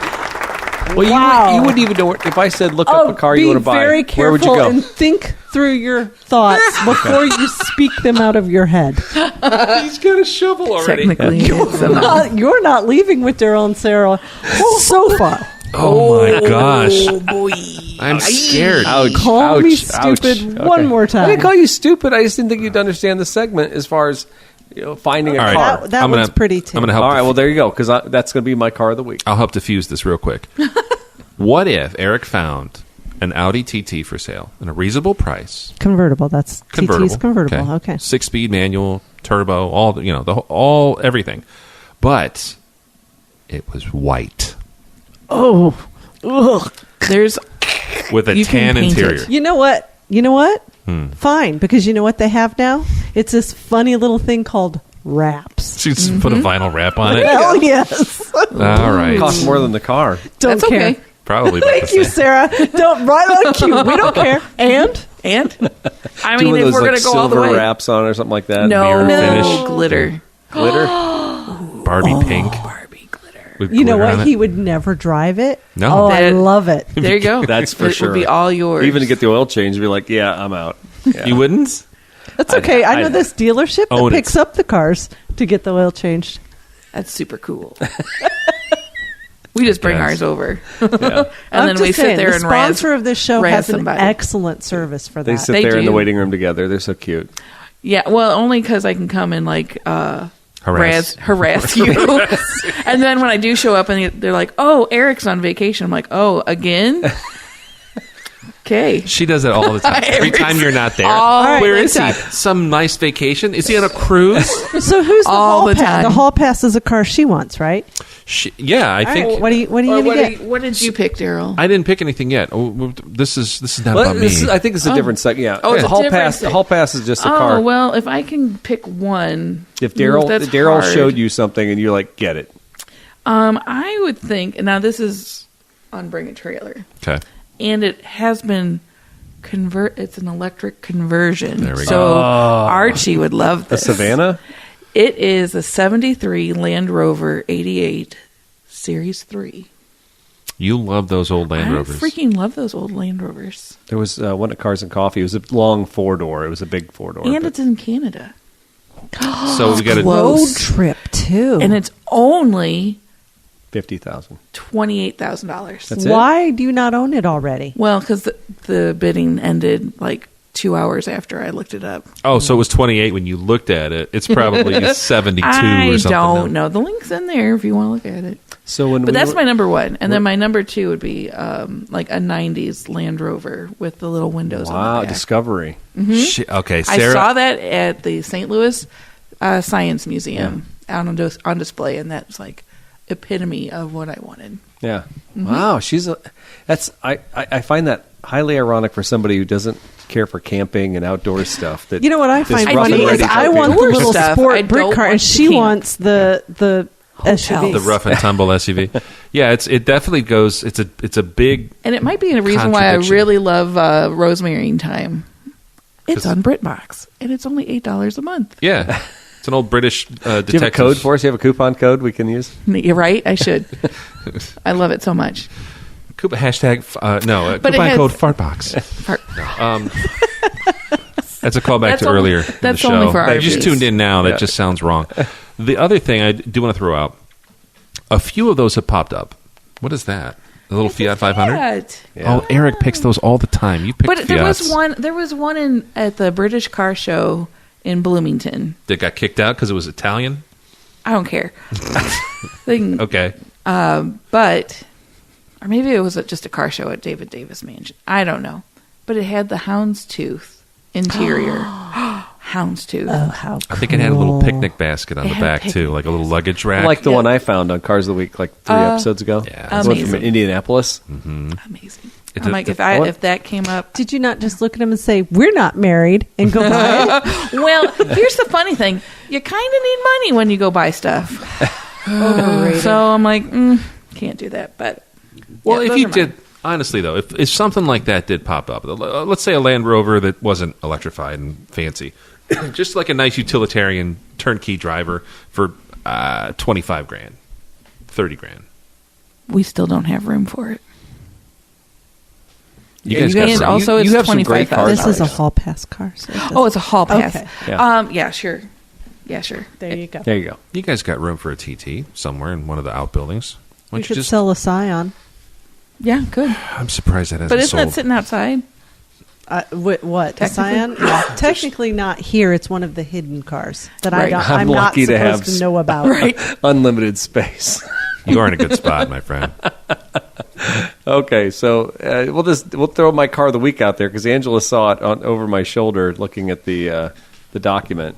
Well, you wouldn't even know if I said look up a car you want to buy. Be very Where would you careful go? and think through your thoughts before you speak them out of your head. He's got a shovel already. Technically, You're not leaving with Daryl and Sarah so far. Oh my gosh. boy. I'm scared. Ouch. Call me ouch, stupid ouch. one more time. I didn't call you stupid. I just didn't think you'd understand the segment as far as finding a All right. car. That one's pretty too. I'm going to help. All right, well, there you go, because that's going to be my car of the week. I'll help diffuse this real quick. What if Eric found an Audi TT for sale at a reasonable price? Convertible. That's TT's convertible. Okay. 6-speed manual, turbo, all everything. But it was white. Oh. Ugh. There's with a You can tan paint interior. it. You know what? Fine, because you know what they have now? It's this funny little thing called wraps. She just put a vinyl wrap on it. Hell yes. All right. It costs more than the car. Don't That's care. okay. Probably. about Thank the you, same. Sarah. Don't right on cue. We don't care. And I Two mean, of if those we're like going to go all the silver way, wraps on or something like that. no, Mirror finish. glitter. Glitter. Barbie pink. Barbie glitter. with you know glitter on what? it. He would never drive it. No. Oh, I That- love it. There you go. That's for it sure. would be all yours. Even to get the oil change, be like, yeah, I'm out. Yeah. You wouldn't? That's okay. I know this dealership Own that it. picks up the cars to get the oil changed. That's super cool. We just bring Yes. ours over, Yeah. and I'm then just we saying, sit there the and razz. sponsor of this show razz has an somebody. excellent service for that. They sit They there in the do. waiting room together. They're so cute. Yeah, well, only because I can come and like Harass. harass you. And then when I do show up and they're like, "Oh, Eric's on vacation," I'm like, "Oh, again." Okay. She does it all the time. Every time you're not there. All Where the is he? time. Some nice vacation? Is he on a cruise? So who's the All hall the pass? time. The hall pass is a car she wants, right? Yeah, I think. What are you going to get? What did you pick, Daryl? I didn't pick anything yet. Oh, this is not Well, about me. I think it's a different segment. Yeah. Oh, it's the a hall different pass. The seg- hall pass is just a Oh, car. well, if I can pick one. If Daryl that's Daryl hard. showed you something and you're like, get it. I would think, and now this is on Bring a Trailer, Okay. and it has been it's an electric conversion. There we so go. Archie would love A this. Savannah? It is a 73 Land Rover 88 Series 3. You love those old Land Rovers. I freaking love those old Land Rovers. There was one at Cars and Coffee. It was a long 4-door. It was a big 4-door. And it's in Canada. So we got to. Close. Road trip too. And it's only $50,000. $28,000. That's it? Why do you not own it already? Well, because the bidding ended like 2 hours after I looked it up. Oh, so it was 28 when you looked at it. It's probably 72 I or something. don't know. The link's in there if you want to look at it. So when But we that's were- my number one. And then my number two would be like a 90s Land Rover with the little windows on Wow, the back. Discovery. Okay, I Sarah. saw that at the St. Louis Science Museum out on display, and that's like epitome of what I wanted. Yeah. Mm-hmm. Wow, I find that highly ironic for somebody who doesn't care for camping and outdoor stuff. That You know what I this find rough and funny ready is I type want the people- little stuff. I sport don't brick car, want and to she camp. wants the SUV. the rough and tumble SUV. Yeah, it definitely goes. It's a big. And it might be a reason why I Contradiction. really love Rosemary in Time. It's on BritBox, and it's only $8 a month. Yeah, it's an old British detective. Do you have a code for us? You have a coupon code we can use? You're right. I should. I love it so much. Hashtag But it coupon has- code fartbox. That's a callback That's to only- earlier in the that's show. only for If you just RVs. tuned in now, that Yeah. just sounds wrong. The other thing I do want to throw out, a few of those have popped up. What is that? The little Fiat 500? Fiat. Yeah. Oh, Eric picks those all the time. You pick But Fiats. there was one at the British Car Show in Bloomington. that got kicked out because it was Italian? I don't care. They can- Okay. but or maybe it was just a car show at David Davis Mansion. I don't know. But it had the houndstooth interior. Houndstooth. Oh, how I think it had a little picnic basket on the back, too, like a little luggage rack. Like the one I found on Cars of the Week like 3 episodes ago. Yeah. The one from Indianapolis. Amazing. I'm like, if that came up. Did you not just look at him and say, we're not married, and go buy it? Well, here's the funny thing. You kind of need money when you go buy stuff. Overrated. So I'm like, can't do that. But Well, yeah, if those you are did, mine. honestly, though, if something like that did pop up, let's say a Land Rover that wasn't electrified and fancy, just like a nice utilitarian turnkey driver for $25,000, $30,000. We still don't have room for it. You guys and got also you it's have some great $25,000. cars. This is a hall pass car. So It's a hall pass. Okay. Yeah, sure. Yeah, sure. there you go. There you go. You guys got room for a TT somewhere in one of the outbuildings. Why We don't you could just? sell a Scion. Yeah, good. I'm surprised that hasn't But isn't sold. that sitting outside? What? The Scion? Technically not here. It's one of the hidden cars that Right. I'm I'm not lucky to supposed have to know about. Right. Unlimited space. You are in a good spot, my friend. Okay, so we'll throw my car of the week out there because Angela saw it over my shoulder looking at the document.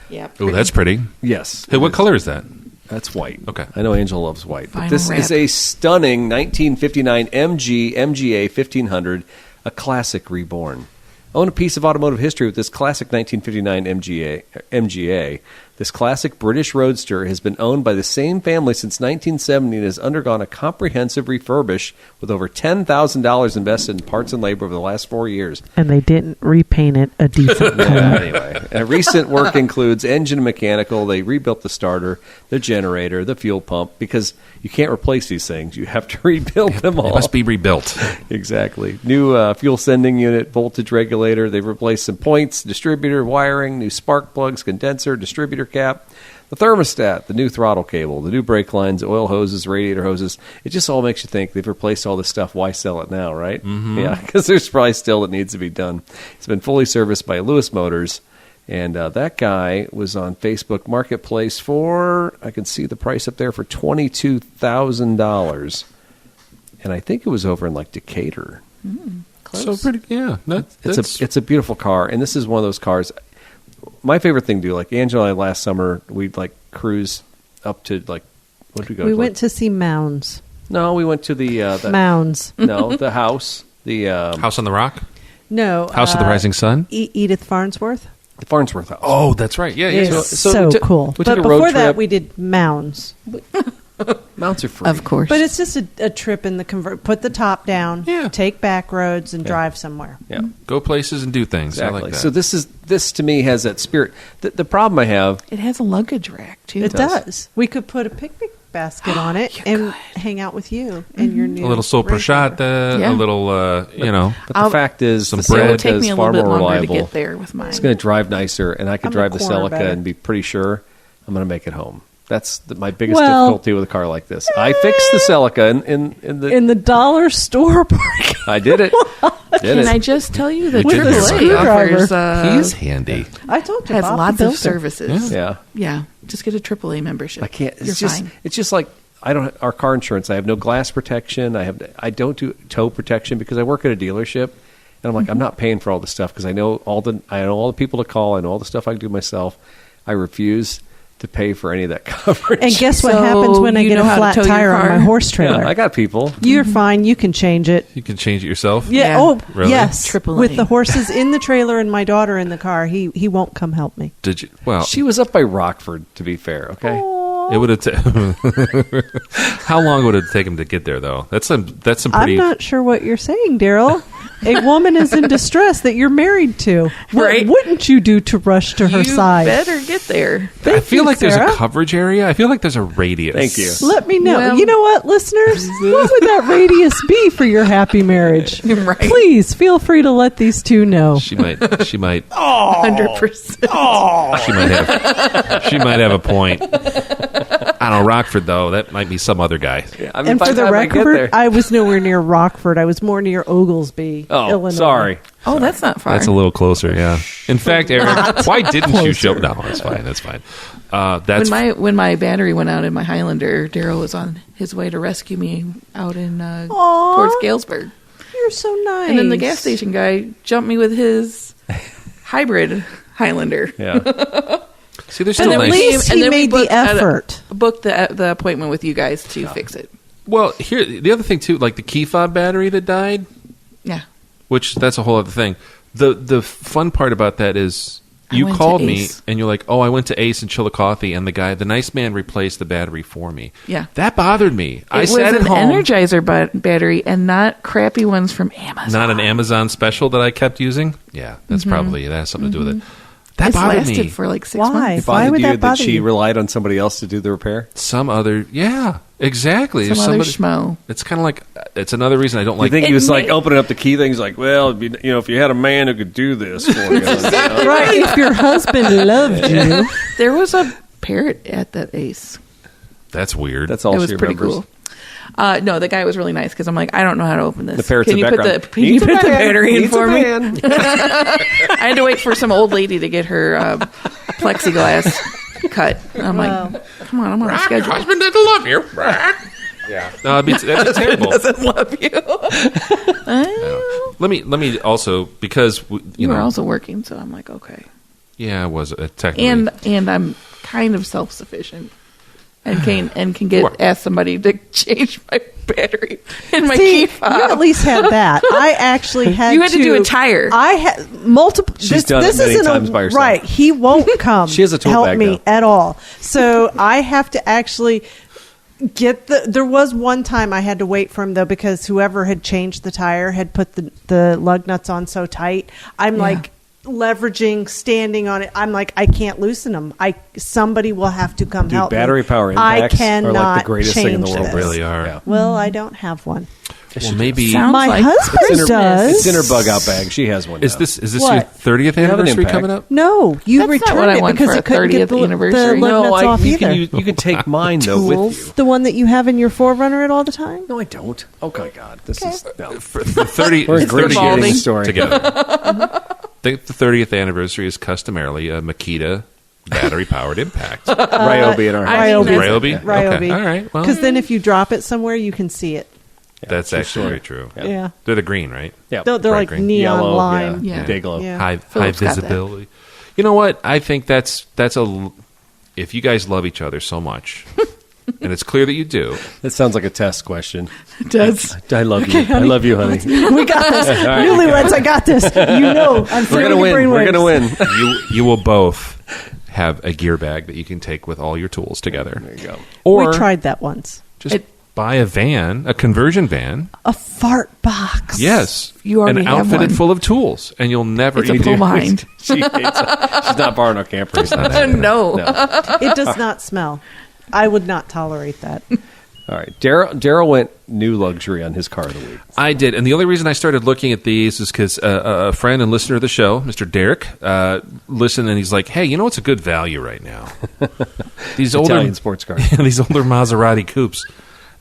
Yeah. Oh, that's pretty. Yes. Hey, what color is that? That's white. Okay. I know Angela loves white. But Vinyl this is wrap. a stunning 1959 MGA 1500, a classic reborn. Own a piece of automotive history with this classic 1959 MGA. This classic British roadster has been owned by the same family since 1970 and has undergone a comprehensive refurbish with over $10,000 invested in parts and labor over the last 4 years. And they didn't repaint it a decent color. Anyway, recent work includes engine and mechanical. They rebuilt the starter, the generator, the fuel pump, because you can't replace these things. You have to rebuild them all. It must be rebuilt. Exactly. New fuel sending unit, voltage regulator. They've replaced some points, distributor wiring, new spark plugs, condenser, distributor cap, the thermostat, the new throttle cable, the new brake lines, oil hoses, radiator hoses. It just all makes you think they've replaced all this stuff. Why sell it now, right? Mm-hmm. Yeah, because there's probably still that needs to be done. It's been fully serviced by Lewis Motors. And that guy was on Facebook Marketplace for, I can see the price up there, for $22,000. And I think it was over in like Decatur. Close. So pretty, yeah. It's a beautiful car, and this is one of those cars. My favorite thing to do, like Angela and I last summer, we'd like cruise up to like, what did we go? We to? went to see Mounds. No, we went to the Mounds. No, the house, the House on the Rock? No. House of the Rising Sun? Edith Farnsworth. the Farnsworth house. Oh, that's right. Yeah, yeah. It's So so we took- cool. we But took a road before that, trip. we did Mounds. Mounts are free, Of course. But it's just a trip in the put the top down, Yeah. take back roads, and drive somewhere. Yeah, Go places and do things. exactly. I like that. So this to me has that spirit. The problem I have, it has a luggage rack, too. It does. does. We could put a picnic basket on it and hang out with you and your new a little soul Range Rover. prosciutto, Yeah. a little, but the fact is, some the bread. It would Celica take is me a far little bit more longer reliable. to get there with mine. It's going to drive nicer, and I could I'm drive a the corner Celica better. and be pretty sure I'm going to make it home. That's my biggest Well- difficulty with a car like this. I fixed the Celica in the dollar store parking. I did it. Can I just tell you that With the AAA screwdriver. offers He's handy. I told you, has Bob lots built of it. services. Yeah. Yeah, just get a AAA membership. I can't. You're It's just. fine. It's just like I don't. Our car insurance. I have no glass protection. I don't do tow protection because I work at a dealership, and I'm like I'm not paying for all this stuff because I know all the people to call. I know all the stuff I can do myself. I refuse to pay for any of that coverage. And guess what So happens when I you get know a how to flat tow your tire on car? my horse trailer? yeah, I got people. You're fine. You can change it. You can change it yourself. Yeah. Yeah. Oh, Really? yes. Triple A. With the horses in the trailer and my daughter in the car, he won't come help me. Did you? Well, She was up by Rockford, to be fair. Okay. it would have. How long would it take him to get there, though? That's some I'm pretty. not sure what you're saying, Daryl. A woman is in distress that you're married to. What Right. wouldn't you do to rush to her You side? better get there. I feel you, like there's Sarah. a coverage area. I feel like there's a radius. Thank you. Let me know. Well- You know what, listeners? What would that radius be for your happy marriage? Right. Please feel free to let these two know. She might. 100%. She might have a point. I don't know, Rockford though. That might be some other guy. Yeah, I mean, And by for the time I get record, there- I was nowhere near Rockford. I was more near Oglesby, oh, Illinois. sorry. Oh, that's not far. That's a little closer. Yeah. In fact, Eric, why didn't you show? closer. No, that's fine. That's fine. That's when my battery went out in my Highlander, Daryl was on his way to rescue me out in towards Galesburg. You're are so nice. And then the gas station guy jumped me with his hybrid Highlander. Yeah. See, there's But still at nice. least he made the effort. Booked the appointment with you guys to fix it. Well, here the other thing too, like the key fob battery that died, Yeah. which that's a whole other thing. The fun part about that is you went called to me Ace. and you're like, "Oh, I went to Ace and Chillicothe, and the nice man replaced the battery for me." Yeah. That bothered me. I It was sat at an home, Energizer battery and not crappy ones from Amazon. not an Amazon special that I kept using. Yeah, that's probably that has something to do with it. That It's bothered lasted me. for like 6 Why? months. It bothered Why would you that bother she you? relied on somebody else to do the repair? Some other, yeah, exactly. Some There's other somebody- schmo. It's kind of like it's another reason I don't You like. think he It was like may- opening up the key things like, well, it'd be, if you had a man who could do this for you. Right, if your husband loved you. There was a parrot at that Ace. That's weird. That's all It was she pretty remembers. cool. No, the guy was really nice because I'm like, I don't know how to open this. The parrot's Can in you the put background. the can you Needs a put the man. battery in Needs a for me? man. I had to wait for some old lady to get her plexiglass cut. I'm Wow. like, come on, I'm on a schedule. husband doesn't love you. Yeah, no, that'd be terrible. Doesn't love you. Let me also because you You know were also working, so I'm like, okay. yeah, I was technically And I'm kind of self sufficient. And can What? ask somebody to change my battery in my See, key fob. you at least had that. I actually had You had to do a tire. I had multiple. She's done it many isn't times by herself. Right. He won't come. She has a tool help bag, me though. at all. So I have to actually get there was one time I had to wait for him though because whoever had changed the tire had put the lug nuts on so tight. I'm Yeah. like leveraging, standing on it. I'm like, I can't loosen them. Somebody will have to come Dude, help battery me. power I impacts cannot are like the greatest thing in the change world. this. really are. Yeah. Well, I don't have one. Well, maybe Sounds My like husband It's in her, does. It's in her bug out bag. She has one. is now. this your What? 30th have an anniversary impact. coming up? No, you That's not returned what I it want because for it a couldn't get 30th anniversary. the lug No, nuts off you either. can can take mine though with you. The one that you have in your Forerunner at all the time? No, I don't. Oh my God, this is no. For 30, We're 30 ingratiating years the story. together. The 30th anniversary is customarily a Makita battery-powered impact. Ryobi in our house. Ryobi? Ryobi. Okay. All right. Well, Because then if you drop it somewhere, you can see it. that's for actually sure. very true. Yeah. They're the green, right? Yeah, They're Bright like green. neon yellow, lime. Yeah, Yeah. day glow. Yeah. High Philip's got that. visibility. You know what? I think that's a. If you guys love each other so much, and it's clear that you do, That sounds like a test question. It does. I love you. I love you, honey. We got this. right. Newlyweds, I got this. You know, I'm We're gonna win. We're gonna win. you will both have a gear bag that you can take with all your tools together. There you go. Or We tried that once. just buy a van, a conversion van. A fart box. Yes, You already an have outfitted one. full of tools, and you'll never. It's a you pull do- behind. She hates it. She's not borrowing our camper. No. It does not smell. I would not tolerate that. All right. Daryl went new luxury on his car of the week. I did, and the only reason I started looking at these is because a friend and listener of the show, Mr. Derek, listened, and he's like, "Hey, you know what's a good value right now? These Italian sports car. these older Maserati coupes."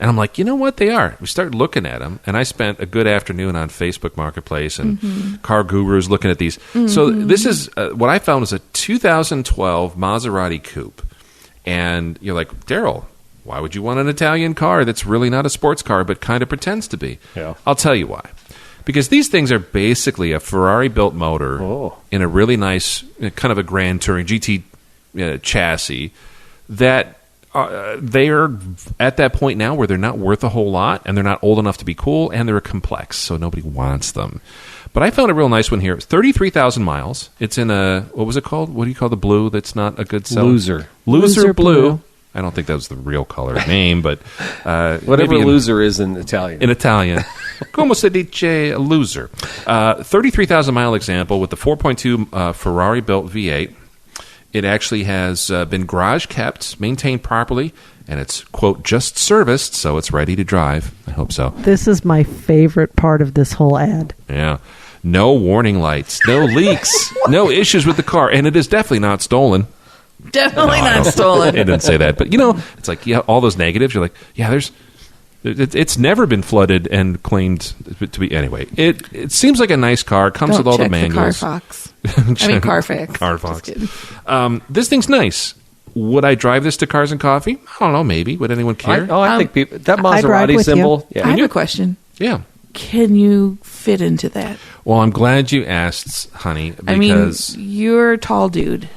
And I'm like, you know what? They are. We started looking at them, and I spent a good afternoon on Facebook Marketplace and Car Gurus looking at these. So this is what I found was a 2012 Maserati coupe, and you're like, Daryl, why would you want an Italian car that's really not a sports car but kind of pretends to be? Yeah. I'll tell you why. Because these things are basically a Ferrari-built motor in a really nice, kind of a Grand Touring GT chassis that they are at that point now where they're not worth a whole lot, and they're not old enough to be cool, and they're complex, so nobody wants them. But I found a real nice one here. It's 33,000 miles. It's in a, what was it called? What do you call the blue that's not a good sell? Loser. Loser blue. blue. I don't think that was the real color name, but Whatever maybe loser is in Italian. in Italian. Come si dice loser. 33,000 mile example with the 4.2 Ferrari built V8. It actually has been garage kept, maintained properly, and it's, quote, just serviced, so it's ready to drive. I hope so. This is my favorite part of this whole ad. Yeah. No warning lights, no leaks, no issues with the car, and it is definitely not stolen. Definitely No, I not don't- stolen. It didn't say that, but it's like all those negatives. You're like, yeah, it's never been flooded and claimed to be. Anyway, it seems like a nice car. It comes Don't with all check the manuals. Carfax. I mean Carfax. Carfax. Just kidding. This thing's nice. Would I drive this to Cars and Coffee? I don't know. Maybe. Would anyone care? I think people, that I'd ride Maserati with symbol. I Yeah. have a question. Yeah. can you fit into that? Well, I'm glad you asked, honey, because you're a tall dude.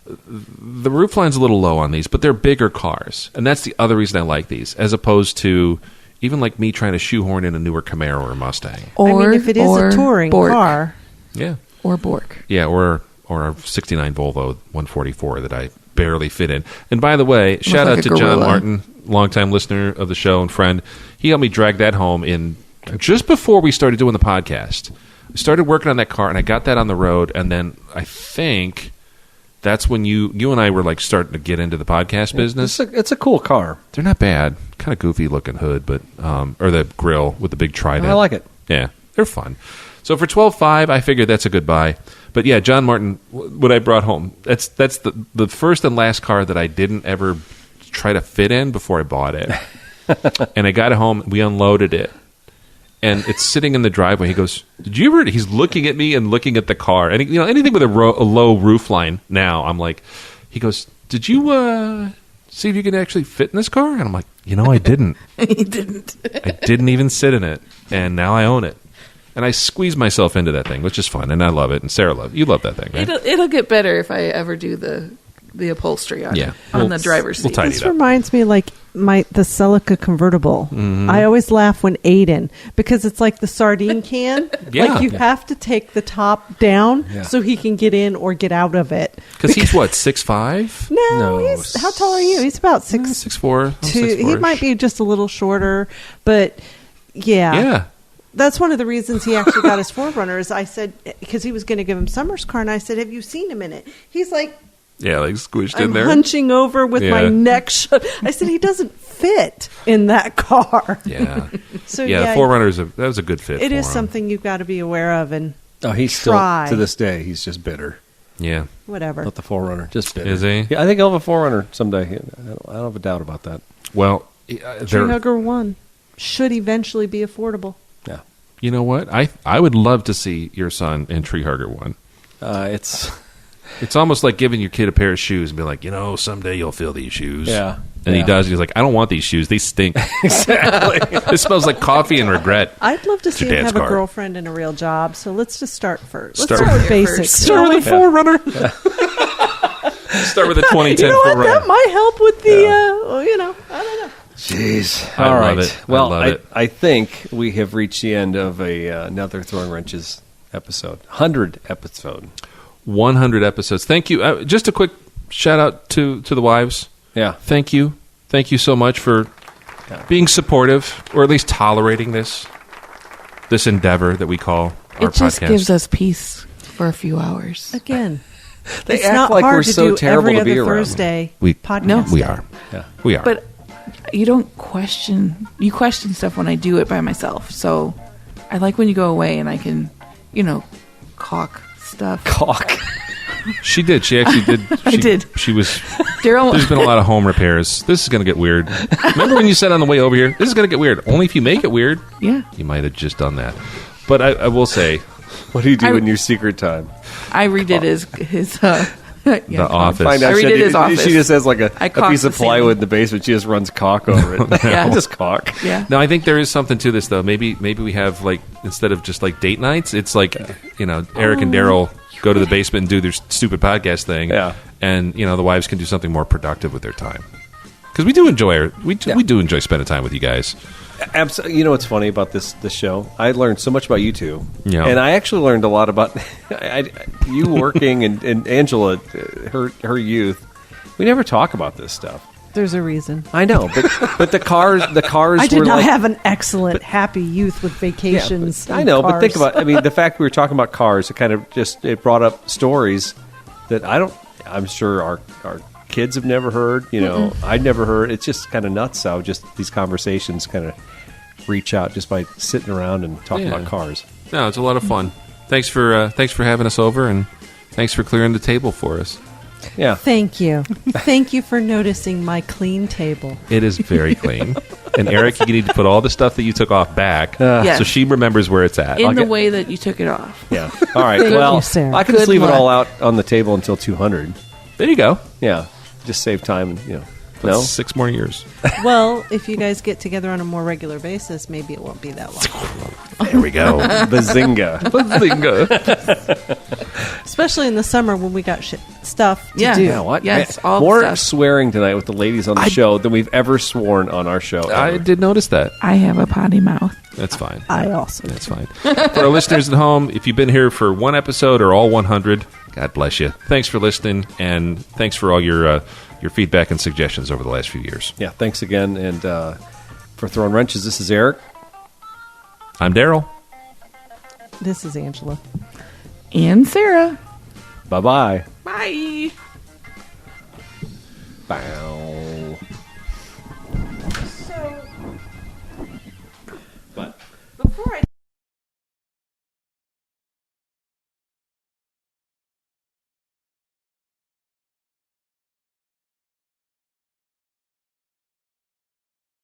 The roof line's a little low on these, but they're bigger cars. And that's the other reason I like these, as opposed to even like me trying to shoehorn in a newer Camaro or Mustang. Or if it is a touring car. Yeah. Or Bork. Yeah, or a 69 Volvo 144 that I barely fit in. And by the way, shout out to John Martin, longtime listener of the show and friend. He helped me drag that home in just before we started doing the podcast. I started working on that car, and I got that on the road, and then I think that's when you and I were like starting to get into the podcast business. It's a cool car. They're not bad. Kind of goofy looking hood, but or the grill with the big trident. I like it. Yeah, they're fun. So for $12,500, I figured that's a good buy. But yeah, John Martin, what I brought home, that's the first and last car that I didn't ever try to fit in before I bought it. And I got it home, we unloaded it. And it's sitting in the driveway. He goes, "Did you ever?" He's looking at me and looking at the car. And anything with a low roof line now, I'm like, he goes, "Did you see if you can actually fit in this car?" And I'm like, I didn't. He didn't. I didn't even sit in it. And now I own it. And I squeezed myself into that thing, which is fun. And I love it. And Sarah loves it. You love that thing, right? It'll get better if I ever do the upholstery on the driver's seat. We'll tidy This it up. reminds me like the Celica convertible. Mm-hmm. I always laugh when Aiden, because it's like the sardine can. Yeah. Like you have to take the top down so he can get in or get out of it. Because he's what, 6'5"? No, he's, how tall are you? He's about 6'4". 6'2". He might be just a little shorter, but Yeah. That's one of the reasons he actually got his 4Runner. Is I said, because he was going to give him Summer's car, and I said, "Have you seen him in it?" He's like, Yeah, like squished I'm in there. hunching over with my neck shut. I said, he doesn't fit in that car. Yeah. So the 4Runner that was a good fit. It for is him. something you've got to be aware of and he's try. still, to this day, he's just bitter. Yeah. Whatever. Not the 4Runner, just bitter. Is he? Yeah, I think he'll have a 4Runner someday. I don't have a doubt about that. Well, Tree Hugger 1 should eventually be affordable. Yeah. You know what? I would love to see your son in Tree Hugger 1. It's almost like giving your kid a pair of shoes and be like, someday you'll feel these shoes. Yeah. And he does. He's like, I don't want these shoes. They stink. Exactly. It smells like coffee and regret. I'd love to see him dad's have car. a girlfriend and a real job. So let's just start first. Start Let's start with with basics. first. Start with a 4Runner. Start with a 2010 You know what? 4Runner. That might help with the, I don't know. Jeez. I All love right. it. I Well, love it. I think we have reached the end of another Throwin Wrenches episode. 100 episode. 100 episodes. Thank you. Just a quick shout out to the wives. Yeah. Thank you. Thank you so much for being supportive, or at least tolerating this endeavor that we call our It just podcast. gives us peace for a few hours. Again, They it's act not like hard we're to so do terrible every to be other around. Thursday We podcast. are. Yeah. We are. But you don't question. You question stuff when I do it by myself. So I like when you go away and I can, caulk stuff. Caulk. She did. She actually did. I did. She was. Daryl, There's been a lot of home repairs. This is going to get weird. Remember when you said on the way over here, this is going to get weird. Only if you make it weird. yeah, You might have just done that. But I will say, What do you do in your secret time? I redid his the office. Find out I redid she, his office. She just has like a caulked piece of the plywood ceiling. in the basement. She just runs caulk over it. Yeah. Just caulk. Yeah. No, I think there is something to this, though. Maybe we have, like, instead of just, like, date nights, it's like, Eric and Daryl go to the basement and do their stupid podcast thing. Yeah. And, the wives can do something more productive with their time. Because we do enjoy we do enjoy spending time with you guys. Absolutely. You know what's funny about this show? I learned so much about you two. Yeah. And I actually learned a lot about you working and Angela, her youth. We never talk about this stuff. There's a reason. I know, but the cars I did were not like, have an excellent, happy youth with vacations. I and know, but cars. think about. I mean, the fact we were talking about cars, it kind of it brought up stories that I'm sure our kids have never heard. I'd never heard. It's just kind of nuts how just these conversations kind of reach out just by sitting around and talking about cars. No, it's a lot of fun. Thanks for having us over, and thanks for clearing the table for us. Yeah. Thank you. Thank you for noticing my clean table. It is very clean. And Eric, you need to put all the stuff that you took off back Yes. so she remembers where it's at. in the way that you took it off. Yeah. All right. Thank well, you, Sarah. I can Good just leave luck. it all out on the table until 200. There you go. Yeah. Just save time and No? 6 more years. Well, if you guys get together on a more regular basis, maybe it won't be that long. There we go. Bazinga. Especially in the summer when we got stuff to Yeah. do. Yeah, what? Yes, Man, all more stuff. swearing tonight with the ladies on the show than we've ever sworn on our show. I ever. did notice that. I have a potty mouth. That's fine. I also. That's fine. For our listeners at home, if you've been here for one episode or all 100, God bless you. Thanks for listening, and thanks for all your feedback and suggestions over the last few years. Yeah, thanks again. And for Throwin Wrenches, this is Eric. I'm Daryl. This is Angela. And Sarah. Bye-bye. Bye. Bye.